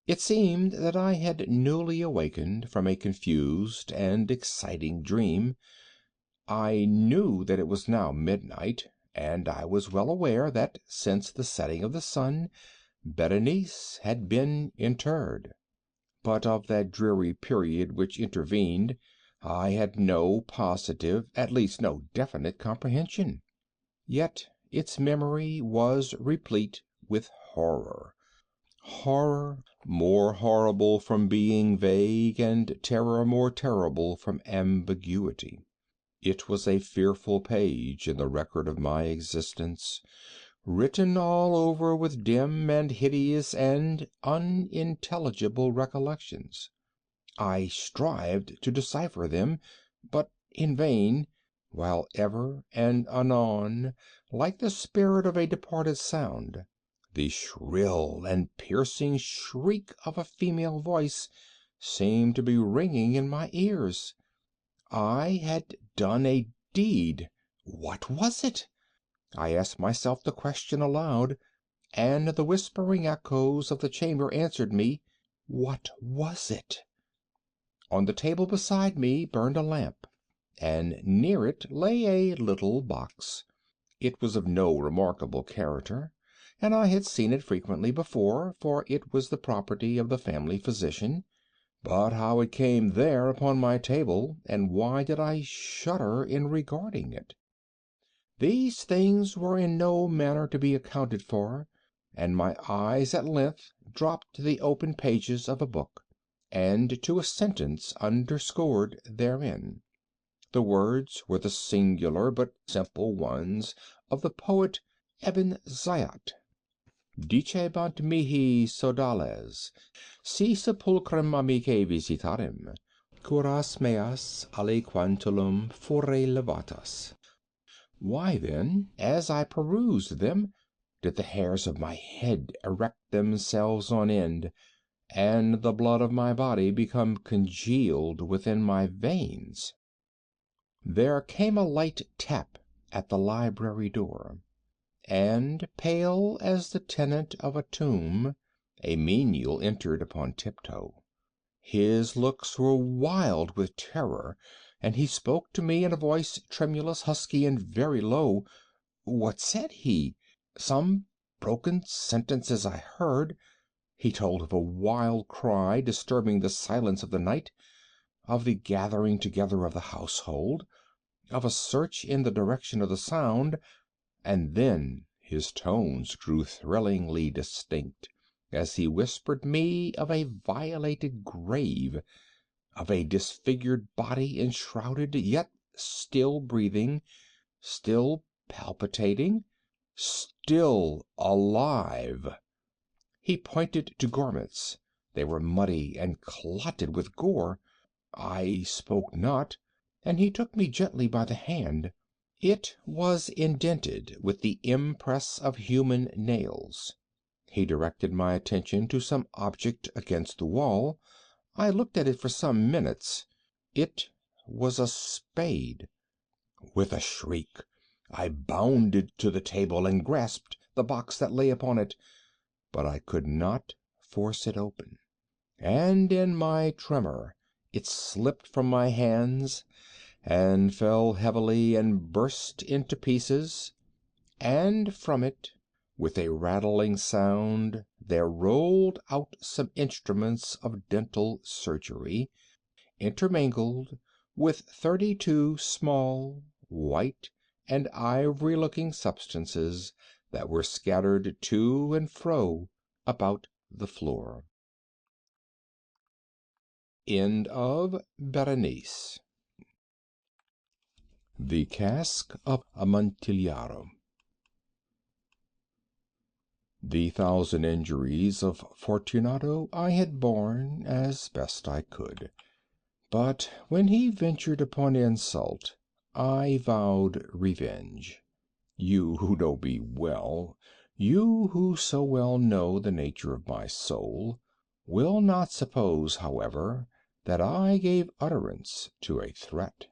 It seemed that I had newly awakened from a confused and exciting dream. I knew that it was now midnight, and I was well aware that since the setting of the sun Berenice had been interred. But of that dreary period which intervened I had no positive, at least no definite comprehension. Yet its memory was replete with horror. Horror more horrible from being vague, and terror more terrible from ambiguity. It was a fearful page in the record of my existence, written all over with dim and hideous and unintelligible recollections. I strived to decipher them, but in vain, while ever and anon, like the spirit of a departed sound, the shrill and piercing shriek of a female voice seemed to be ringing in my ears. I had done a deed. What was it? I asked myself the question aloud, and the whispering echoes of the chamber answered me, "What was it?" On the table beside me burned a lamp, and near it lay a little box. It was of no remarkable character, and I had seen it frequently before, for it was the property of the family physician. But how it came there upon my table, and why did I shudder in regarding it? These things were in no manner to be accounted for, and my eyes at length dropped to the open pages of a book, and to a sentence underscored therein. The words were the singular but simple ones of the poet Ibn Zayat: Dicebant mihi sodales, si sepulchrum amicae visitarem, curas meas aliquantulum fore levatas. Why, then, as I perused them, did the hairs of my head erect themselves on end, and the blood of my body become congealed within my veins? There came a light tap at the library door, and, pale as the tenant of a tomb, a menial entered upon tiptoe. His looks were wild with terror, and he spoke to me in a voice tremulous, husky, and very low. What said he? Some broken sentences I heard. He told of a wild cry disturbing the silence of the night, of the gathering together of the household, of a search in the direction of the sound, and then his tones grew thrillingly distinct as he whispered me of a violated grave, of a disfigured body enshrouded, yet still breathing, still palpitating, still alive. He pointed to garments. They were muddy and clotted with gore. I spoke not, and he took me gently by the hand. It was indented with the impress of human nails. He directed my attention to some object against the wall. I looked at it for some minutes. It was a spade. With a shriek I bounded to the table and grasped the box that lay upon it, but I could not force it open, and in my tremor it slipped from my hands and fell heavily and burst into pieces. and from it, with a rattling sound, there rolled out some instruments of dental surgery, intermingled with 32 small, white, and ivory-looking substances that were scattered to and fro about the floor. End of Berenice. The Cask of Amontillado. The 1,000 injuries of Fortunato I had borne as best I could, but when he ventured upon insult, I vowed revenge. You who know me well, you who so well know the nature of my soul, will not suppose, however, that I gave utterance to a threat.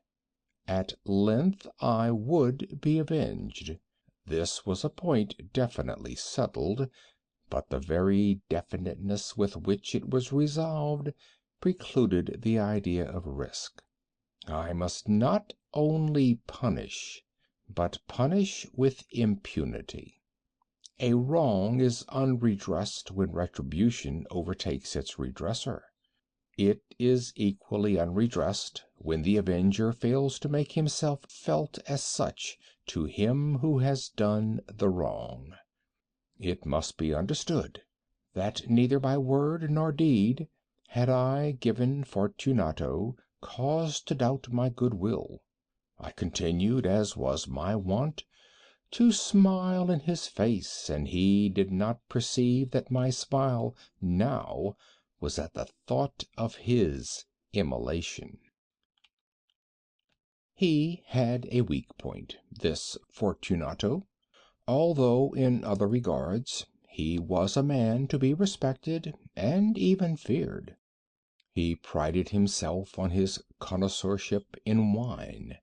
At length I would be avenged. This was a point definitely settled, but the very definiteness with which it was resolved precluded the idea of risk. I must not only punish, but punish with impunity. A wrong is unredressed when retribution overtakes its redresser. It is equally unredressed when the avenger fails to make himself felt as such to him who has done the wrong. It must be understood that neither by word nor deed had I given Fortunato cause to doubt my good will. I continued, as was my wont, to smile in his face, and he did not perceive that my smile now was at the thought of his immolation. He had a weak point, this Fortunato. Although in other regards he was a man to be respected and even feared. He prided himself on his connoisseurship in wine.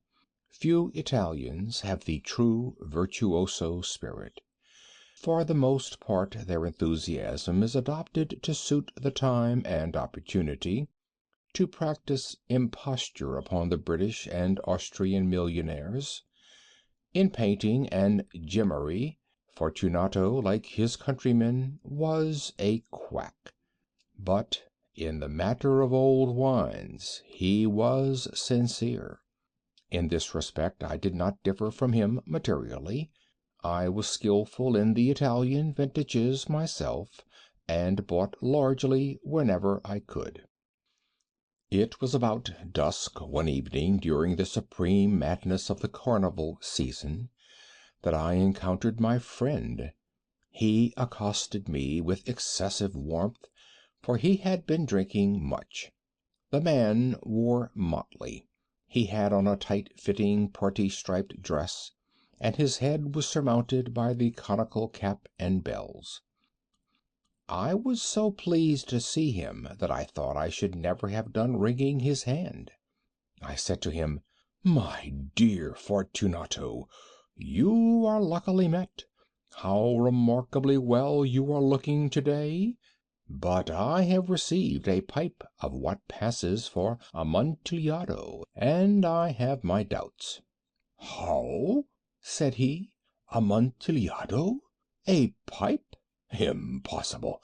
Few Italians have the true virtuoso spirit. For the most part their enthusiasm is adopted to suit the time and opportunity, to practice imposture upon the British and Austrian millionaires. In painting and gemmary, Fortunato, like his countrymen, was a quack. But in the matter of old wines he was sincere. In this respect I did not differ from him materially. I was skillful in the Italian vintages myself, and bought largely whenever I could. It was about dusk one evening during the supreme madness of the carnival season that I encountered my friend. He accosted me with excessive warmth, for he had been drinking much. The man wore motley. He had on a tight-fitting parti-striped dress, and his head was surmounted by the conical cap and bells. I was so pleased to see him that I thought I should never have done wringing his hand. I said to him, "My dear Fortunato, you are luckily met. How remarkably well you are looking to-day! But I have received a pipe of what passes for Amontillado, and I have my doubts." "How?" said he. "Amontillado? A pipe? Impossible!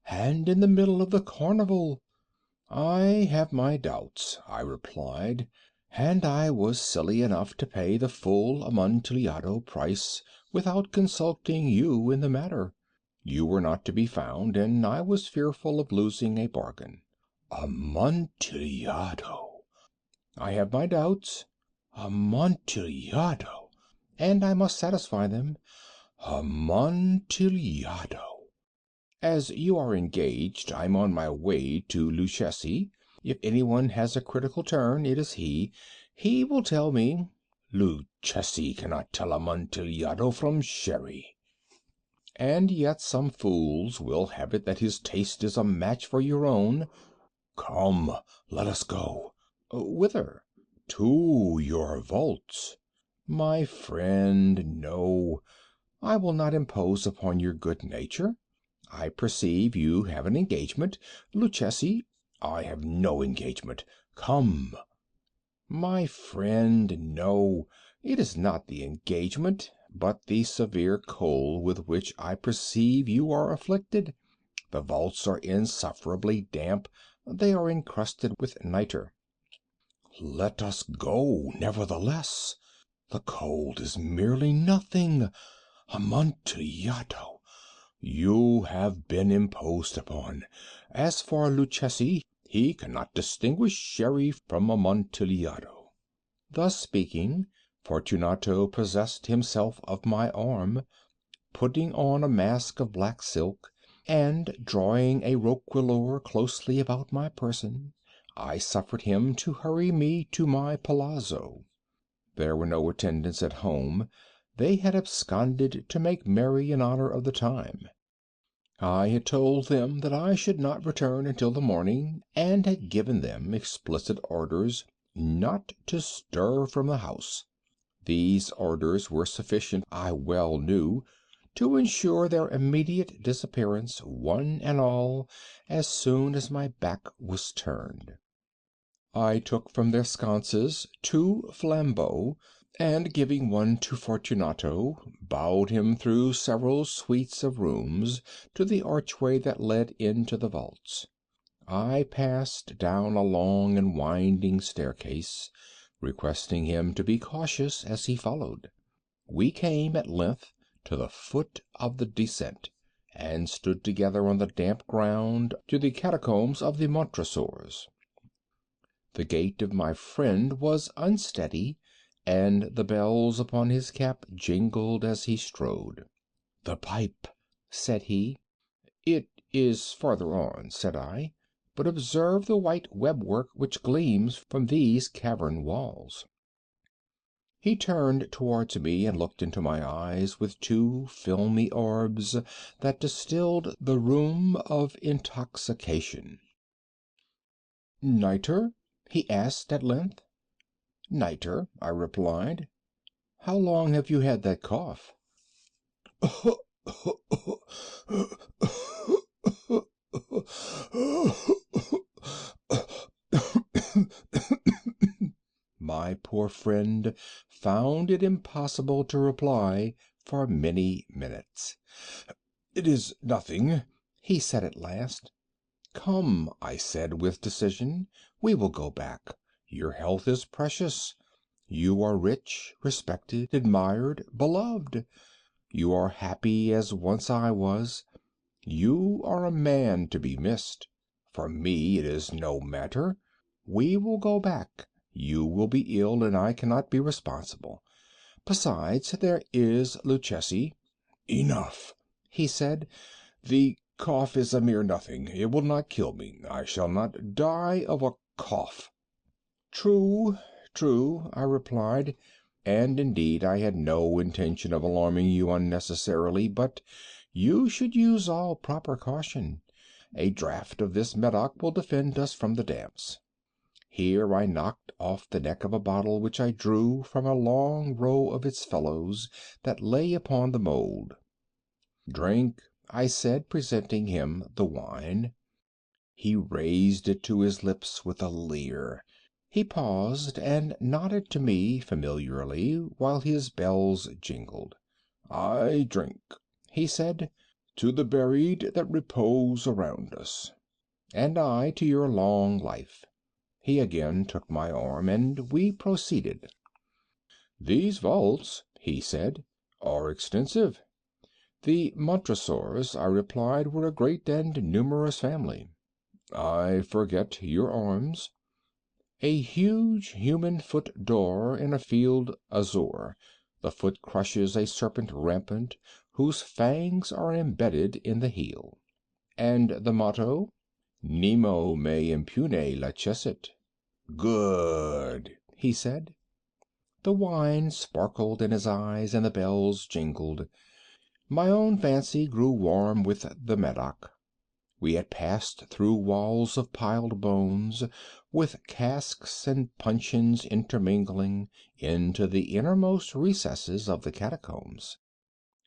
And in the middle of the carnival!" "I have my doubts," I replied, "and I was silly enough to pay the full Amontillado price without consulting you in the matter. You were not to be found, and I was fearful of losing a bargain." "Amontillado!" "I have my doubts." "Amontillado!" "And I must satisfy them." "Amontillado!" "As you are engaged, I'm on my way to Luchesi. If anyone has a critical turn, it is he. He will tell me—" "Luchesi cannot tell Amontillado from sherry." "And yet some fools will have it that his taste is a match for your own." "Come, let us go." "Whither?" "To your vaults." "My friend, no. I will not impose upon your good nature. I perceive you have an engagement. Luchesi—" "I have no engagement. Come." "My friend, no. It is not the engagement, but the severe cold with which I perceive you are afflicted. The vaults are insufferably damp. They are encrusted with nitre. Let us go, nevertheless. The cold is merely nothing. Amontillado, you have been imposed upon. As for Luchesi, he cannot distinguish sherry from Amontillado." Thus speaking, Fortunato possessed himself of my arm, putting on a mask of black silk, and drawing a roquelaure closely about my person, I suffered him to hurry me to my palazzo. There were no attendants at home. They had absconded to make merry in honor of the time. I had told them that I should not return until the morning, and had given them explicit orders not to stir from the house. These orders were sufficient, I well knew, to ensure their immediate disappearance, one and all, as soon as my back was turned. I took from their sconces 2 flambeaux, and giving one to Fortunato, bowed him through several suites of rooms to the archway that led into the vaults. I passed down a long and winding staircase, requesting him to be cautious as he followed. We came at length to the foot of the descent, and stood together on the damp ground to the catacombs of the Montresors. The gait of my friend was unsteady, and the bells upon his cap jingled as he strode. "The pipe," said he. "It is farther on," said I, "but observe the white webwork which gleams from these cavern walls." He turned towards me and looked into my eyes with 2 filmy orbs that distilled the rheum of intoxication. "Nitre?" he asked at length. "Nitre," I replied. "How long have you had that cough?" My poor friend found it impossible to reply for many minutes. "It is nothing," he said at last. "Come," I said with decision, "we will go back. Your health is precious. You are rich, respected, admired, beloved. You are happy as once I was. You are a man to be missed. For me it is no matter. We will go back. You will be ill, and I cannot be responsible. Besides, there is Luchesi." "Enough," he said. "The cough is a mere nothing. It will not kill me. I shall not die of a cough." "True, true," I replied, "and indeed I had no intention of alarming you unnecessarily, but you should use all proper caution. A draught of this Medoc will defend us from the damps." Here I knocked off the neck of a bottle which I drew from a long row of its fellows that lay upon the mould. "Drink," I said, presenting him the wine. He raised it to his lips with a leer. He paused and nodded to me familiarly while his bells jingled. "I drink," he said, "to the buried that repose around us." "And I to your long life." He again took my arm, and we proceeded. "These vaults," he said, "are extensive." "The Montresors," I replied, "were a great and numerous family." "I forget your arms." "A huge human foot d'or in a field azure. The foot crushes a serpent rampant, whose fangs are embedded in the heel." "And the motto?" "Nemo me impune lacessit." "Good," he said. The wine sparkled in his eyes and the bells jingled. My own fancy grew warm with the Medoc. We had passed through walls of piled bones, with casks and puncheons intermingling, into the innermost recesses of the catacombs.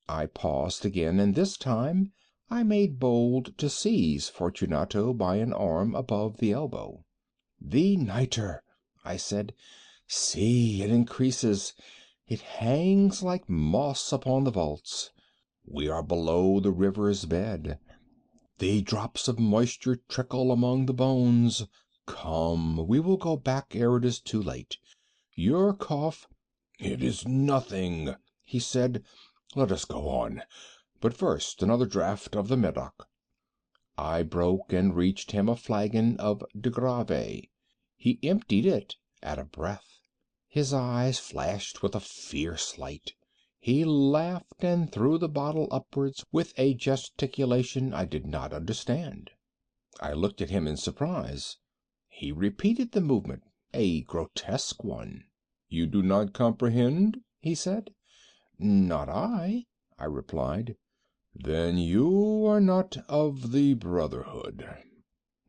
I paused again, and this time I made bold to seize Fortunato by an arm above the elbow. "The nitre," I said. "See, it increases. It hangs like moss upon the vaults. We are below the river's bed. The drops of moisture trickle among the bones. Come, we will go back ere it is too late. Your cough—" "It is nothing," he said. "Let us go on. But first another draught of the Medoc." I broke and reached him a flagon of de Grave. He emptied it at a breath. His eyes flashed with a fierce light. He laughed and threw the bottle upwards with a gesticulation I did not understand. I looked at him in surprise. He repeated the movement, a grotesque one. "You do not comprehend?" he said. "Not I," I replied. "Then you are not of the Brotherhood."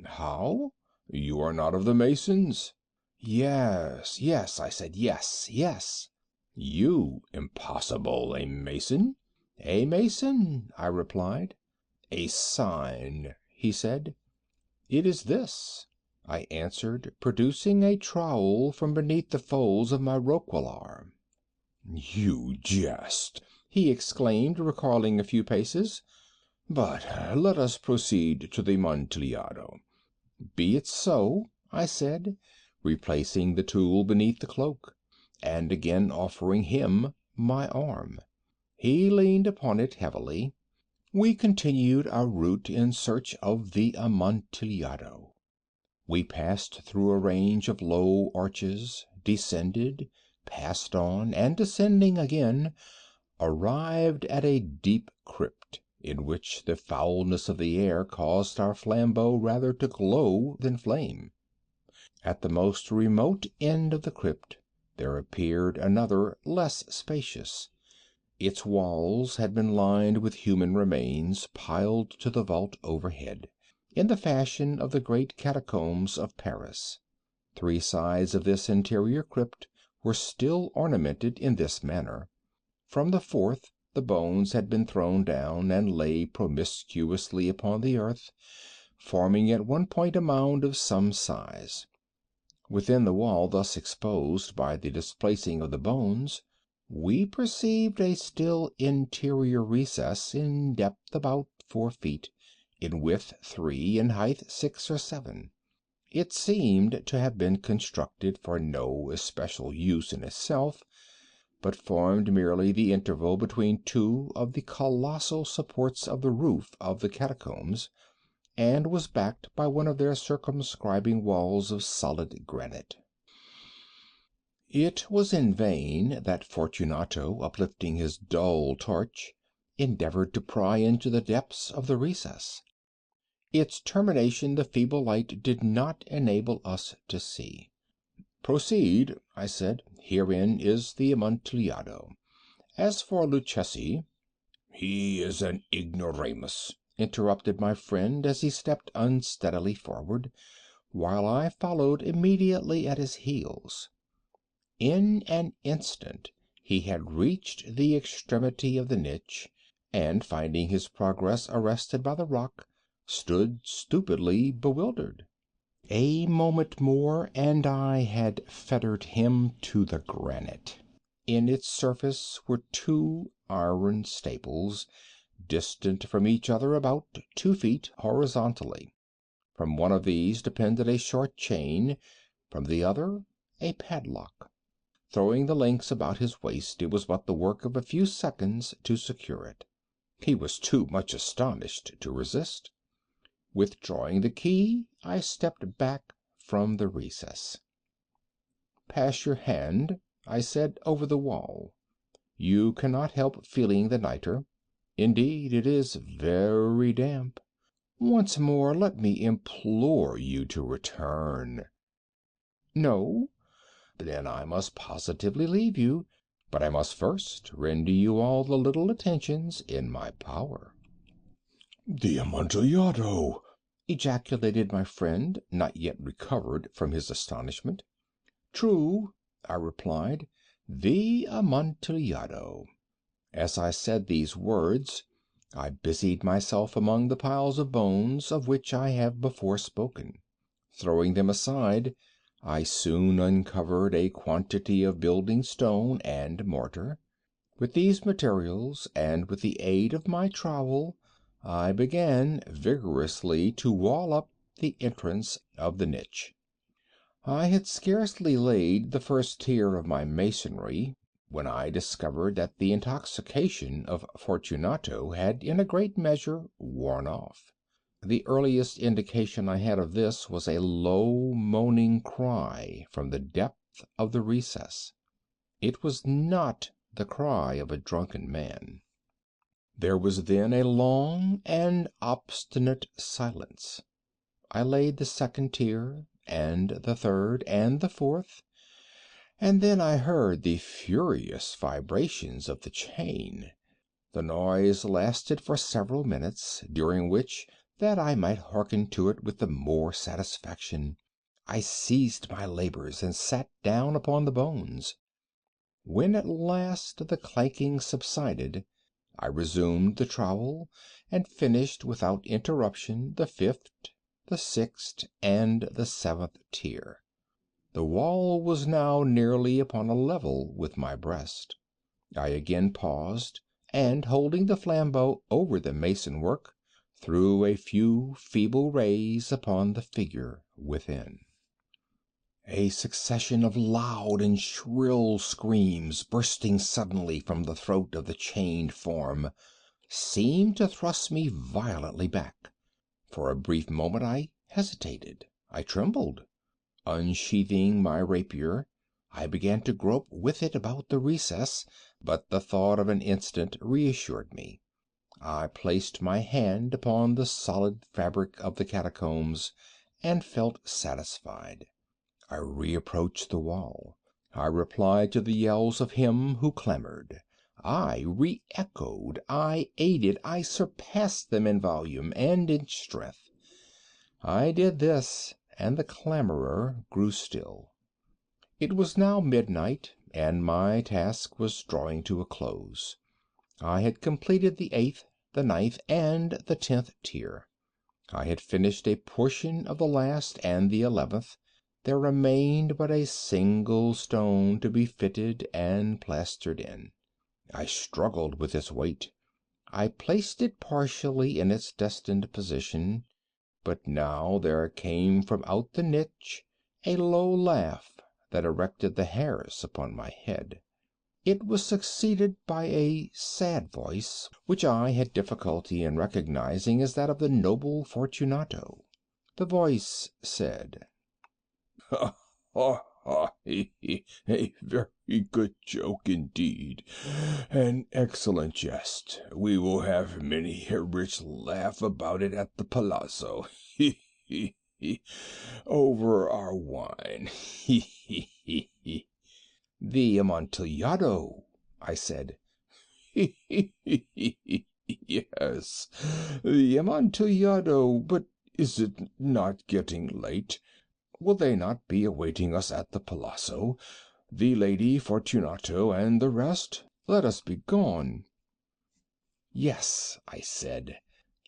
"How?" "You are not of the Masons?" "Yes, yes," I said. "Yes, yes." "You? Impossible! A Mason?" "A Mason," I replied. "A sign," he said. "It is this," I answered, producing a trowel from beneath the folds of my roquelaire. "You jest!" he exclaimed, recoiling a few paces. "But let us proceed to the Amontillado." "Be it so," I said, replacing the tool beneath the cloak, and again offering him my arm. He leaned upon it heavily. We continued our route in search of the Amontillado. We passed through a range of low arches, descended, passed on, and descending again, arrived at a deep crypt, in which the foulness of the air caused our flambeaux rather to glow than flame. At the most remote end of the crypt there appeared another less spacious. Its walls had been lined with human remains piled to the vault overhead, in the fashion of the great catacombs of Paris. Three sides of this interior crypt were still ornamented in this manner. From the fourth the bones had been thrown down and lay promiscuously upon the earth, forming at one point a mound of some size. Within the wall thus exposed by the displacing of the bones, we perceived a still interior recess, in depth about 4 feet, in width 3, in height 6 or 7. It seemed to have been constructed for no especial use in itself, but formed merely the interval between two of the colossal supports of the roof of the catacombs, and was backed by one of their circumscribing walls of solid granite. It was in vain that Fortunato, uplifting his dull torch, endeavored to pry into the depths of the recess. Its termination the feeble light did not enable us to see. "Proceed," I said. "Herein is the Amontillado. As for Luchesi—" "He is an ignoramus," interrupted my friend as he stepped unsteadily forward, while I followed immediately at his heels. In an instant he had reached the extremity of the niche, and finding his progress arrested by the rock, stood stupidly bewildered. A moment more and I had fettered him to the granite. In its surface were two iron staples, distant from each other about 2 feet horizontally. From one of these depended a short chain, from the other a padlock. Throwing the links about his waist, it was but the work of a few seconds to secure it. He was too much astonished to resist. Withdrawing the key, I stepped back from the recess. "Pass your hand," I said, "over the wall. You cannot help feeling the nitre. Indeed, it is very damp. Once more let me implore you to return." "No." "Then I must positively leave you, but I must first render you all the little attentions in my power." "The Amontillado!" ejaculated my friend, not yet recovered from his astonishment. "True," I replied, "the Amontillado." As I said these words I busied myself among the piles of bones of which I have before spoken. Throwing them aside, I soon uncovered a quantity of building stone and mortar. With these materials, and with the aid of my trowel, I began vigorously to wall up the entrance of the niche. I had scarcely laid the first tier of my masonry when I discovered that the intoxication of Fortunato had in a great measure worn off. The earliest indication I had of this was a low moaning cry from the depth of the recess. It was not the cry of a drunken man. There was then a long and obstinate silence. I laid the second tier, and the third, and the fourth, and then I heard the furious vibrations of the chain. The noise lasted for several minutes, during which, that I might hearken to it with the more satisfaction, I ceased my labors and sat down upon the bones. When at last the clanking subsided, I resumed the trowel, and finished without interruption the fifth, the sixth, and the seventh tier. The wall was now nearly upon a level with my breast. I again paused, and holding the flambeau over the mason work, threw a few feeble rays upon the figure within. A succession of loud and shrill screams bursting suddenly from the throat of the chained form seemed to thrust me violently back. For a brief moment I hesitated, I trembled. Unsheathing my rapier, I began to grope with it about the recess, but the thought of an instant reassured me. I placed my hand upon the solid fabric of the catacombs and felt satisfied. I reapproached the wall. I replied to the yells of him who clamored. I re-echoed, I aided, I surpassed them in volume and in strength. I did this, and the clamorer grew still. It was now midnight, and my task was drawing to a close. I had completed the eighth, the ninth, and the 10th tier. I had finished a portion of the last and the 11th. There remained but a single stone to be fitted and plastered in. I struggled with its weight. I placed it partially in its destined position, but now there came from out the niche a low laugh that erected the hairs upon my head. It was succeeded by a sad voice, which I had difficulty in recognizing as that of the noble Fortunato. The voice said, "Ha, ha, ha, he, he, a very good joke indeed, an excellent jest. We will have many a rich laugh about it at the palazzo, he, he, over our wine, he, he, he, he." "The Amontillado," I said. "He, he, he, he, yes, the Amontillado. But is it not getting late? Will they not be awaiting us at the palazzo, the Lady Fortunato and the rest? Let us be gone." "Yes," I said,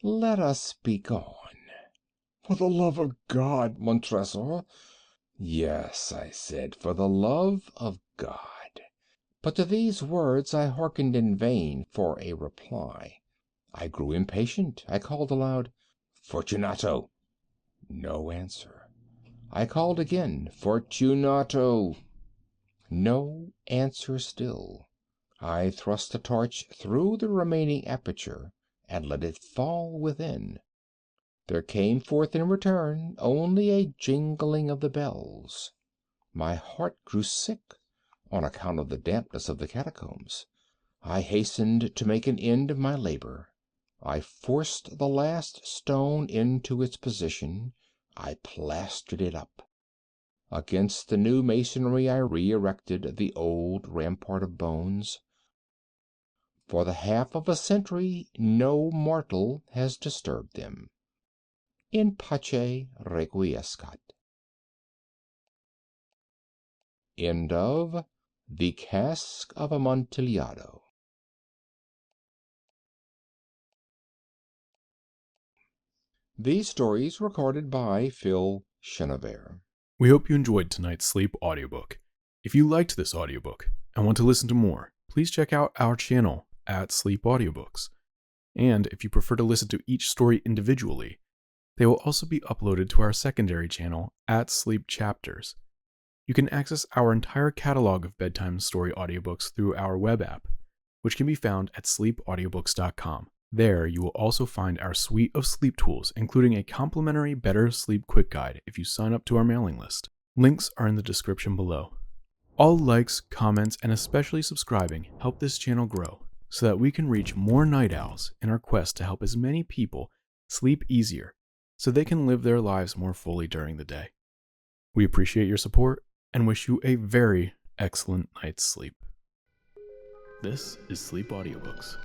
"let us be gone." "For the love of God, Montresor." "Yes," I said, "for the love of God." But to these words I hearkened in vain for a reply. I grew impatient. I called aloud, "Fortunato!" No answer. I called again, "Fortunato!" No answer still. I thrust a torch through the remaining aperture and let it fall within. There came forth in return only a jingling of the bells. My heart grew sick on account of the dampness of the catacombs. I hastened to make an end of my labor. I forced the last stone into its position. I plastered it up. Against the new masonry I re-erected the old rampart of bones. For the half of a century no mortal has disturbed them. In pace requiescat. End of The Cask of Amontillado. These stories recorded by Phil Chenevert. We hope you enjoyed tonight's sleep audiobook. If you liked this audiobook and want to listen to more, please check out our channel at Sleep Audiobooks. And if you prefer to listen to each story individually, they will also be uploaded to our secondary channel at Sleep Chapters. You can access our entire catalog of bedtime story audiobooks through our web app, which can be found at sleepaudiobooks.com. There, you will also find our suite of sleep tools, including a complimentary Better Sleep Quick Guide if you sign up to our mailing list. Links are in the description below. All likes, comments, and especially subscribing help this channel grow so that we can reach more night owls in our quest to help as many people sleep easier so they can live their lives more fully during the day. We appreciate your support and wish you a very excellent night's sleep. This is Sleep Audiobooks.